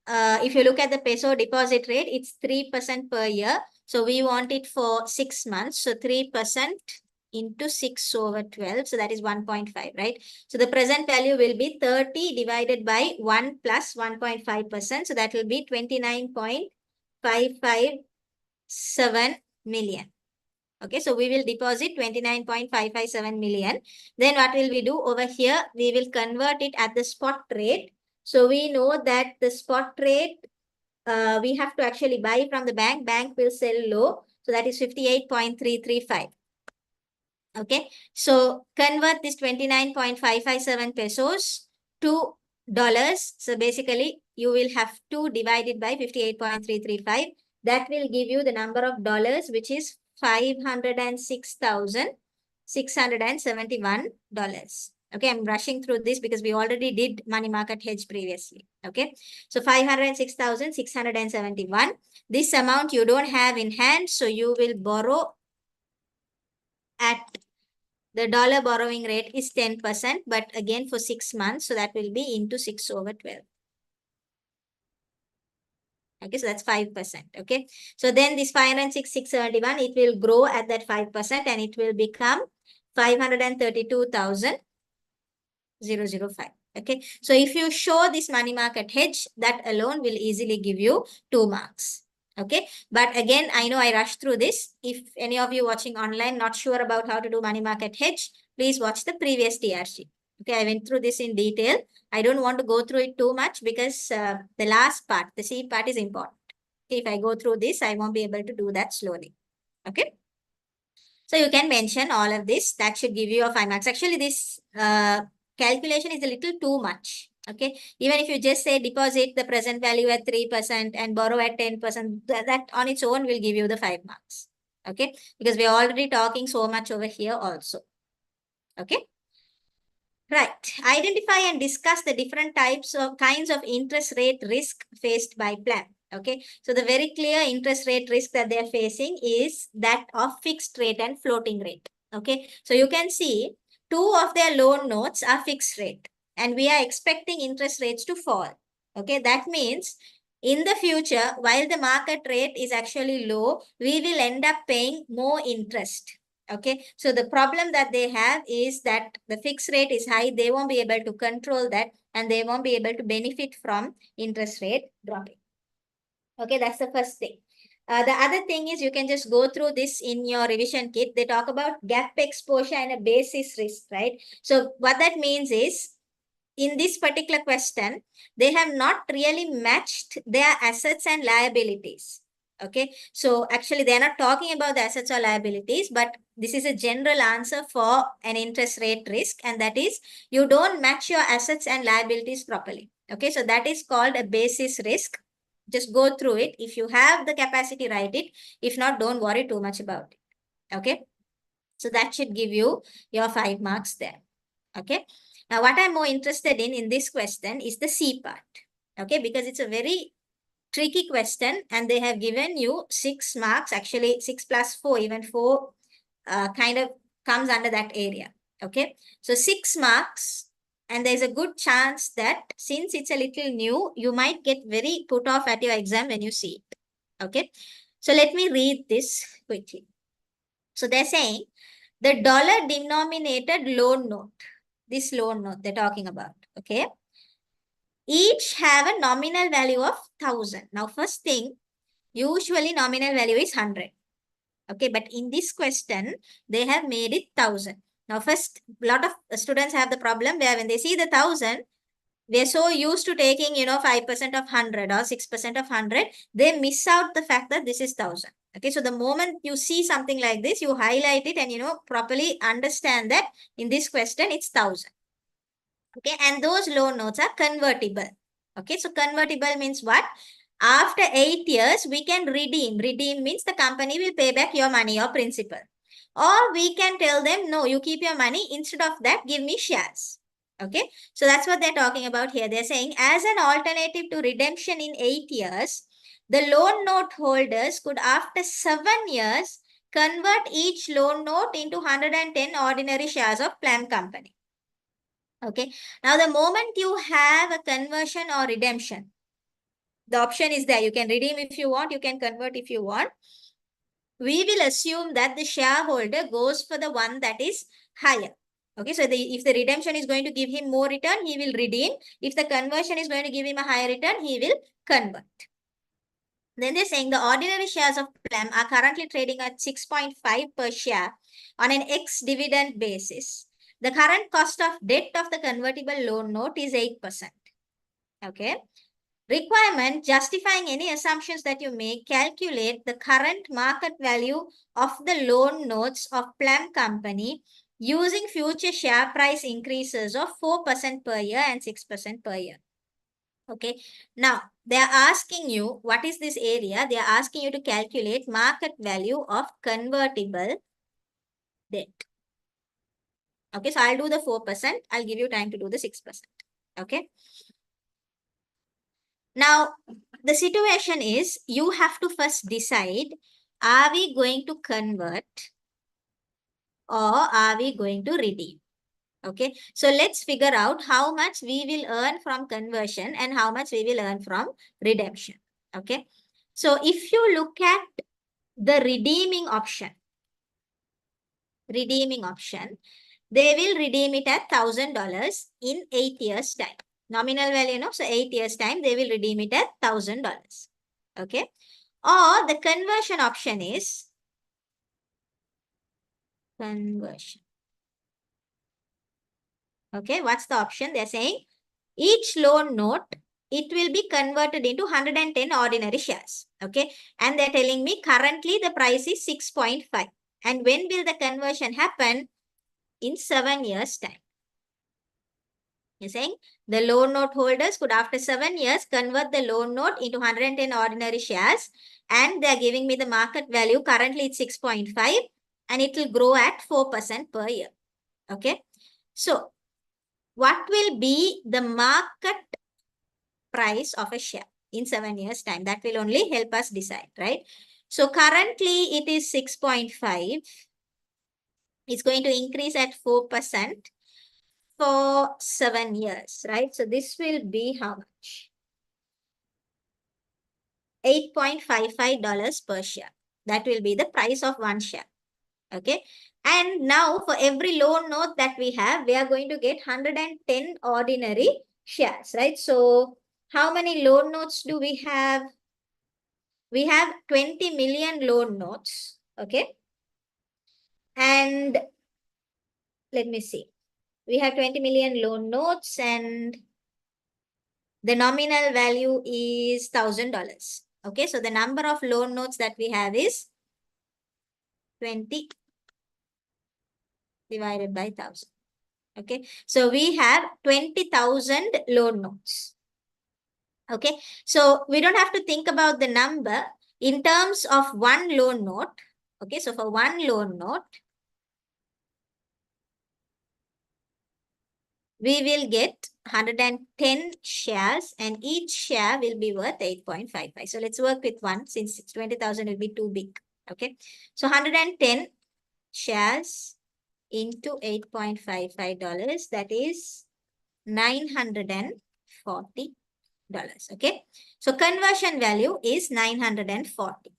If you look at the peso deposit rate, it's 3% per year. So we want it for 6 months. So 3% into 6 over 12. So that is 1.5, right? So the present value will be 30 divided by 1 plus 1.5%. So that will be 29.557 million. Okay, so we will deposit 29.557 million. Then what will we do over here? We will convert it at the spot rate. So we know that the spot rate, we have to actually buy from the bank. Bank will sell low. So that is 58.335. Okay. So convert this 29.557 pesos to dollars. So basically you will have to divide it by 58.335. That will give you the number of dollars, which is $506,671. Okay, I'm rushing through this because we already did money market hedge previously. Okay, so 506,671. This amount you don't have in hand, so you will borrow at the dollar borrowing rate is 10%, but again for 6 months, so that will be into 6 over 12. Okay, so that's 5%. Okay, so then this 506,671, it will grow at that 5% and it will become 532,005. Okay, so if you show this money market hedge, that alone will easily give you 2 marks. Okay, but again, I know I rushed through this. If any of you watching online not sure about how to do money market hedge, please watch the previous TRC. Okay, I went through this in detail. I don't want to go through it too much because the last part, the C part is important. Okay, if I go through this, I won't be able to do that slowly. Okay. So you can mention all of this. That should give you a 5 marks. Actually, this calculation is a little too much. Okay. Even if you just say deposit the present value at 3% and borrow at 10%, that on its own will give you the 5 marks. Okay. Because we are already talking so much over here also. Okay. Right. Identify and discuss the different kinds of interest rate risk faced by plan. Okay. So the very clear interest rate risk that they are facing is that of fixed rate and floating rate. Okay. So you can see 2 of their loan notes are fixed rate and we are expecting interest rates to fall. Okay. That means In the future, while the market rate is actually low, we will end up paying more interest. Okay, so the problem that they have is that the fixed rate is high. They won't be able to control that, and they won't be able to benefit from interest rate dropping. Okay, that's the first thing. The other thing is you can just go through this in your revision kit. They talk about gap exposure and a basis risk, right? So what that means is, in this particular question, they have not really matched their assets and liabilities. Okay, so actually they're not talking about the assets or liabilities, but this is a general answer for an interest rate risk, and that is you don't match your assets and liabilities properly. Okay, so that is called a basis risk. Just go through it. If you have the capacity, write it. If not, don't worry too much about it. Okay, so that should give you your 5 marks there. Okay, now what I'm more interested in this question is the C part. Okay, because it's a very tricky question and they have given you 6 marks, actually 6 plus 4, even 4 kind of comes under that area. Okay, so 6 marks, and there's a good chance that since it's a little new, you might get very put off at your exam when you see it. Okay, so let me read this quickly. So they're saying the dollar denominated loan note, this loan note they're talking about, okay, each have a nominal value of 1,000. Now, first thing, usually nominal value is 100. Okay, but in this question, they have made it 1,000. Now, first, a lot of students have the problem where when they see the 1,000, they're so used to taking, 5% of 100 or 6% of 100, they miss out the fact that this is 1,000. Okay, so the moment you see something like this, you highlight it and, properly understand that in this question, it's 1,000. Okay, and those loan notes are convertible. Okay, so convertible means what? After 8 years, we can redeem. Redeem means the company will pay back your money or principal. Or we can tell them, no, you keep your money. Instead of that, give me shares. Okay, so that's what they're talking about here. They're saying as an alternative to redemption in 8 years, the loan note holders could, after 7 years, convert each loan note into 110 ordinary shares of Plum Company. Okay, now the moment you have a conversion or redemption, the option is there. You can redeem if you want, you can convert if you want. We will assume that the shareholder goes for the one that is higher. Okay, so if the redemption is going to give him more return, he will redeem. If the conversion is going to give him a higher return, he will convert. Then they're saying the ordinary shares of Plum are currently trading at 6.5 per share on an ex-dividend basis. The current cost of debt of the convertible loan note is 8%. Okay. Requirement justifying any assumptions that you make, calculate the current market value of the loan notes of Plum Company using future share price increases of 4% per year and 6% per year. Okay. Now, they are asking you, what is this area? They are asking you to calculate market value of convertible debt. Okay, so I'll do the 4%. I'll give you time to do the 6%. Okay. Now, the situation is you have to first decide, are we going to convert or are we going to redeem? Okay, so let's figure out how much we will earn from conversion and how much we will earn from redemption. Okay, so if you look at the redeeming option, they will redeem it at $1,000 in 8 years time. Nominal value, so 8 years time, they will redeem it at $1,000. Okay, or the conversion option is conversion. Okay, what's the option? They're saying each loan note, it will be converted into 110 ordinary shares. Okay, and they're telling me currently the price is 6.5. And when will the conversion happen? In 7 years time. You're saying the loan note holders could, after 7 years, convert the loan note into 110 ordinary shares, and they're giving me the market value. Currently it's 6.5 and it will grow at 4% per year. Okay, so what will be the market price of a share in 7 years time? That will only help us decide, right? So currently it is 6.5. It's going to increase at 4% for 7 years, right? So this will be how much? $8.55 per share. That will be the price of one share. Okay. And now for every loan note that we have, we are going to get 110 ordinary shares, right? So how many loan notes do we have? We have 20 million loan notes. Okay. And let me see. We have 20 million loan notes and the nominal value is $1,000. Okay. So the number of loan notes that we have is 20 divided by 1,000. Okay. So we have 20,000 loan notes. Okay. So we don't have to think about the number in terms of one loan note. Okay. So for one loan note, we will get 110 shares and each share will be worth 8.55. So let's work with one since 20,000 will be too big. Okay. So 110 shares into $8.55, that is $940. Okay. So conversion value is 940.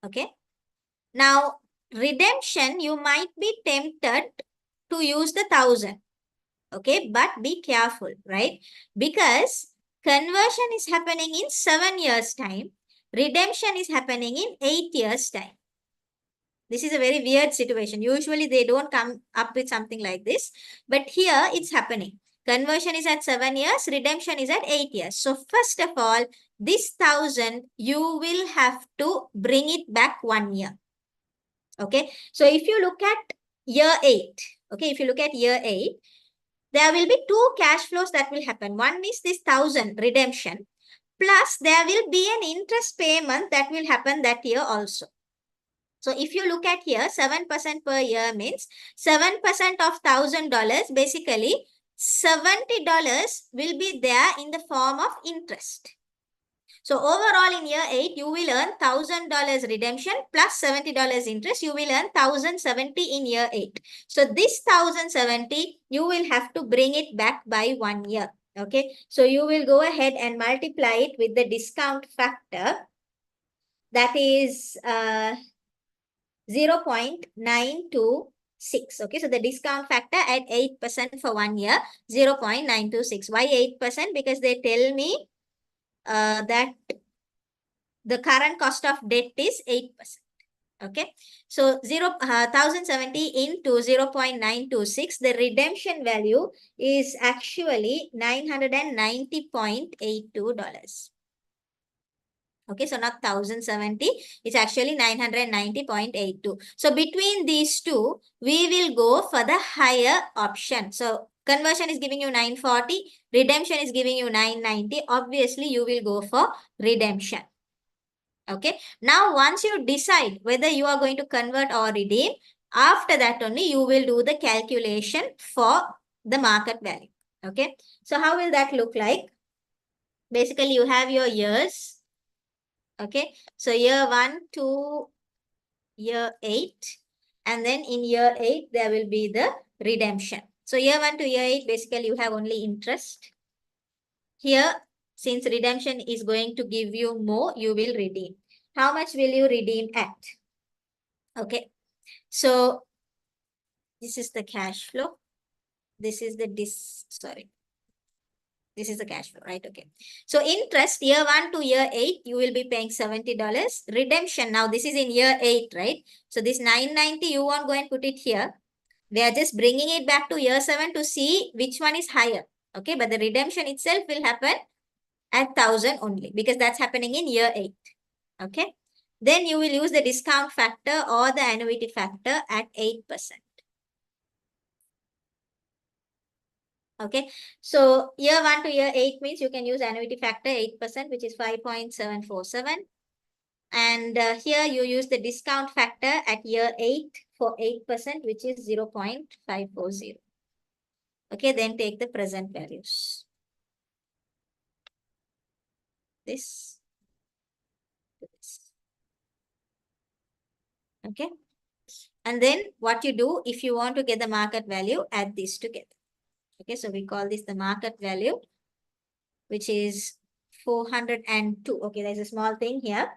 Okay. Now, redemption, you might be tempted to use the 1,000. Okay. But be careful, right? Because conversion is happening in 7 years' time. Redemption is happening in 8 years' time. This is a very weird situation. Usually they don't come up with something like this. But here it's happening. Conversion is at 7 years. Redemption is at 8 years. So first of all, this 1,000, you will have to bring it back 1 year. Okay. So if you look at year 8. Okay. If you look at year 8, there will be two cash flows that will happen. One is this 1,000 redemption. Plus there will be an interest payment that will happen that year also. So if you look at here, 7% per year means 7% of $1,000, basically $70 will be there in the form of interest. So overall in year 8, you will earn $1,000 redemption plus $70 interest. You will earn 1,070 in year 8. So this 1,070, you will have to bring it back by 1 year. Okay. So you will go ahead and multiply it with the discount factor. That is 0.926. Okay, so the discount factor at 8% for 1 year, 0.926. Why 8%? Because they tell me that the current cost of debt is 8%. Okay, so 1,070 into 0.926, the redemption value is actually $990.82. Okay, so not 1,070, it's actually 990.82. So between these two, we will go for the higher option. So conversion is giving you 940, redemption is giving you 990. Obviously, you will go for redemption. Okay, now once you decide whether you are going to convert or redeem, after that only you will do the calculation for the market value. Okay, so how will that look like? Basically, you have your years. Okay, so year 1 to year 8, and then in year 8 there will be the redemption. So year 1 to year 8, basically you have only interest. Here, since redemption is going to give you more, you will redeem. How much will you redeem at? Okay, so this is the cash flow. This is the This is the cash flow, right? Okay. So interest, year 1 to year 8, you will be paying $70. Redemption, now this is in year 8, right? So this 990, you won't go and put it here. We are just bringing it back to year 7 to see which one is higher. Okay, but the redemption itself will happen at 1,000 only because that's happening in year 8. Okay. Then you will use the discount factor or the annuity factor at 8%. Okay, so year 1 to year 8 means you can use annuity factor 8%, which is 5.747. And here you use the discount factor at year 8 for 8%, which is 0.540. Okay, then take the present values. This. Okay. And then what you do, if you want to get the market value, add these together. Okay, so we call this the market value, which is 402. Okay, there's a small thing here.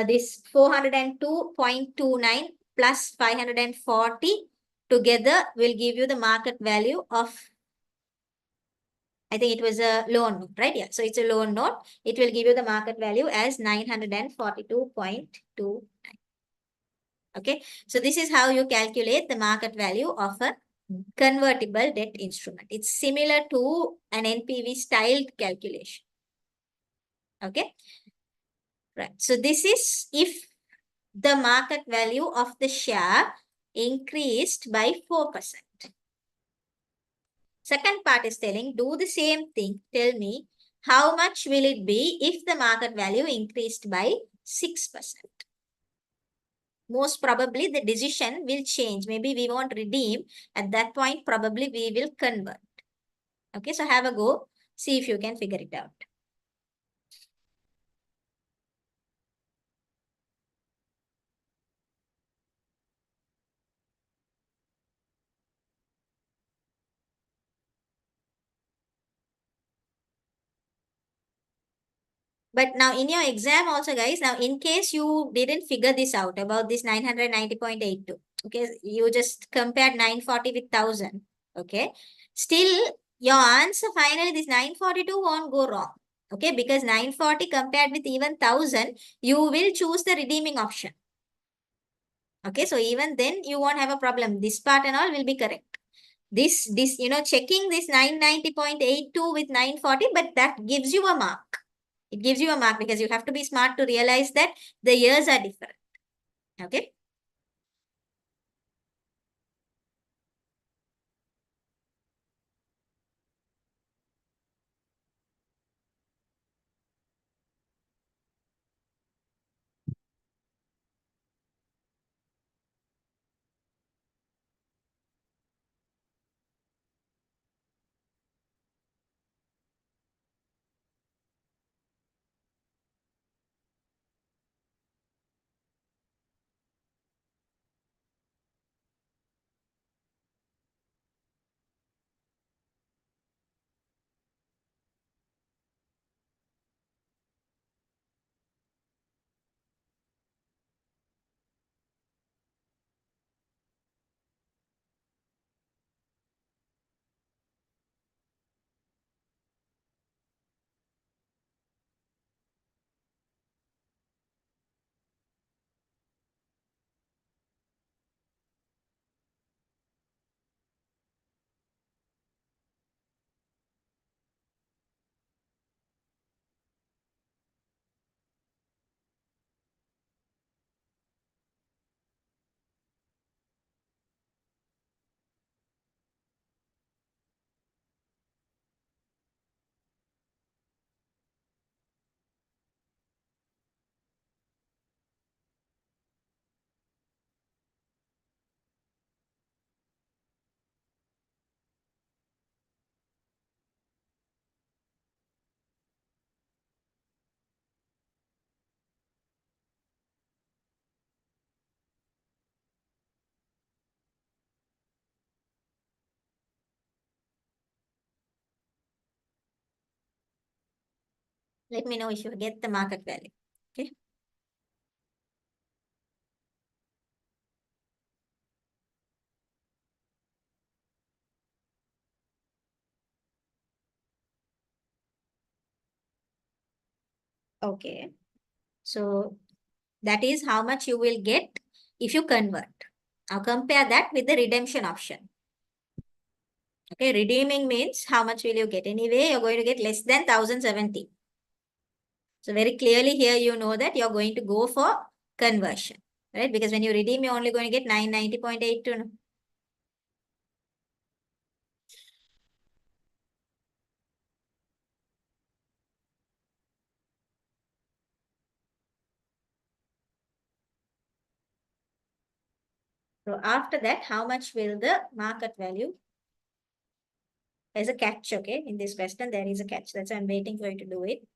This 402.29 plus 540 together will give you the market value of, I think it was a loan note, right? Yeah, so it's a loan note. It will give you the market value as 942.2. Okay, so this is how you calculate the market value of a convertible debt instrument. It's similar to an NPV styled calculation. Okay, right. So this is if the market value of the share increased by 4%. Second part is telling, do the same thing. Tell me, how much will it be if the market value increased by 6%? Most probably the decision will change. Maybe we won't redeem. At that point, probably we will convert. Okay, so have a go. See if you can figure it out. But now in your exam also, guys, now in case you didn't figure this out about this 990.82, okay, you just compared 940 with 1000, okay, still your answer finally, this 942 won't go wrong, okay, because 940 compared with even 1000, you will choose the redeeming option. Okay, so even then you won't have a problem. This part and all will be correct. This, checking this 990.82 with 940, but that gives you a mark. It gives you a mark because you have to be smart to realize that the years are different. Okay. Let me know if you get the market value. Okay. Okay. So that is how much you will get if you convert. Now compare that with the redemption option. Okay, redeeming means how much will you get? Anyway, you're going to get less than 1070. So very clearly here you know that you're going to go for conversion, right? Because when you redeem, you're only going to get 990.82. So after that, how much will the market value? There's a catch, okay? In this question, there is a catch. That's why I'm waiting for you to do it.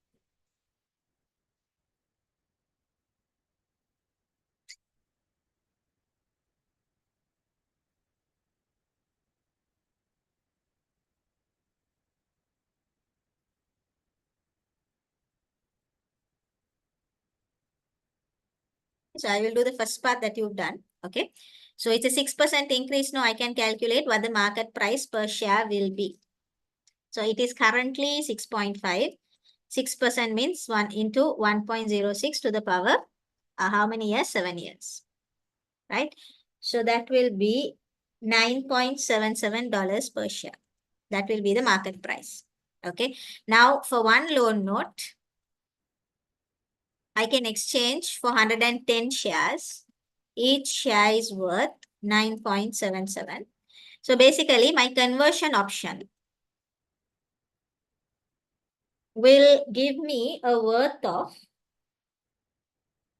So I will do the first part that you've done. Okay. So it's a 6% increase. Now I can calculate what the market price per share will be. So it is currently 6.5. 6% means 1 into 1.06 to the power, how many years? 7 years, right? So that will be $9.77 per share. That will be the market price. Okay. Now for one loan note, I can exchange for 110 shares. Each share is worth 9.77. So basically my conversion option will give me a worth of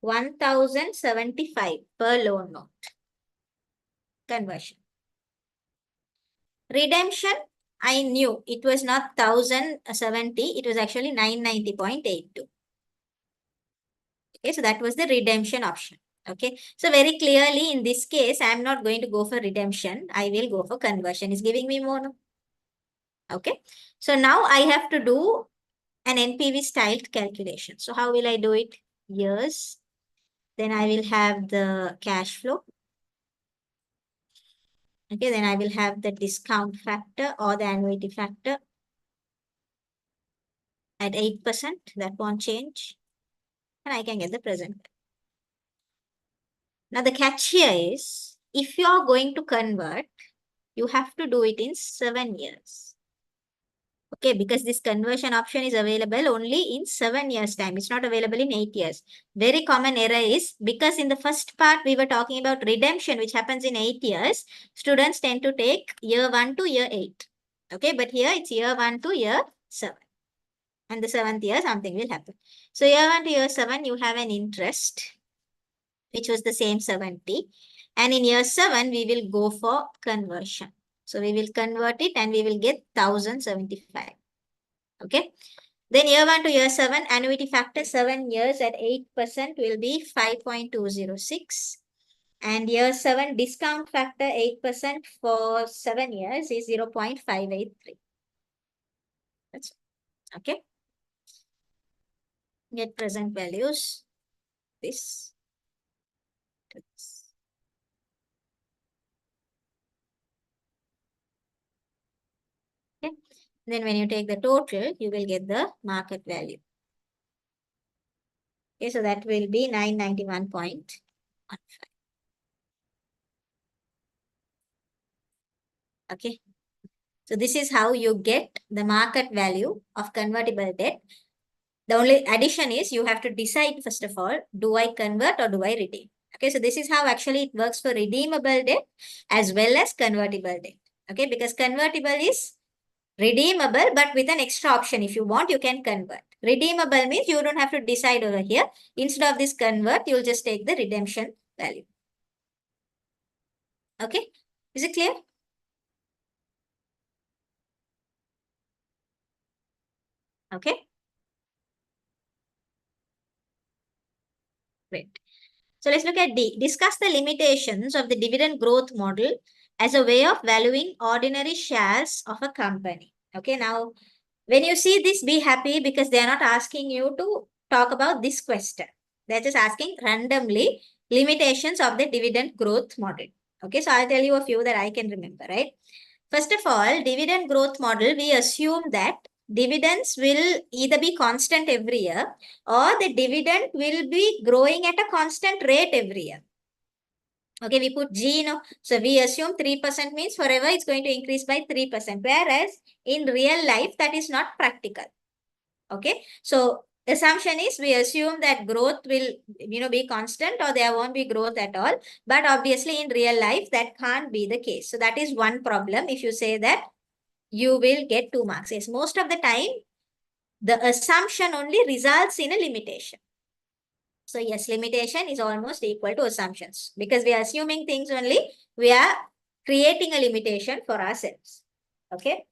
1075 per loan note. Conversion. Redemption, I knew it was not 1070, it was actually 990.82. Okay, so that was the redemption option. Okay, so very clearly in this case, I am not going to go for redemption. I will go for conversion. It's giving me more. No? Okay, so now I have to do an NPV styled calculation. So how will I do it? Years. Then I will have the cash flow. Okay, then I will have the discount factor or the annuity factor at 8%. That won't change. And I can get the present. Now the catch here is, if you are going to convert, you have to do it in 7 years. Okay, because this conversion option is available only in 7 years time. It's not available in 8 years. Very common error is, because in the first part we were talking about redemption, which happens in 8 years, students tend to take year 1 to year 8. Okay, but here it's year 1 to year 7. And the 7th year something will happen. So year 1 to year 7, you have an interest, which was the same 70. And in year 7, we will go for conversion. So we will convert it and we will get 1075. Okay. Then year 1 to year 7, annuity factor 7 years at 8% will be 5.206. And year 7, discount factor 8% for 7 years is 0.583. That's okay. Get present values. This. Okay. Then when you take the total, you will get the market value. Okay, so that will be 991.15. Okay. So this is how you get the market value of convertible debt. The only addition is you have to decide, first of all, do I convert or do I redeem? Okay, so this is how actually it works for redeemable debt as well as convertible debt. Okay, because convertible is redeemable, but with an extra option. If you want, you can convert. Redeemable means you don't have to decide over here. Instead of this convert, you'll just take the redemption value. Okay, is it clear? Okay, great. So let's look at D. Discuss the limitations of the dividend growth model as a way of valuing ordinary shares of a company. Okay, now when you see this, be happy because they are not asking you to talk about this question. They're just asking randomly limitations of the dividend growth model. Okay, so I'll tell you a few that I can remember, right? First of all, dividend growth model, we assume that dividends will either be constant every year or the dividend will be growing at a constant rate every year. Okay, we put G, so we assume 3% means forever it's going to increase by 3%. Whereas in real life, that is not practical. Okay, so assumption is we assume that growth will, be constant or there won't be growth at all. But obviously in real life, that can't be the case. So that is one problem. If you say that, you will get 2 marks. Yes, most of the time, the assumption only results in a limitation. So yes, limitation is almost equal to assumptions. Because we are assuming things only, we are creating a limitation for ourselves. Okay.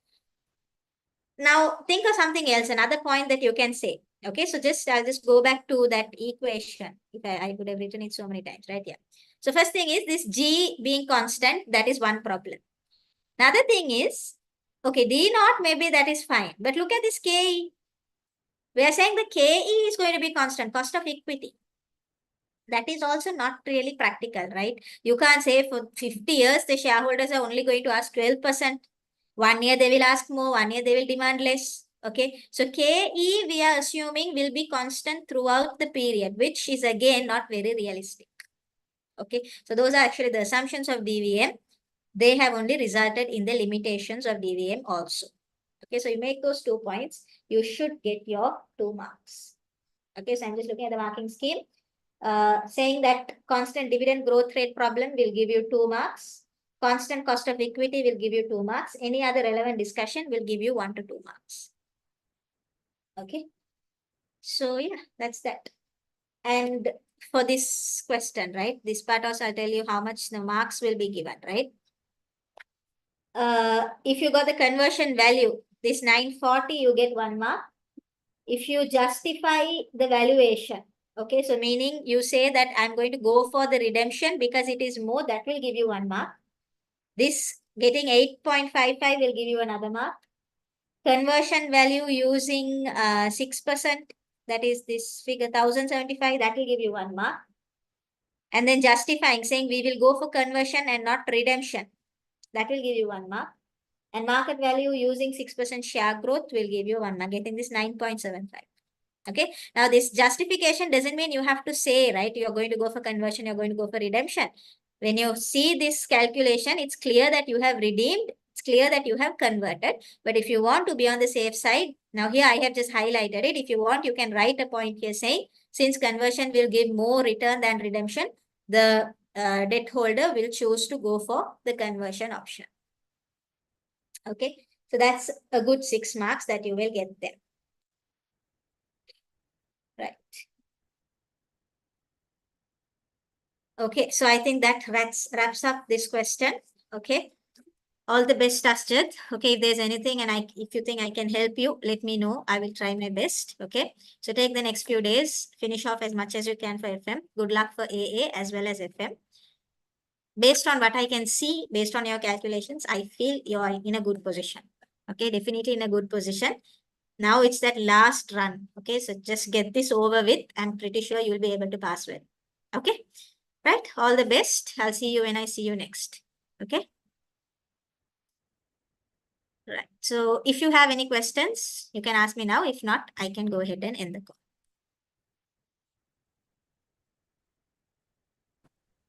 Now think of something else, another point that you can say. Okay, so I'll just go back to that equation. If I could have written it so many times, right? Yeah. So first thing is this G being constant, that is one problem. Another thing is, okay, D naught, maybe that is fine. But look at this KE. We are saying the KE is going to be constant, cost of equity. that is also not really practical, right? You can't say for 50 years the shareholders are only going to ask 12%. 1 year they will ask more, 1 year they will demand less. Okay, so KE we are assuming will be constant throughout the period, which is again not very realistic. Okay, so those are actually the assumptions of DVM. They have only resulted in the limitations of DVM also. Okay, so you make those 2 points, you should get your 2 marks. Okay, so I'm just looking at the marking scheme. Saying that constant dividend growth rate problem will give you 2 marks. Constant cost of equity will give you 2 marks. Any other relevant discussion will give you 1 to 2 marks. Okay. So yeah, that's that. And for this question, right? This part also I'll tell you how much the marks will be given, right? If you got the conversion value, this 940, you get 1 mark. If you justify the valuation, okay, so meaning you say that I'm going to go for the redemption because it is more, that will give you 1 mark. This getting 8.55 will give you another mark. Conversion value using 6%, that is this figure 1075, that will give you 1 mark. And then justifying, saying we will go for conversion and not redemption, that will give you 1 mark. And market value using 6% share growth will give you 1 mark, getting this 9.75. Okay. Now this justification doesn't mean you have to say, right, you're going to go for conversion, you're going to go for redemption. When you see this calculation, it's clear that you have redeemed, it's clear that you have converted. But if you want to be on the safe side, now here I have just highlighted it. If you want, you can write a point here saying, since conversion will give more return than redemption, the debt holder will choose to go for the conversion option. Okay. So that's a good 6 marks that you will get there. Right. Okay, so I think that wraps up this question. Okay. All the best, Astrid. Okay, if there's anything and if you think I can help you, let me know. I will try my best. Okay. So take the next few days, finish off as much as you can for FM. Good luck for AA as well as FM. Based on what I can see, based on your calculations, I feel you are in a good position. Okay, definitely in a good position. Now it's that last run. Okay, so just get this over with. I'm pretty sure you'll be able to pass well. Okay, right? All the best. I'll see you when I see you next. Okay. Right. So if you have any questions, you can ask me now. If not, I can go ahead and end the call.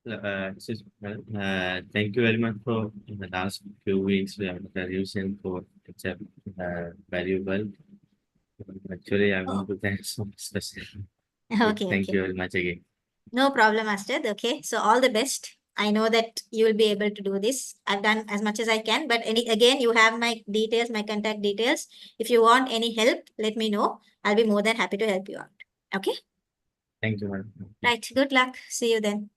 Thank you very much for the last few weeks. We have the revision for it's valuable. Actually, I want to thank so much. Okay. Thank you very much again. No problem, Astrid. Okay. So all the best. I know that you will be able to do this. I've done as much as I can, but again, you have my details, my contact details. If you want any help, let me know. I'll be more than happy to help you out. Okay. Thank you, madam. Right. Good luck. See you then.